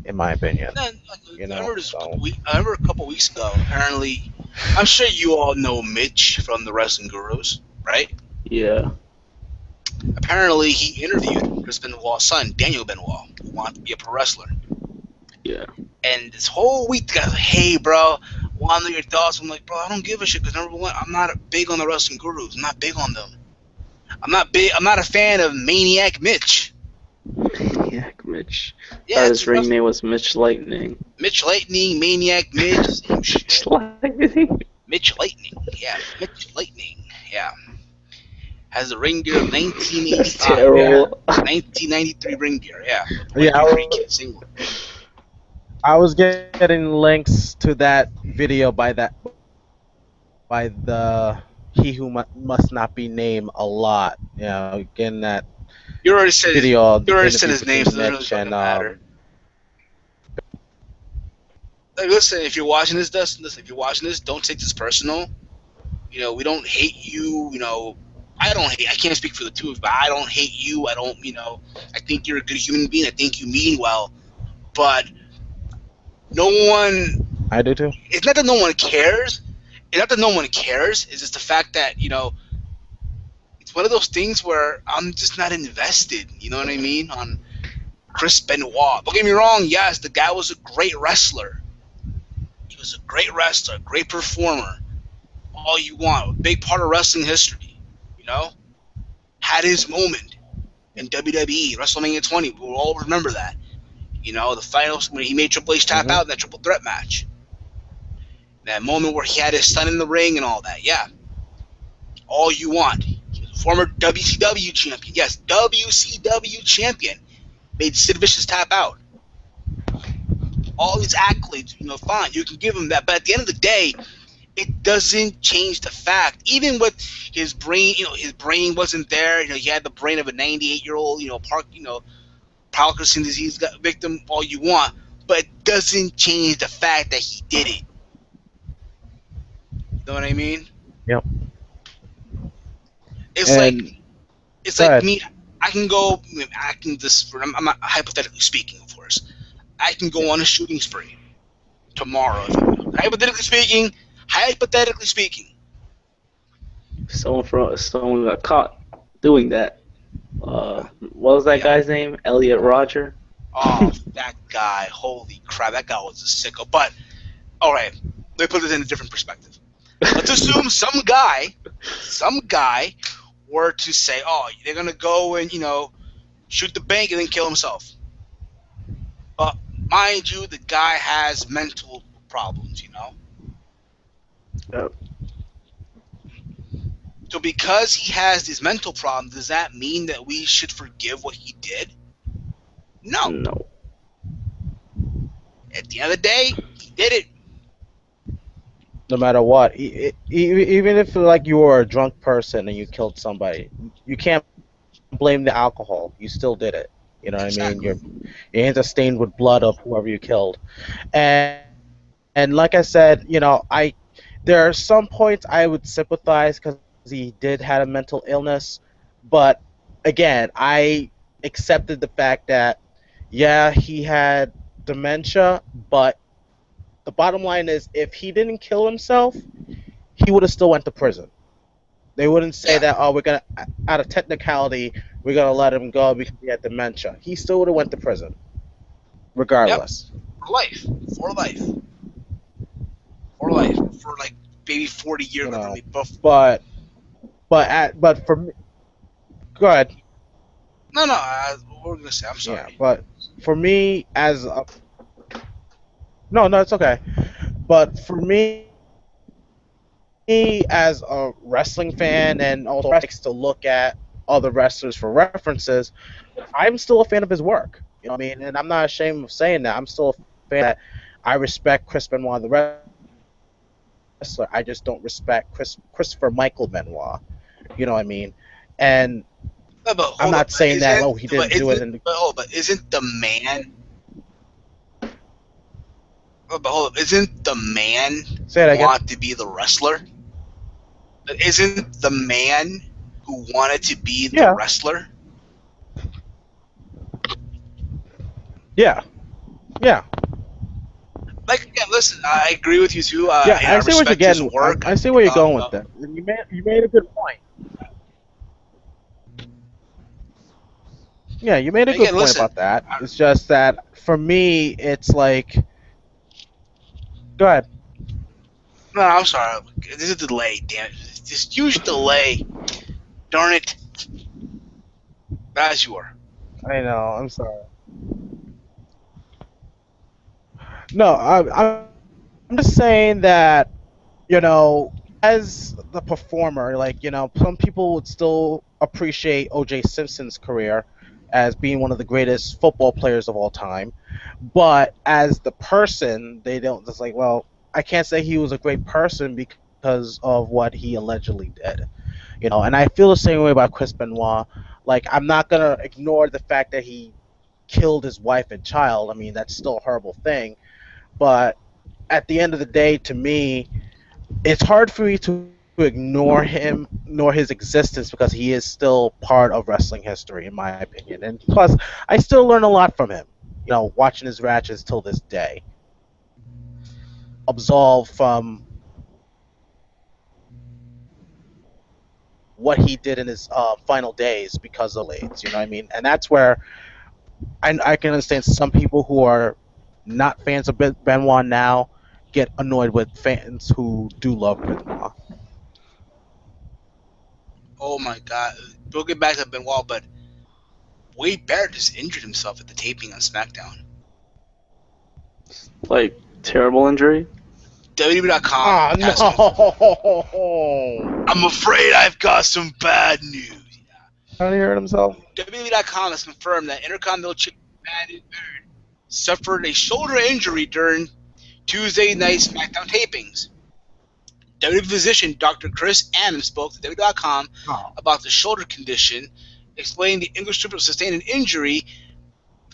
in my opinion. And then, like, You I know, remember so I remember a couple weeks ago. Apparently, I'm sure you all know Mitch from the Wrestling Gurus, right? Yeah. Apparently, he interviewed Chris Benoit's son, Daniel Benoit, who wanted to be a pro wrestler. Yeah. And this whole week, the guy's like, "Hey, bro, want to know your thoughts?" I'm like, "Bro, I don't give a shit because number one, I'm not big on the Wrestling Gurus. I'm not big on them. I'm not big. I'm not a fan of Maniac Mitch. Yeah, Mitch. Yeah, Thought it's his a ring name was Mitch Lightning. Mitch Lightning, Maniac Mitch, same Mitch shit. Lightning. Mitch Lightning, yeah, Mitch Lightning, yeah. Has the ring gear of That's 1985, yeah, yeah, terrible. 1993 ring gear, yeah, with the yeah. Wicked Creek single. I was getting links to that video by the he who must not be named a lot. You know, getting that You already said his, video, the you already interview said his between name, so it doesn't Mitch really and fucking matter. Like, listen, if you're watching this, Dustin, listen, if you're watching this, don't take this personal. We don't hate you. I don't hate. I can't speak for the two of you, but I don't hate you. I don't. I think you're a good human being. I think you mean well, but no one. I do too. It's not that no one cares. It's not that no one cares. It's just the fact that it's one of those things where I'm just not invested. You know what I mean? On Chris Benoit. Don't get me wrong. Yes, the guy was a great wrestler. He was a great wrestler, great performer. All you want, a big part of wrestling history. You know, had his moment in WWE, WrestleMania 20. We'll all remember that. The finals when he made Triple H tap Hmm. out in that triple threat match. That moment where he had his son in the ring and all that. Yeah, all you want. He was a former WCW champion. Yes, WCW champion. Made Sid Vicious tap out. All these accolades, fine. You can give him that. But at the end of the day, it doesn't change the fact. Even with his brain, his brain wasn't there. He had the brain of a 98-year-old, Parkinson's disease victim, all you want. But it doesn't change the fact that he did it. You know what I mean? Yep. It's like And it's go like ahead. me. I can just. I'm not hypothetically speaking, of course. I can Yeah. go on a shooting spree tomorrow. Hypothetically speaking. Hypothetically speaking. Someone got caught doing that. What was that Yeah. guy's name? Elliot Roger. Oh, that guy! Holy crap! That guy was a sicko. But all right, let me put this in a different perspective. Let's assume some guy were to say, "Oh, they're gonna go and shoot the bank and then kill himself." But mind you, the guy has mental problems. Uh, So because he has these mental problems, does that mean that we should forgive what he did? No. no. At the end of the day, he did it. No matter what, even if like you were a drunk person and you killed somebody, you can't blame the alcohol. You still did it. You know what I mean? Exactly. Your hands are stained with blood of whoever you killed. And like I said, there are some points I would sympathize because he did had a mental illness, but again, I accepted the fact that yeah, he had dementia, but the bottom line is if he didn't kill himself, he would have still went to prison. They wouldn't say Yeah. that, oh, we're gonna, out of technicality, we're gonna let him go because he had dementia. He still would have went to prison, Yep. regardless. For life. For life. For life. For like maybe 40 years, You know, literally. But but for me, go ahead. no, no. What were we gonna say? I'm Yeah, sorry. but for me as a, no, no, it's okay. But for me as a wrestling fan and also likes to look at other wrestlers for references, I'm still a fan of his work. You know what I mean? And I'm not ashamed of saying that. I'm still a fan of his work. I respect Chris Benoit, the wrestler. I just don't respect Christopher Michael Benoit. You know what I mean? And I'm No, not but saying hold up. that, oh, he didn't Isn't do it but in. isn't but hold but isn't the man but hold up, isn't the man Say that again. want to be the wrestler? But isn't the man who wanted to be the Yeah, wrestler? yeah, yeah, Like again, listen, I agree with you too. yeah. I I see what you're respect his getting. work. I see where you're going with this. And you made a good point. Yeah, you made a good Again, point listen. about that. It's just that for me, it's like, go ahead. No, I'm sorry. This is a delay. Damn it! This huge delay. Darn it! As you are. I know. I'm sorry. No, I'm just saying that as the performer, some people would still appreciate O.J. Simpson's career as being one of the greatest football players of all time, but as the person, they don't. It's like, well, I can't say he was a great person because of what he allegedly did. And I feel the same way about Chris Benoit. Like, I'm not gonna ignore the fact that he killed his wife and child. I mean, that's still a horrible thing, but at the end of the day, to me, it's hard for me to ignore him nor his existence because he is still part of wrestling history, in my opinion. And plus, I still learn a lot from him. Watching his matches till this day. Absolved from what he did in his final days because of accolades. You know what I mean? And that's where I can understand some people who are not fans of Benoit now get annoyed with fans who do love Benoit. Oh my God. We'll get back to Benoit, but Wade Barrett just injured himself at the taping on SmackDown. Like terrible injury. WWE.com Oh has no! I'm afraid I've got some bad news. How did he hurt himself? WWE.com has confirmed that Intercontinental Champion Wade Barrett suffered a shoulder injury during Tuesday night SmackDown tapings. WWE physician Dr. Chris Adams spoke to WWE.com Oh, about the shoulder condition, explaining the English trooper sustained an injury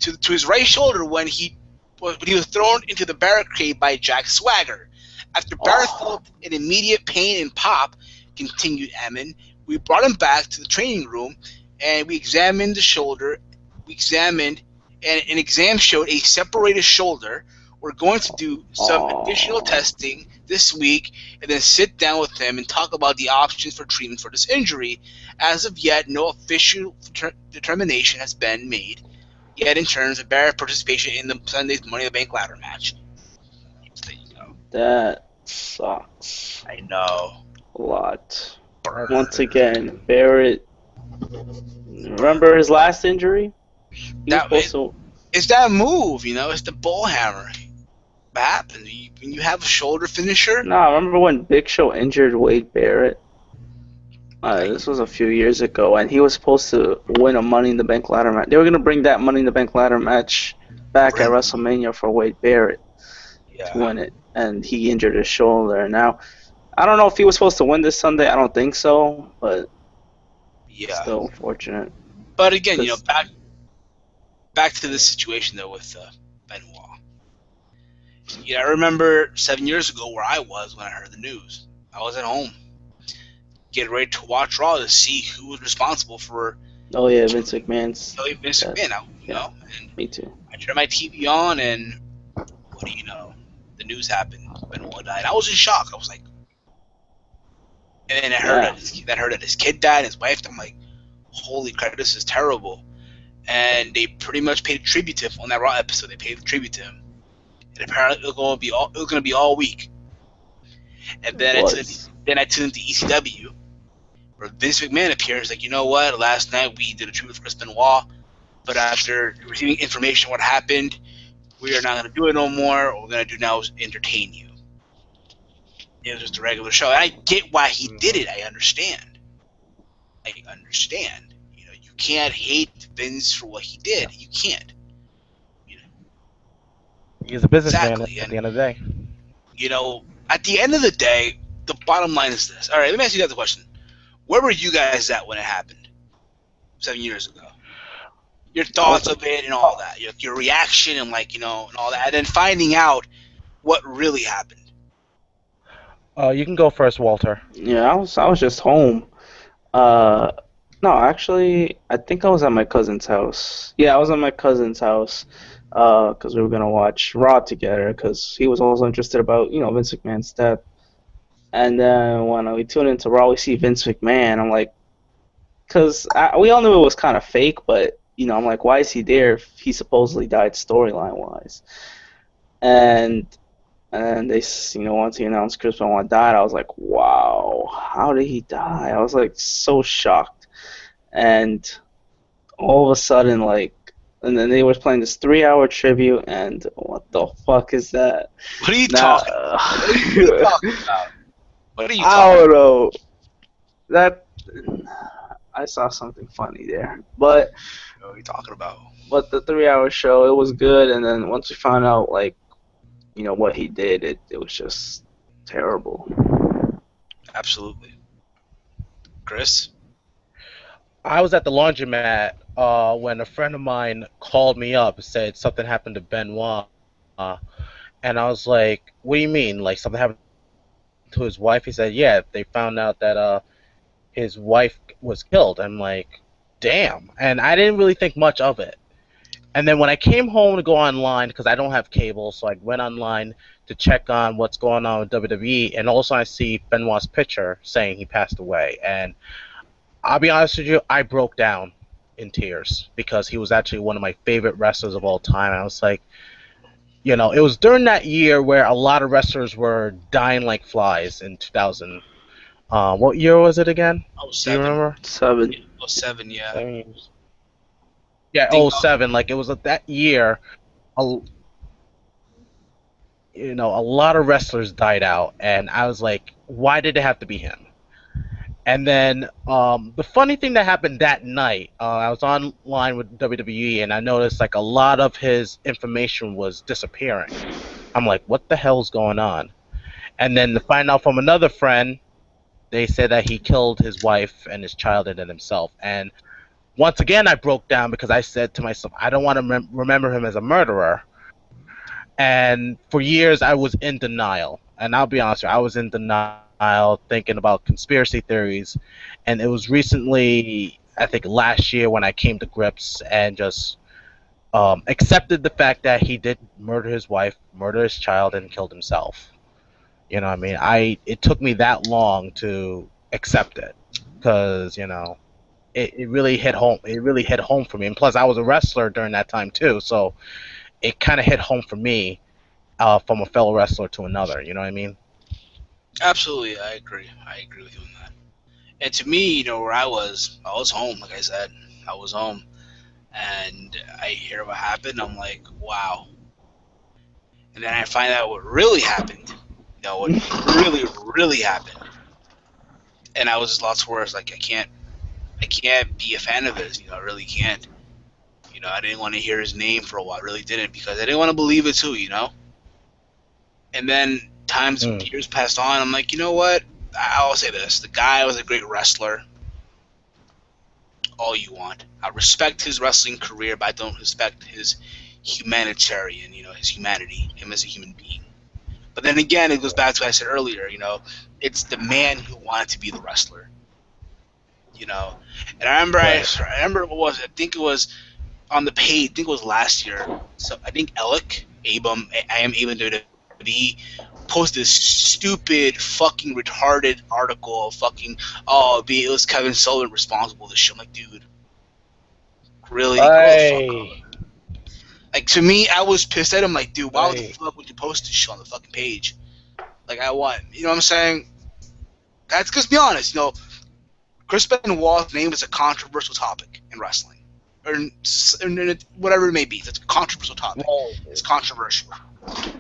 to his right shoulder when he was thrown into the barricade by Jack Swagger. After Barrett Oh, felt an immediate pain and pop, continued Ammon, we brought him back to the training room and we examined the shoulder. We examined, and an exam showed a separated shoulder. We're going to do some additional oh, testing this week and then sit down with him and talk about the options for treatment for this injury. As of yet, no official determination has been made yet in terms of Barrett's participation in the Sunday's Money in the Bank ladder match. So there you go. that sucks I know. a lot. Once Burn. again, Barrett. Remember his last injury? He was That supposed to. it's that move, it's the bull hammer. What happens when you have a shoulder finisher? Nah, remember when Big Show injured Wade Barrett? I, This was a few years ago, and he was supposed to win a Money in the Bank ladder match. They were gonna bring that Money in the Bank ladder match back at bring WrestleMania for Wade Barrett. to Yeah, win it, and he injured his shoulder. Now I don't know if he was supposed to win this Sunday. I don't think so, but yeah. still unfortunate But again, because back to this Yeah. situation though with Benoit. Yeah, I remember 7 years ago where I was when I heard the news. I was at home, getting ready to watch Raw to see who was responsible for oh yeah, killing, Vince McMahon's Vince death. McMahon. Yeah, And me too. I turned my TV on, and what do you know? The news happened. Benoit died. I was in shock. I was like, and then Yeah, I heard that his kid died, his wife. I'm like, holy crap, this is terrible. And they pretty much paid tribute to him on that Raw episode. They paid tribute to him, and apparently it was going to be all week. And it was. then I tuned into ECW, where Vince McMahon appears. Like, you know what? Last night we did a tribute for Chris Benoit, but after receiving information what happened, we are not going to do it no more. What we're going to do now is entertain you. It was just a regular show. And I get why he did it. Hmm. I understand. I understand. You know, you can't hate Vince for what he Yeah. did. You can't. You know, He's a businessman exactly. at And the end of the day. you know, at the end of the day, the bottom line is this. All right, let me ask you guys a question. Where were you guys at when it happened 7 years ago? Your I was thoughts of it and all that, your reaction and and all that, and then finding out what really happened. You can go first, Walter. yeah, I was just home. Uh, no, actually, I think I was at my cousin's house. Yeah, I was at my cousin's house. Because we were gonna watch Raw together. Because he was also interested about Vince McMahon's death. And then when we tune into Raw, we see Vince McMahon. I'm like, because we all knew it was kind of fake, but I'm like, why is he there if he supposedly died storyline wise? And and they, once he announced Chris Benoit died, I was like, wow, how did he die? I was like so shocked. And all of a sudden, like, and then they were playing this 3-hour tribute, and what the fuck is that? What are you Now, talking about? What are you talking about? What are you I talking don't know. That I saw something funny there, about? What are you talking about? but the 3-hour show, it was good. And then once we found out, like, what he did, it was just terrible. Absolutely. Chris? I was at the laundromat when a friend of mine called me up and said something happened to Benoit. And I was like, "What do you mean? Like something happened to his wife?" He said, "Yeah, they found out that his wife was killed." I'm like, "Damn!" And I didn't really think much of it. And then when I came home to go online, because I don't have cable, so I went online to check on what's going on with WWE, and also I see Benoit's picture saying he passed away. And I'll be honest with you, I broke down in tears because he was actually one of my favorite wrestlers of all time. And I was like, it was during that year where a lot of wrestlers were dying like flies in 2000. What year was it again? Oh, Do you seven. remember? 7. Yeah, oh, 07, yeah. 7 years. Yeah, Think, '07. Like it was that year. A, a lot of wrestlers died out, and I was like, why did it have to be him? And then the funny thing that happened that night, I was online with WWE, and I noticed like a lot of his information was disappearing. I'm like, what the hell's going on? And then to find out from another friend, they said that he killed his wife and his child and then himself. And once again, I broke down because I said to myself, I don't want to remember him as a murderer. And for years, I was in denial. And I'll be honest with you, I was in denial, thinking about conspiracy theories. And it was recently, I think last year, when I came to grips and just accepted the fact that he did murder his wife, murder his child, and killed himself. You know what I mean? It took me that long to accept it because, it really hit home. It really hit home for me. And plus, I was a wrestler during that time too, so it kind of hit home for me from a fellow wrestler to another. You know what I mean? absolutely, I agree. I agree with you on that. And to me, where I was home, like I said. I was home. And I hear what happened. I'm like, wow. And then I find out what really happened. What really, really happened. And I was just lost for words. Like, I can't be a fan of his. I really can't. I didn't want to hear his name for a while. I really didn't because I didn't want to believe it too. And then Mm. years passed on. I'm like, you know what? I'll say this: the guy was a great wrestler. All you want. I respect his wrestling career, but I don't respect his humanitarian. His humanity, him as a human being. But then again, it goes back to what I said earlier. It's the man who wanted to be the wrestler. And Right. I remember what was it? I think it was on the page. I think it was last year. So I think Alec Abram, I am Abram WWE, posted this stupid fucking retarded article of fucking it was Kevin Sullivan responsible for this shit. I'm like, dude, really? Grow the fuck up. Hey. Like, to me, I was pissed at him. Like, dude, why the Hey. fuck would you post this shit on the fucking page? Like, I want, you know what I'm saying? That's because, be honest, Chris Benoit's name is a controversial topic in wrestling, or whatever it may be. It's a controversial topic. It's controversial. A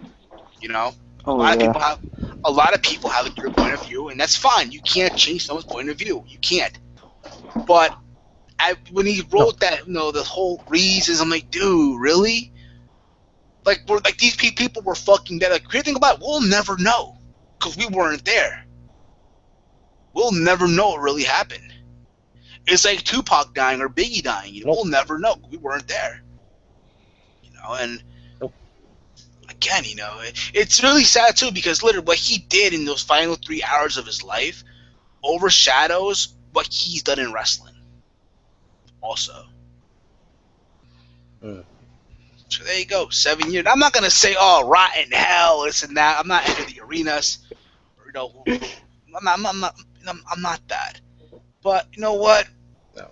Oh lot of yeah. people have a different point of view, and that's fine. You can't change someone's point of view. You can't. But when he No. wrote that, the whole reasons, I'm like, dude, really? Like, these people were fucking dead. Like, if you think about it, we'll never know because we weren't there. We'll never know what really happened. It's like Tupac dying or Biggie dying. Nope. We'll never know. We weren't there. And Nope. again, it's really sad too because literally what he did in those final 3 hours of his life overshadows what he's done in wrestling. Also. Mm. So there you go, 7 years. I'm not gonna say, oh, rotten hell, this and that. I'm not into the arenas. I'm not that. But you know what? No.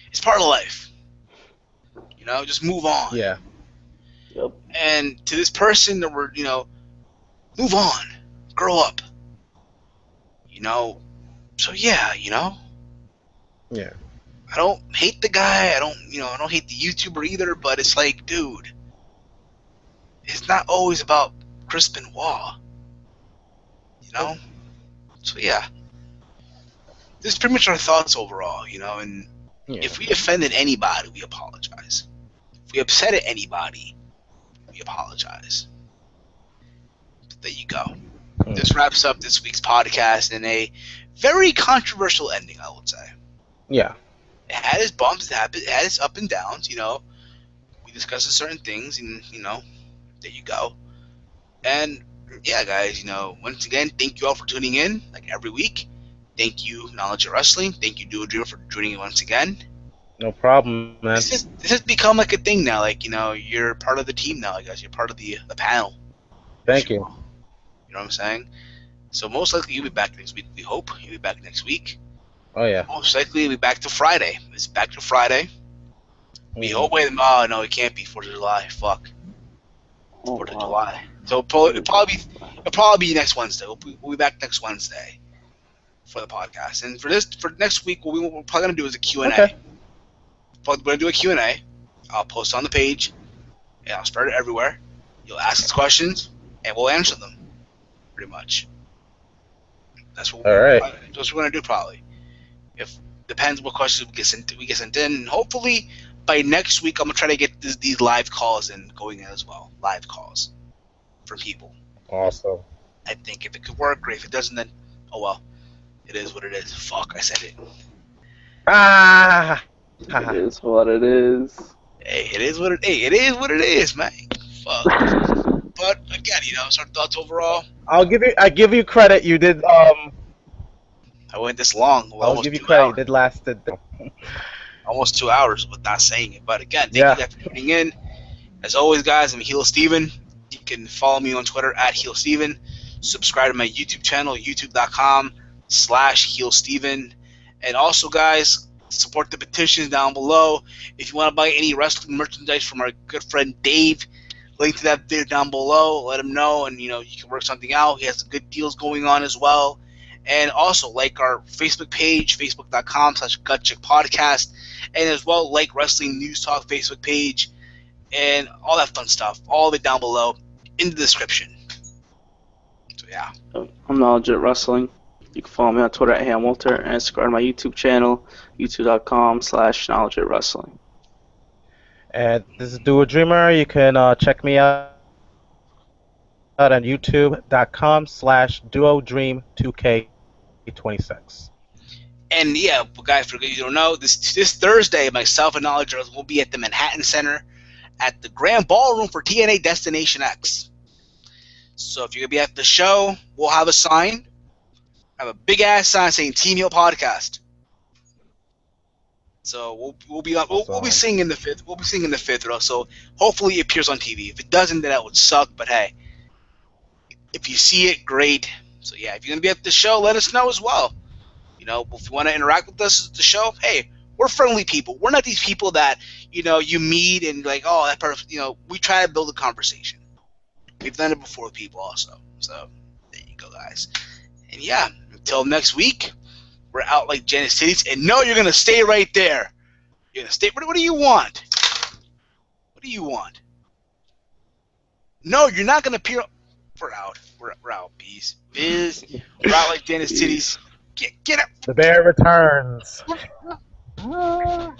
It's part of life. Just move on. Yeah. Yep. And to this person that we're, move on, grow up. So yeah, Yeah. I don't hate the guy. I don't hate the YouTuber either. But it's like, dude, it's not always about Chris Benoit. So yeah, this is pretty much our thoughts overall. And Yeah. if we offended anybody, we apologize. If we upset anybody, we apologize. But there you go. This wraps up this week's podcast in a very controversial ending, I would say. Yeah. It had its bumps, it had its up and downs, We discussed certain things, and, there you go. And, yeah, guys, once again, thank you all for tuning in, like every week. Thank you, Knowledge of Wrestling. Thank you, Duo Dreamer, for joining in once again. No problem, man. This has become like a thing now. Like, you're part of the team now, I guess. You're part of the panel. Thank you. You know what I'm saying? So most likely you'll be back next week. We hope you'll be back next week. Oh yeah. Most likely you'll be back to Friday. It's back to Friday. We hope. Wait, oh no, it can't be 4th of July. Fuck. 4th of July. So it'll probably be next Wednesday. We'll be back next Wednesday for the podcast. And for next week, what we're probably gonna do is a Q&A. Okay. We're gonna do a Q&A. I'll post it on the page, and I'll spread it everywhere. You'll ask us questions, and we'll answer them. Pretty much. That's what All right. That's what we're gonna do probably. If depends what questions we get sent in. And hopefully by next week, I'm gonna try to get these live calls going in as well. Live calls from people. Awesome. I think if it could work, great. If it doesn't, then oh well. It is what it is. Fuck, I said it. Ah. It is what it is. Hey, it is what it is, man. Fuck. But again, so our thoughts overall. I give you credit. You did. I went this long. Well, I'll give you credit. You did last. Almost 2 hours with not saying it. But again, thank you guys for tuning in. As always, guys, I'm Heel Steven. You can follow me on Twitter at Heel Steven. Subscribe to my YouTube channel, youtube.com/Heel Steven. And also, guys, support the petitions down below. If you want to buy any wrestling merchandise from our good friend Dave, link to that video down below. Let him know, and you can work something out. He has some good deals going on as well. And also like our Facebook page, facebook.com/GutCheckPodcast, and as well like Wrestling News Talk Facebook page, and all that fun stuff. All of it down below in the description. So yeah. I'm Knowledge of Wrestling. You can follow me on Twitter at HamWalter and subscribe to my YouTube channel, youtube.com/Knowledge of Wrestling. And this is Do a Dreamer. You can check me out on youtube.com/duodream2k26. And yeah, guys, for you don't know, this Thursday, myself and Knowledge will be at the Manhattan Center at the Grand Ballroom for TNA Destination X. So if you're gonna be at the show, we'll have a sign, have a big ass sign saying Team Heel Podcast. So we'll be Awesome. singing the fifth. We'll be singing the fifth row. So hopefully it appears on TV. If it doesn't, then that would suck. But hey, if you see it, great. So yeah, if you're gonna be at the show, let us know as well. You know, if you want to interact with us at the show, hey, we're friendly people. We're not these people that you meet and like, oh, that person. We try to build a conversation. We've done it before with people also. So there you go, guys. And yeah, until next week, we're out like Genesis Cities. And no, you're gonna stay right there. You're gonna stay. What do you want? What do you want? No, you're not gonna appear. We're out. We're out. Peace. Biz. We're out like Genesis Cities. Peace. Get up. The bear returns. Ah.